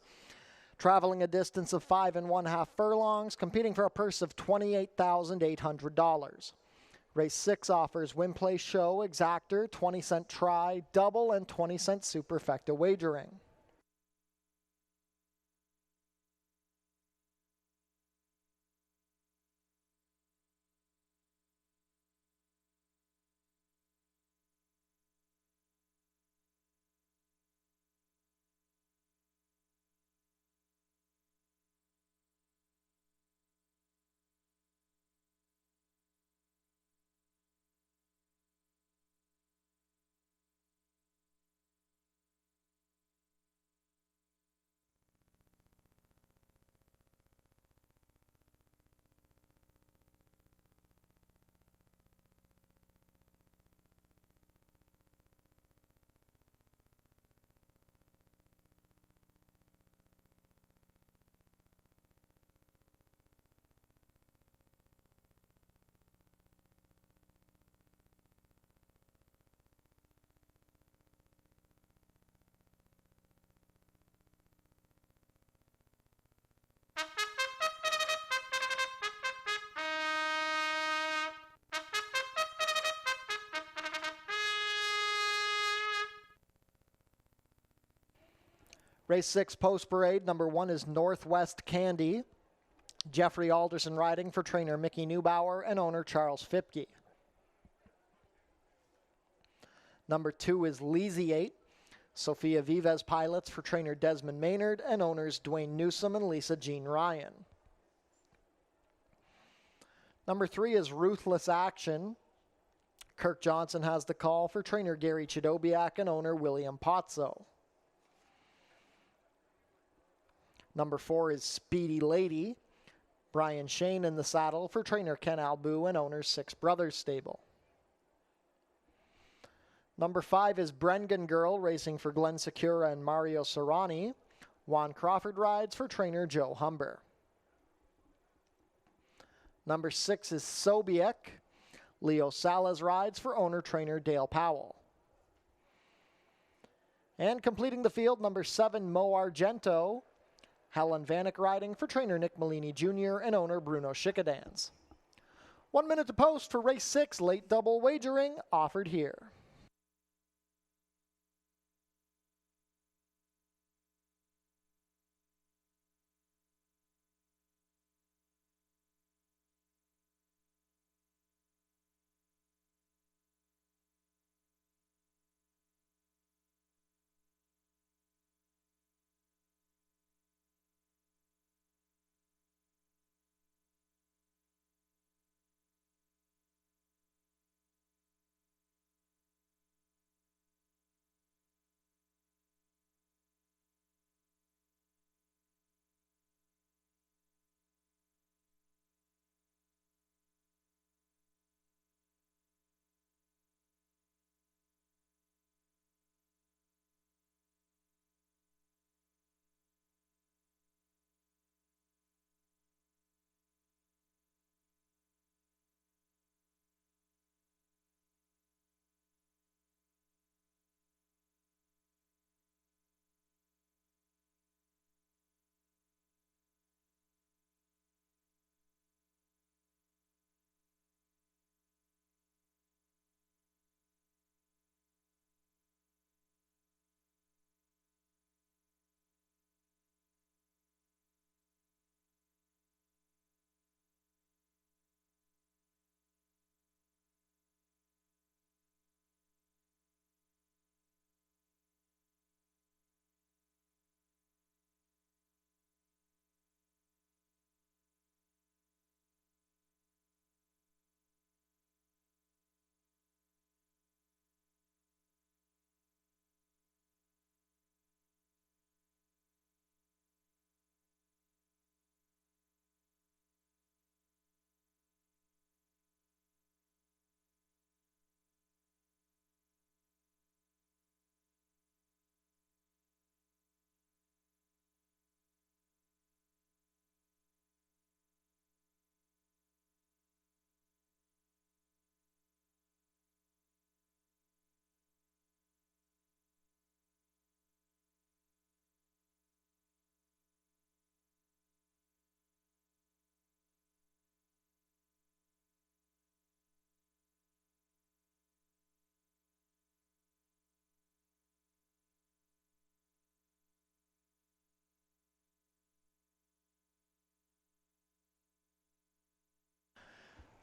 Traveling a distance of 5 1/2 furlongs, competing for a purse of $28,800. Race 6 offers win, play, show, exactor, 20-cent try, double, and 20-cent superfecta wagering. Race 6 post parade. Number 1 is Northwest Candy. Jeffrey Alderson riding for trainer Mickey Neubauer and owner Charles Fipke. Number 2 is Leasiate. Sophia Vives pilots for trainer Desmond Maynard and owners Dwayne Newsom and Lisa Jean Ryan. Number 3 is Ruthless Action. Kirk Johnson has the call for trainer Gary Chidobiak and owner William Pozzo. Number 4 is Speedy Lady. Brian Shane in the saddle for trainer Ken Albu and owner Six Brothers Stable. Number 5 is Brengan Girl, racing for Glenn Secura and Mario Serrani. Juan Crawford rides for trainer Joe Humber. Number 6 is Sobiek. Leo Salas rides for owner trainer Dale Powell. And completing the field, number 7, Mo Argento. Helen Vanek riding for trainer Nick Malini Jr. and owner Bruno Schickedans. 1 minute to post for race 6, late double wagering offered here.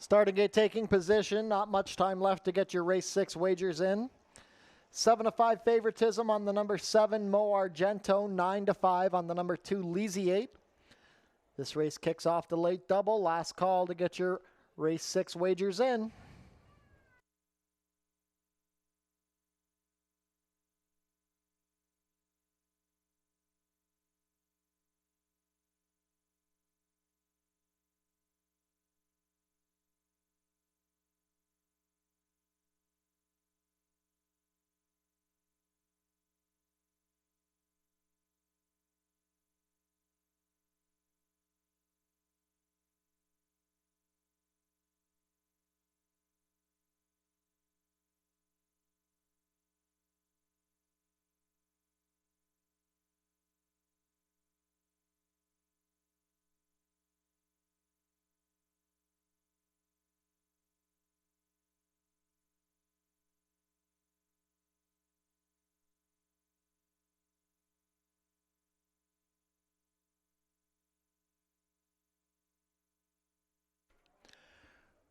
Starting gate taking position. Not much time left to get your race 6 wagers in. 7-5 favoritism on the number 7, Mo Argento. 9-5 on the number 2, Leasiate. This race kicks off the late double. Last call to get your race 6 wagers in.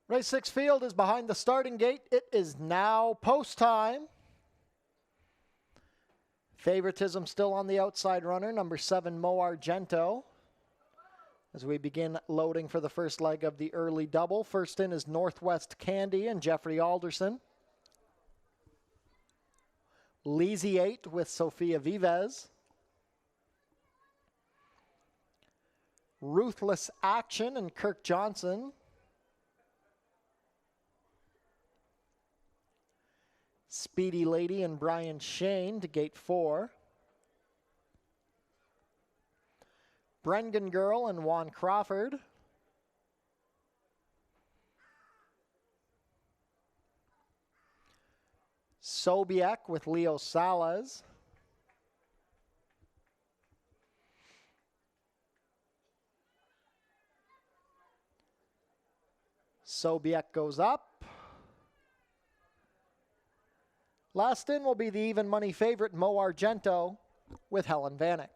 Race 6 field is behind the starting gate. It is now post time. Favoritism still on the outside runner, number 7, Mo Argento. As we begin loading for the first leg of the early double. First in is Northwest Candy and Jeffrey Alderson. Leasiate with Sofia Vives. Ruthless Action and Kirk Johnson. Speedy Lady and Brian Shane to gate 4. Brengan Girl and Juan Crawford. Sobiek with Leo Salas. Sobiek goes up. Last in will be the even money favorite, Mo Argento, with Helen Vanek.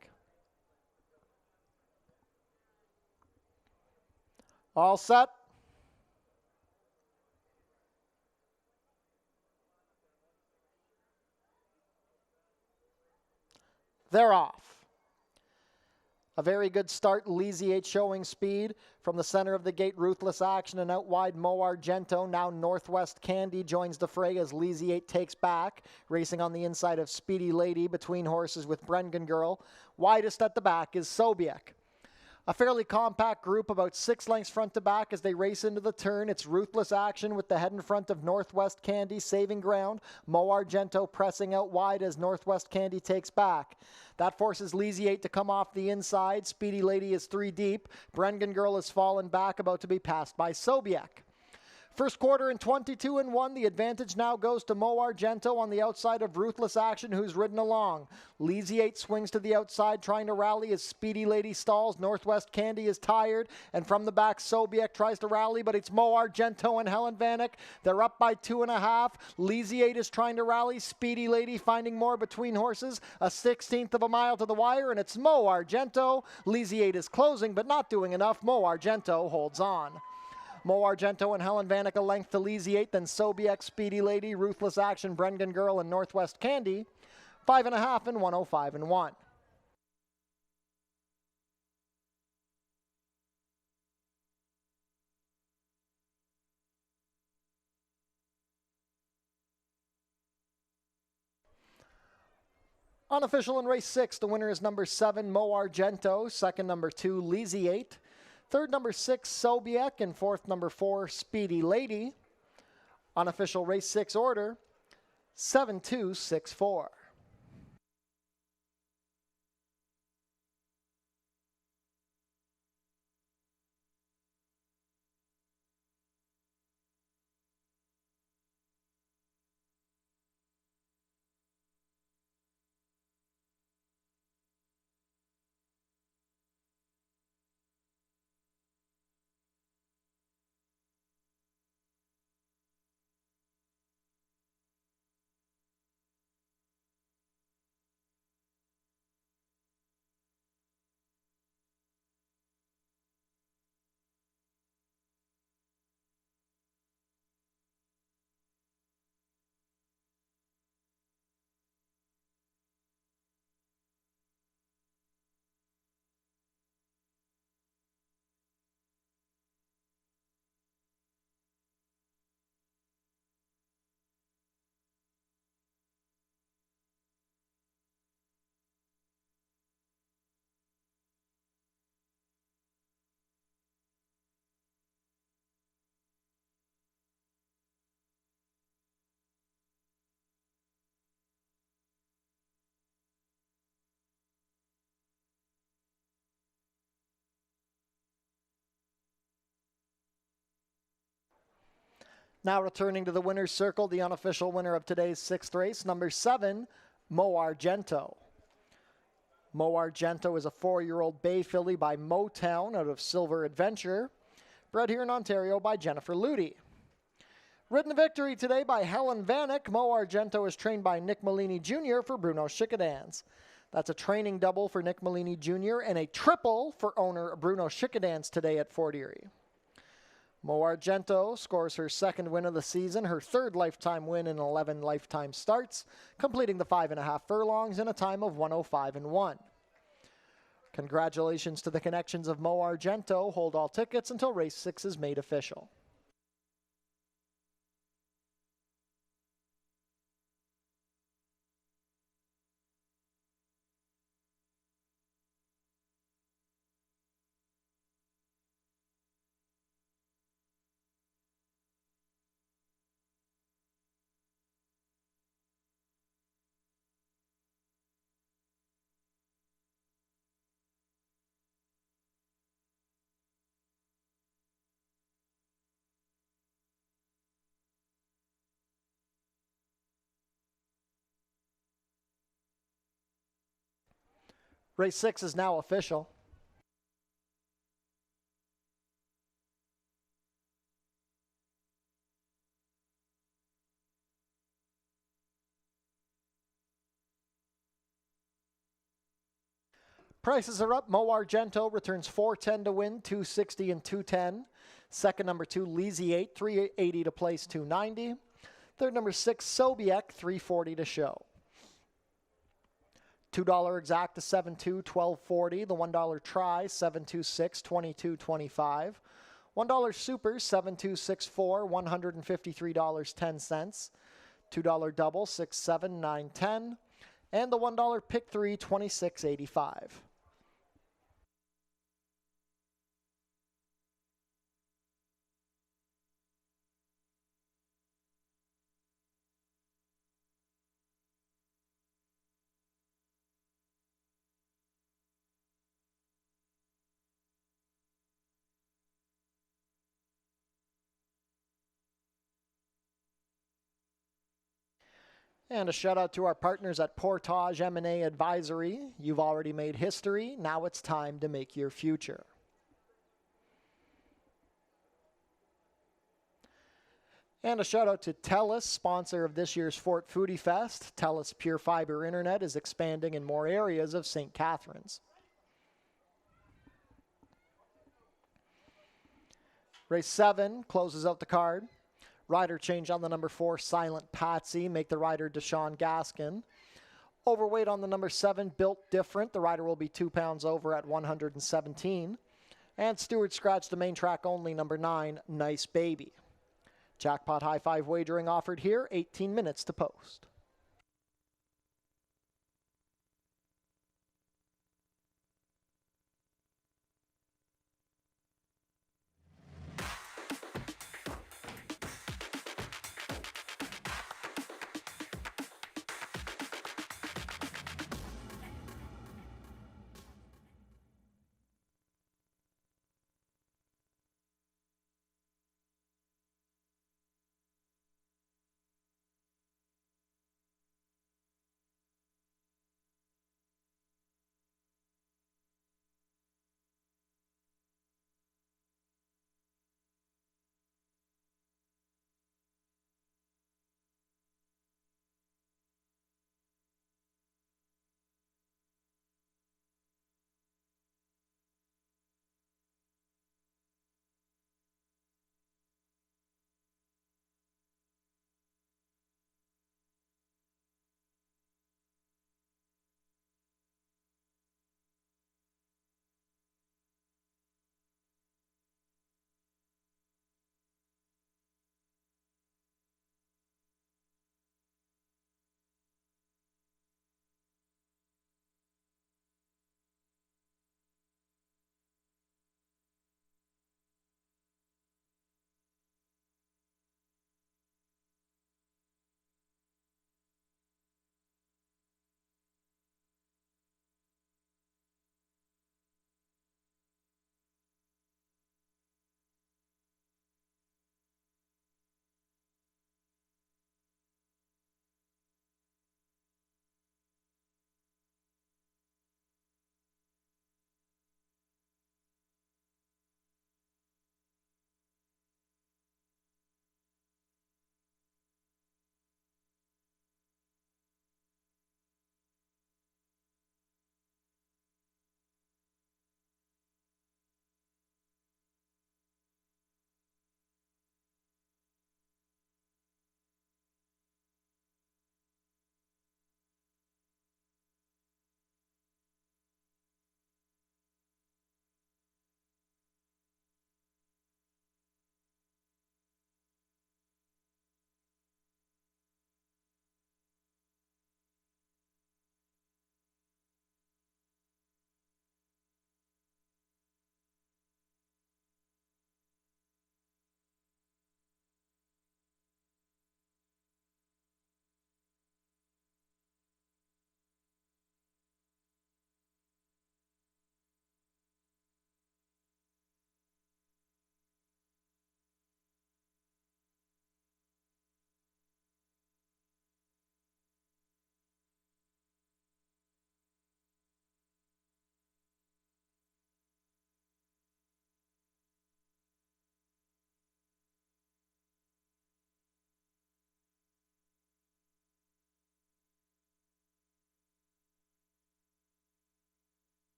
All set. They're off. A very good start, Leasiate showing speed. From the center of the gate, Ruthless Action, and out wide, Mo Argento. Now Northwest Candy joins the fray as Leasiate takes back. Racing on the inside of Speedy Lady between horses with Brengan Girl. Widest at the back is Sobiek. A fairly compact group, about 6 lengths front to back as they race into the turn. It's Ruthless Action with the head in front of Northwest Candy saving ground. Mo Argento pressing out wide as Northwest Candy takes back. That forces Leasiate to come off the inside. Speedy Lady is 3 deep. Brengan Girl has fallen back, about to be passed by Sobiek. First quarter in 22-1. The advantage now goes to Mo Argento on the outside of Ruthless Action, who's ridden along. Leasiate swings to the outside, trying to rally as Speedy Lady stalls. Northwest Candy is tired, and from the back, Sobiek tries to rally, but it's Mo Argento and Helen Vanek. They're up by 2.5. Leasiate is trying to rally. Speedy Lady finding more between horses. A 1/16 of a mile to the wire, and it's Mo Argento. Leasiate is closing, but not doing enough. Mo Argento holds on. Mo Argento and Helen Vanek a length to Leasiate, then Sobiek, Speedy Lady, Ruthless Action, Brengan Girl, and Northwest Candy. 5.5 and 105-1. Unofficial in race 6, the winner is number 7, Mo Argento. Second, number 2, Leasiate. Third, number 6, Sobiek, and fourth, number 4, Speedy Lady. Unofficial race 6 order, 7-2-6-4. Now returning to the winner's circle, the unofficial winner of today's 6th race, number 7, Mo Argento. Mo Argento is a 4-year-old bay filly by Motown out of Silver Adventure, bred here in Ontario by Jennifer Ludi. Ridden victory today by Helen Vanek. Mo Argento is trained by Nick Malini Jr. for Bruno Chickadans. That's a training double for Nick Malini Jr. and a triple for owner Bruno Chickadans today at Fort Erie. Mo Argento scores her 2nd win of the season, her 3rd lifetime win in 11 lifetime starts, completing the 5.5 furlongs in a time of 1:05.1. Congratulations to the connections of Mo Argento. Hold all tickets until race 6 is made official. Race 6 is now official. Prices are up. Mo Argento returns $410 to win, $260 and $210. Second, number 2, Leasiate, $380 to place, $290. Third, number 6, Sobiek, $340 to show. $2 exacta, 7.2, 12.40. The $1 try, 7.26, 22.25. $1 super, 7.264, $153.10. $2 double, 6.7, 9.10. And the $1 pick 3, 26.85. And a shout out to our partners at Portage M&A Advisory. You've already made history. Now it's time to make your future. And a shout out to TELUS, sponsor of this year's Fort Foodie Fest. TELUS Pure Fiber Internet is expanding in more areas of St. Catharines. Race 7 closes out the card. Rider change on the number 4, Silent Patsy. Make the rider Deshaun Gaskin. Overweight on the number 7, Built Different. The rider will be 2 pounds over at 117. And Stewart scratched the main track only, number 9, Nice Baby. Jackpot high 5 wagering offered here, 18 minutes to post.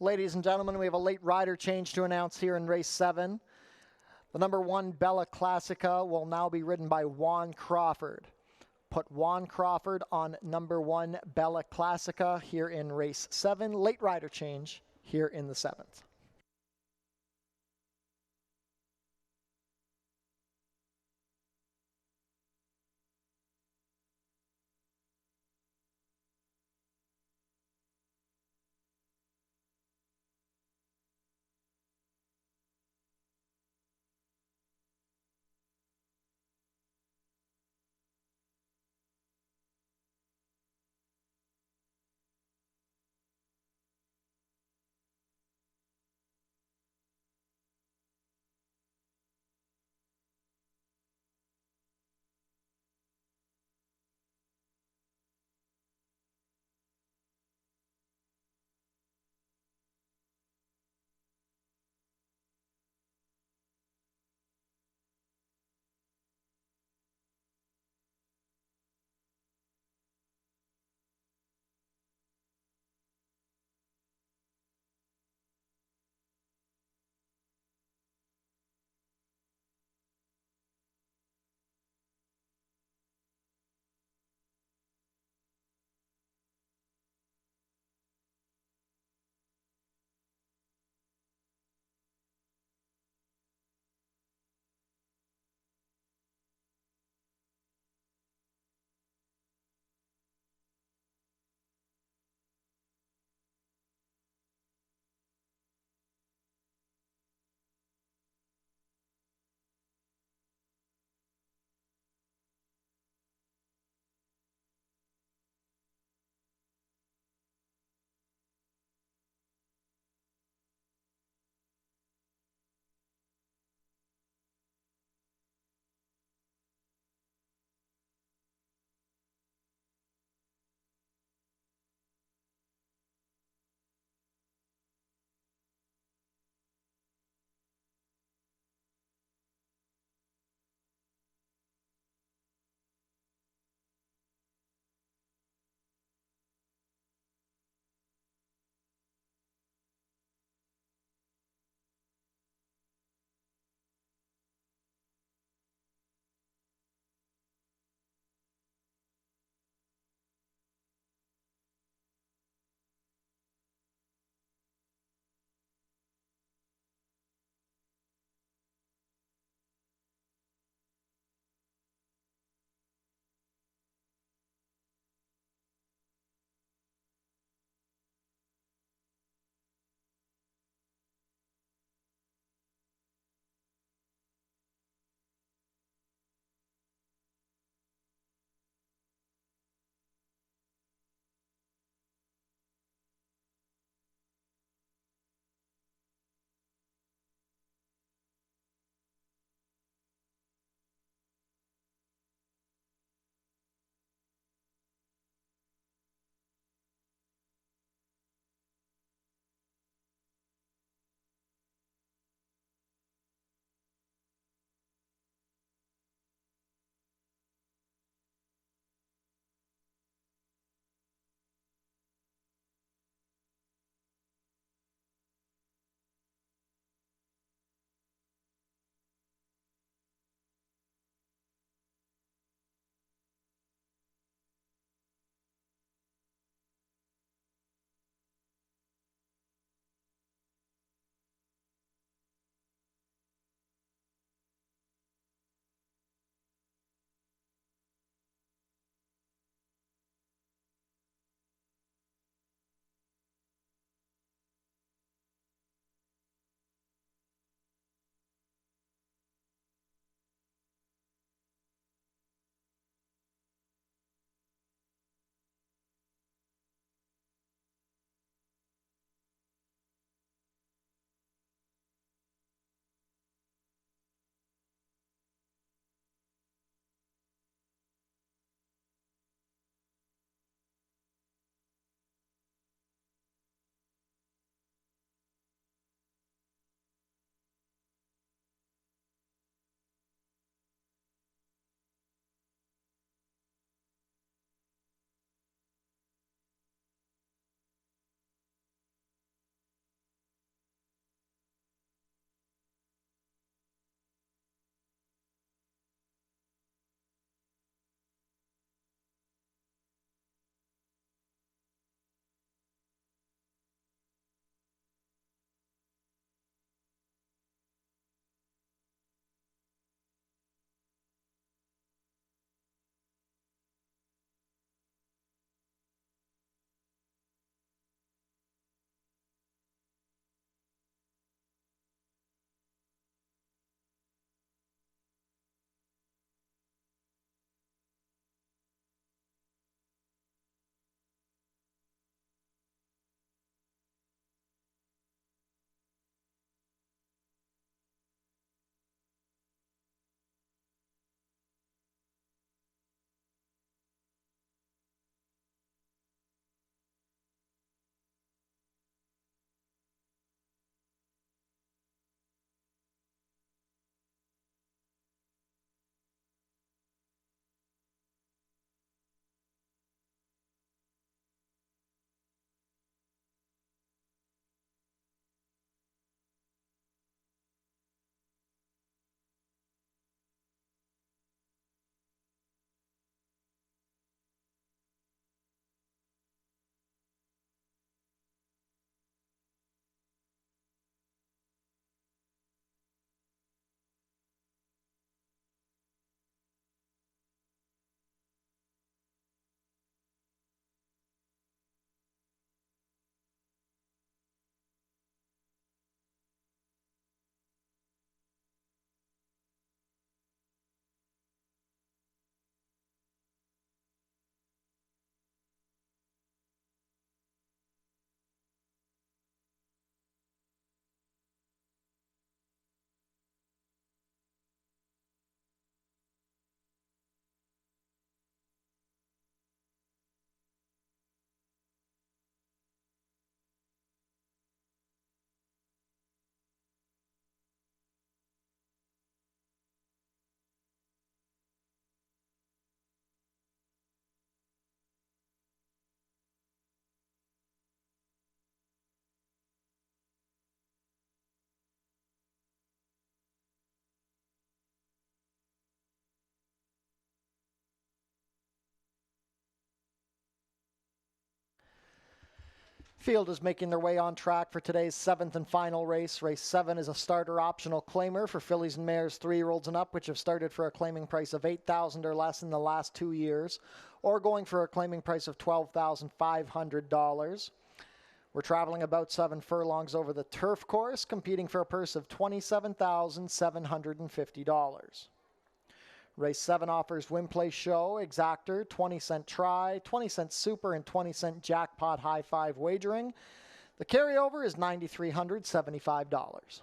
Ladies and gentlemen, we have a late rider change to announce here in race 7. The number 1 Bella Classica will now be ridden by Juan Crawford. Put Juan Crawford on number 1 Bella Classica here in race 7. Late rider change here in the 7th. Field is making their way on track for today's 7th and final race. Race 7 is a starter optional claimer for fillies and mares 3-year-olds and up, which have started for a claiming price of $8,000 or less in the last 2 years, or going for a claiming price of $12,500. We're traveling about 7 furlongs over the turf course, competing for a purse of $27,750. Race 7 offers win, play, show, exactor, 20-cent try, 20-cent super, and 20-cent jackpot high five wagering. The carryover is $9,375.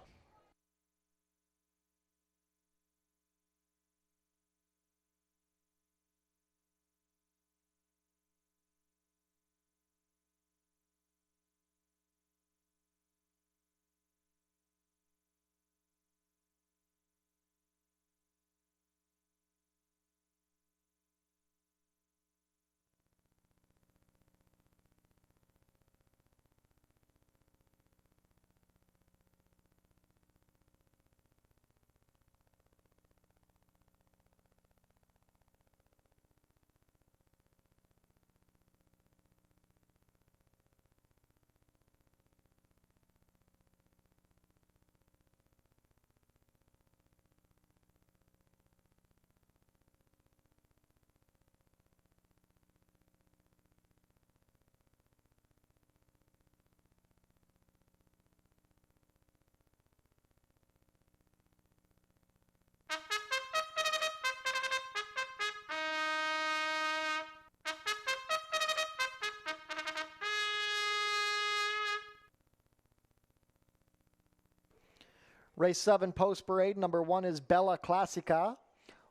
Race 7 post parade, number 1 is Bella Classica.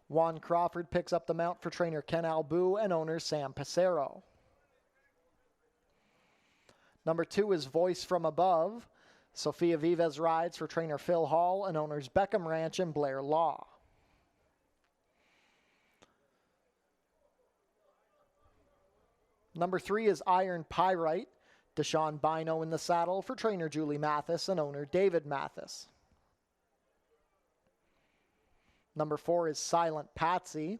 Juan Crawford picks up the mount for trainer Ken Albu and owner Sam Passero. Number 2 is Voice from Above. Sofia Vives rides for trainer Phil Hall and owners Beckham Ranch and Blair Law. Number 3 is Iron Pyrite. Deshaun Bino in the saddle for trainer Julie Mathis and owner David Mathis. Number 4 is Silent Patsy.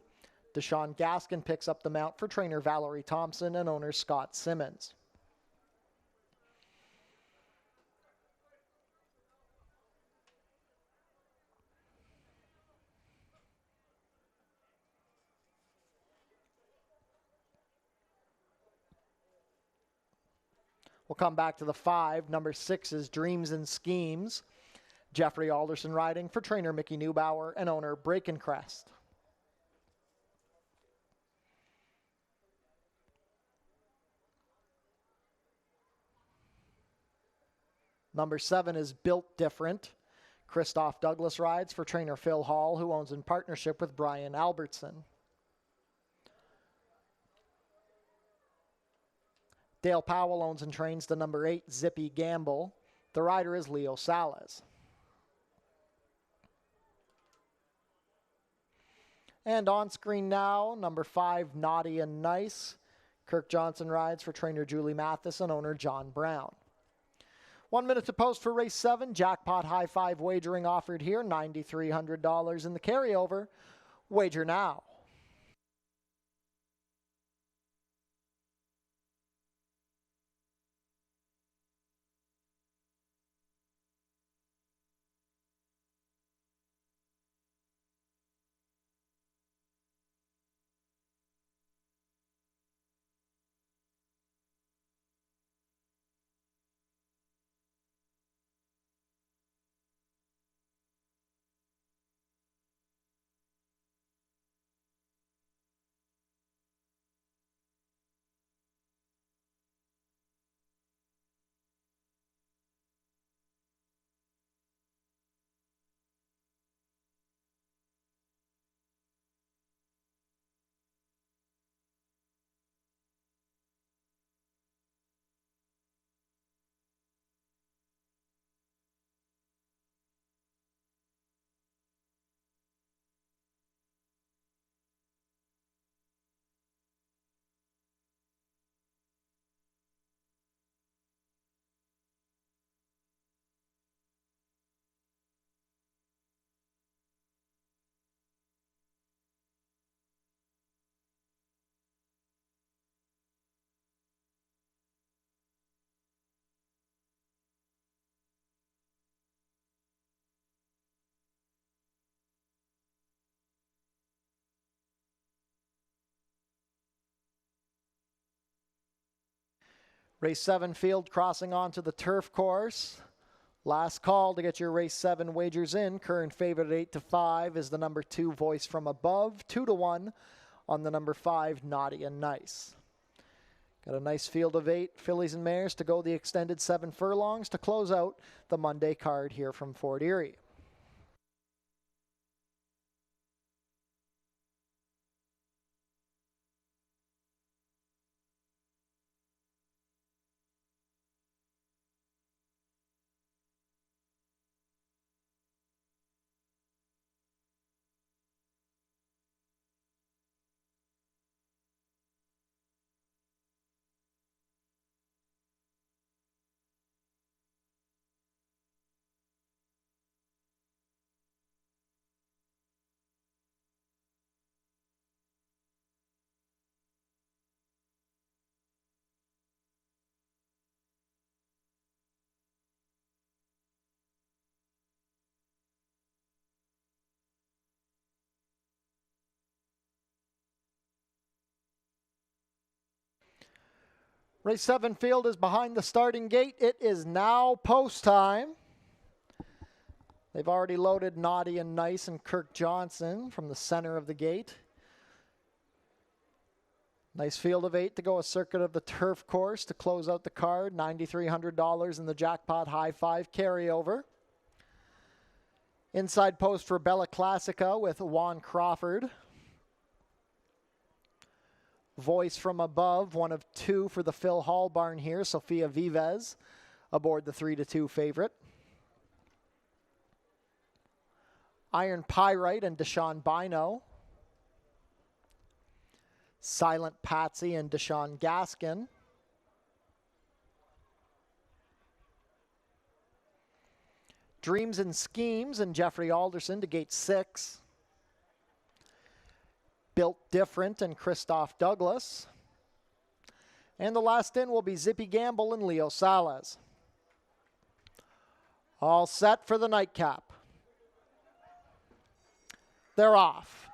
Deshaun Gaskin picks up the mount for trainer Valerie Thompson and owner Scott Simmons. We'll come back to the 5. Number 6 is Dreams and Schemes. Jeffrey Alderson riding for trainer Mickey Neubauer and owner Breakencrest. Number 7 is Built Different. Christoph Douglas rides for trainer Phil Hall, who owns in partnership with Brian Albertson. Dale Powell owns and trains the number 8 Zippy Gamble. The rider is Leo Salas. And on screen now, number 5, Naughty and Nice. Kirk Johnson rides for trainer Julie Mathis and owner John Brown. 1 minute to post for race 7. Jackpot high five wagering offered here, $9,300 in the carryover. Wager now. Race 7 field crossing onto the turf course. Last call to get your race 7 wagers in. Current favorite at 8-5 is the number 2 Voice from Above. 2-1 on the number 5 Naughty and Nice. Got a nice field of 8 fillies and mares to go the extended 7 furlongs to close out the Monday card here from Fort Erie. Race 7 field is behind the starting gate. It is now post time. They've already loaded Naughty and Nice and Kirk Johnson from the center of the gate. Nice field of 8 to go a circuit of the turf course to close out the card. $9,300 in the jackpot high 5 carryover. Inside post for Bella Classica with Juan Crawford. Voice from Above, one of 2 for the Phil Hall barn here. Sofia Vives aboard the 3-2 favorite. Iron Pyrite and Deshaun Bino. Silent Patsy and Deshaun Gaskin. Dreams and Schemes and Jeffrey Alderson to gate 6. Built Different and Christoph Douglas. And the last in will be Zippy Gamble and Leo Salas. All set for the nightcap. They're off.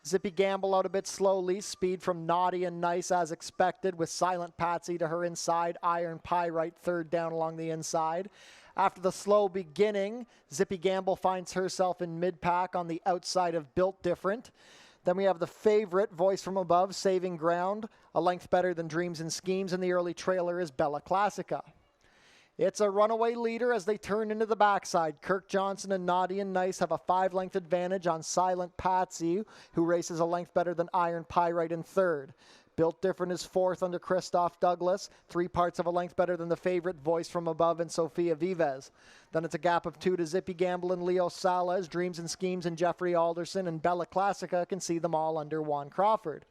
Zippy Gamble out a bit slowly. Speed from Naughty and Nice as expected with Silent Patsy to her inside. Iron Pyrite third down along the inside. After the slow beginning, Zippy Gamble finds herself in mid-pack on the outside of Built Different. Then we have the favorite, Voice from Above, saving ground, a length better than Dreams and Schemes, and the early trailer is Bella Classica. It's a runaway leader as they turn into the backside. Kirk Johnson and Naughty and Nice have a 5-length advantage on Silent Patsy, who races a length better than Iron Pyrite in third. Built Different is fourth under Christoph Douglas, 3 parts of a length better than the favorite, Voice from Above, and Sofia Vives. Then it's a gap of 2 to Zippy Gamble and Leo Salas, Dreams and Schemes and Jeffrey Alderson, and Bella Classica can see them all under Juan Crawford.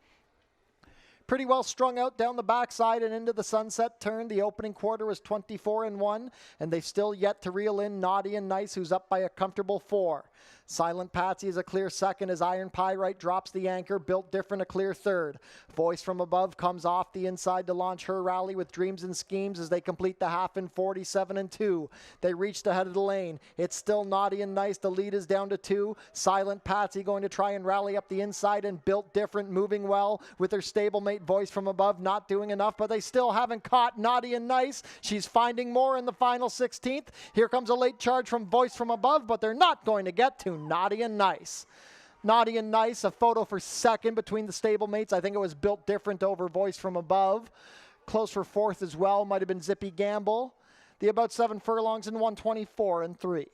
Pretty well strung out down the backside and into the sunset turn. The opening quarter was 24-1, and they've still yet to reel in Naughty and Nice, who's up by a comfortable 4. Silent Patsy is a clear second as Iron Pyrite drops the anchor. Built Different a clear third. Voice from Above comes off the inside to launch her rally with Dreams and Schemes as they complete the half in 47-2. They reach the head of the lane. It's still Naughty and Nice. The lead is down to 2. Silent Patsy going to try and rally up the inside, and Built Different moving well with her stablemate Voice from Above not doing enough, but they still haven't caught Naughty and Nice. She's finding more in the final 16th. Here comes a late charge from Voice from Above, but they're not going to get to Naughty and Nice. Naughty and Nice, a photo for second between the stablemates. I think it was Built Different over Voice from Above. Close for fourth as well, might have been Zippy Gamble. The about 7 furlongs in 124-3.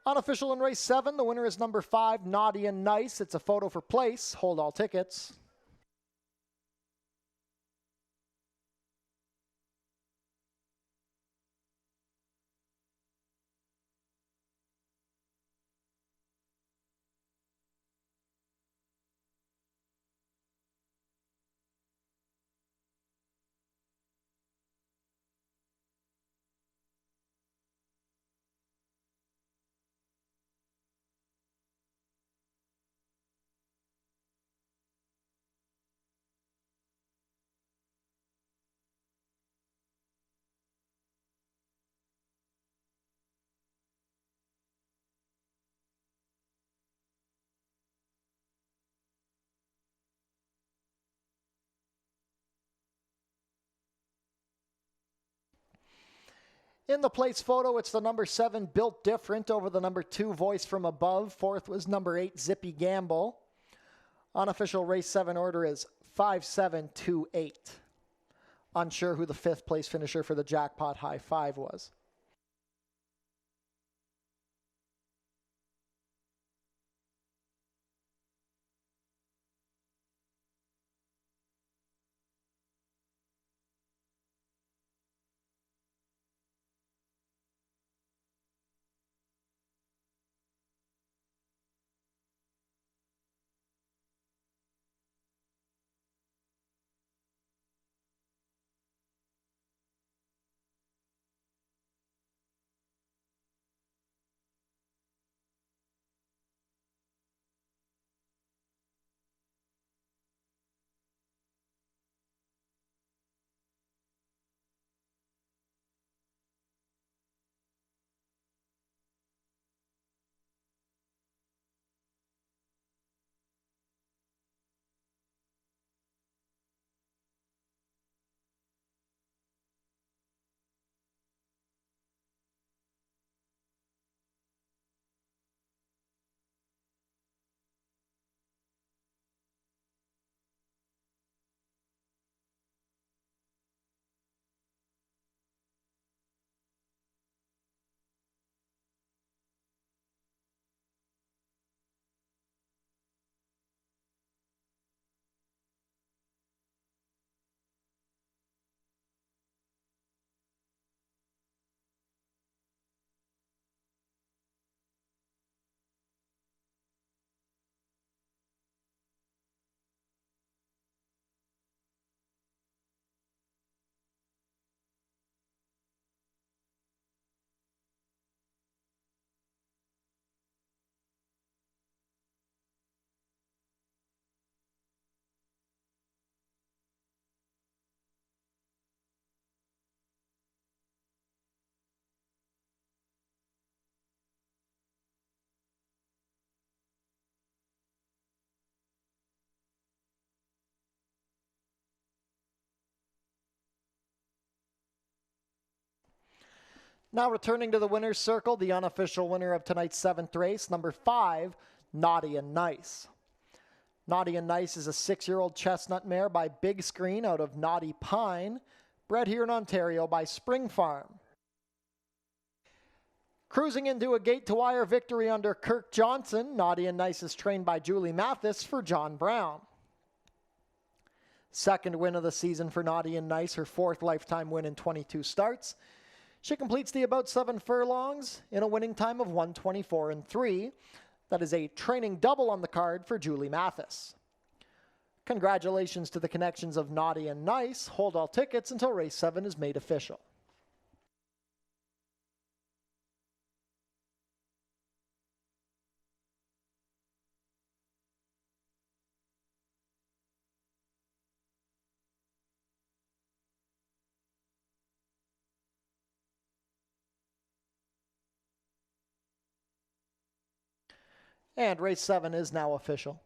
Unofficial in race 7, the winner is number 5, Naughty and Nice. It's a photo for place. Hold all tickets. In the place photo, it's the number 7, Built Different, over the number 2, Voice from Above. Fourth was number 8, Zippy Gamble. Unofficial race 7 order is 5728. Unsure who the 5th place finisher for the jackpot high 5 was. Now returning to the winner's circle, the unofficial winner of tonight's 7th race, number 5, Naughty and Nice. Naughty and Nice is a 6-year-old chestnut mare by Big Screen out of Naughty Pine, bred here in Ontario by Spring Farm. Cruising into a gate-to-wire victory under Kirk Johnson, Naughty and Nice is trained by Julie Mathis for John Brown. Second win of the season for Naughty and Nice, her 4th lifetime win in 22 starts. She completes the about 7 furlongs in a winning time of 1:24.3. That is a training double on the card for Julie Mathis. Congratulations to the connections of Naughty and Nice. Hold all tickets until race 7 is made official. And race 7 is now official.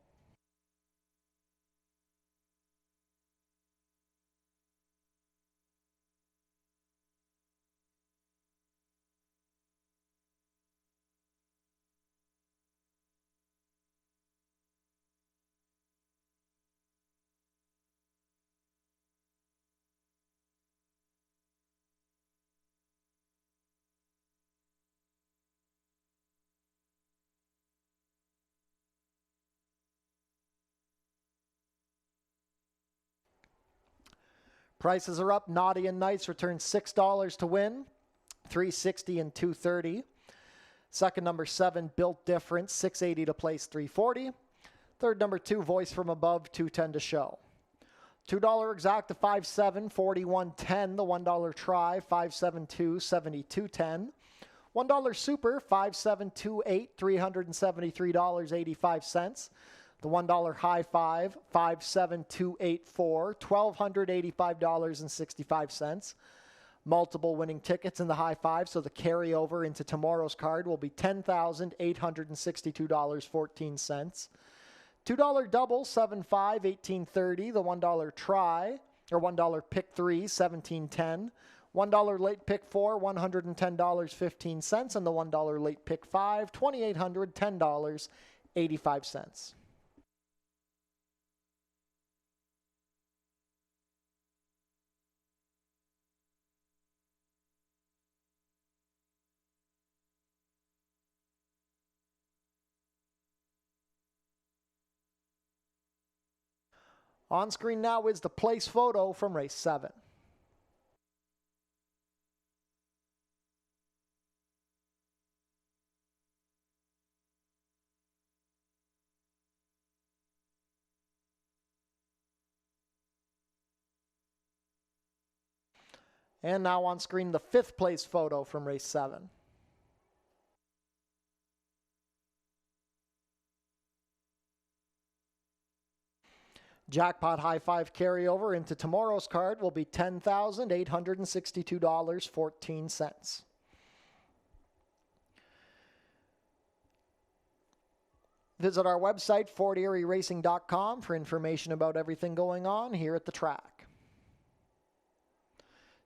Prices are up. Naughty and Nice returns $6 to win, $360 and $230. Second, number 7, Built Different, $680 to place, $340. Third, number 2, Voice from Above, $210 to show. $2 exact to 5-7, 41.10. The $1 try, 5-7-2, 72.10. $1 super, 5-7-2-8, $373.85. The $1 high 5, 57284, $1,285.65. Multiple winning tickets in the high 5, so the carryover into tomorrow's card will be $10,862.14. $2 double, 7-5, 1830. The $1 try, or $1 pick 3, 1710. $1 late pick 4, $110.15, and the $1 late pick 5, $2,810.85. On screen now is the place photo from race 7. And now on screen, the 5th place photo from race 7. Jackpot high five carryover into tomorrow's card will be $10,862.14. Visit our website, FortErieRacing.com, for information about everything going on here at the track.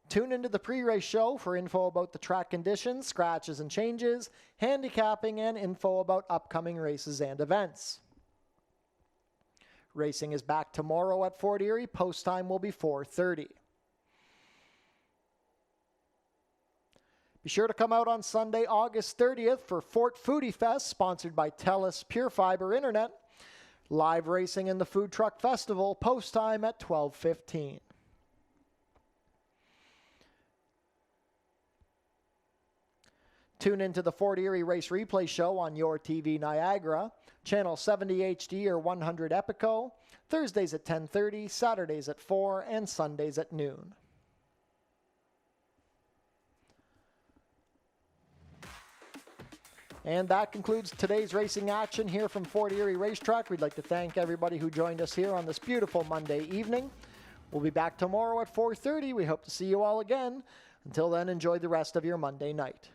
Tune into the pre-race show for info about the track conditions, scratches and changes, handicapping, and info about upcoming races and events. Racing is back tomorrow at Fort Erie. Post time will be 4:30. Be sure to come out on Sunday, August 30th for Fort Foodie Fest, sponsored by TELUS Pure Fiber Internet. Live racing in the Food Truck Festival. Post time at 12:15. Tune into the Fort Erie Race Replay Show on your TV Niagara, Channel 70 HD or 100 Epico, Thursdays at 10:30, Saturdays at 4, and Sundays at noon. And that concludes today's racing action here from Fort Erie Racetrack. We'd like to thank everybody who joined us here on this beautiful Monday evening. We'll be back tomorrow at 4:30. We hope to see you all again. Until then, enjoy the rest of your Monday night.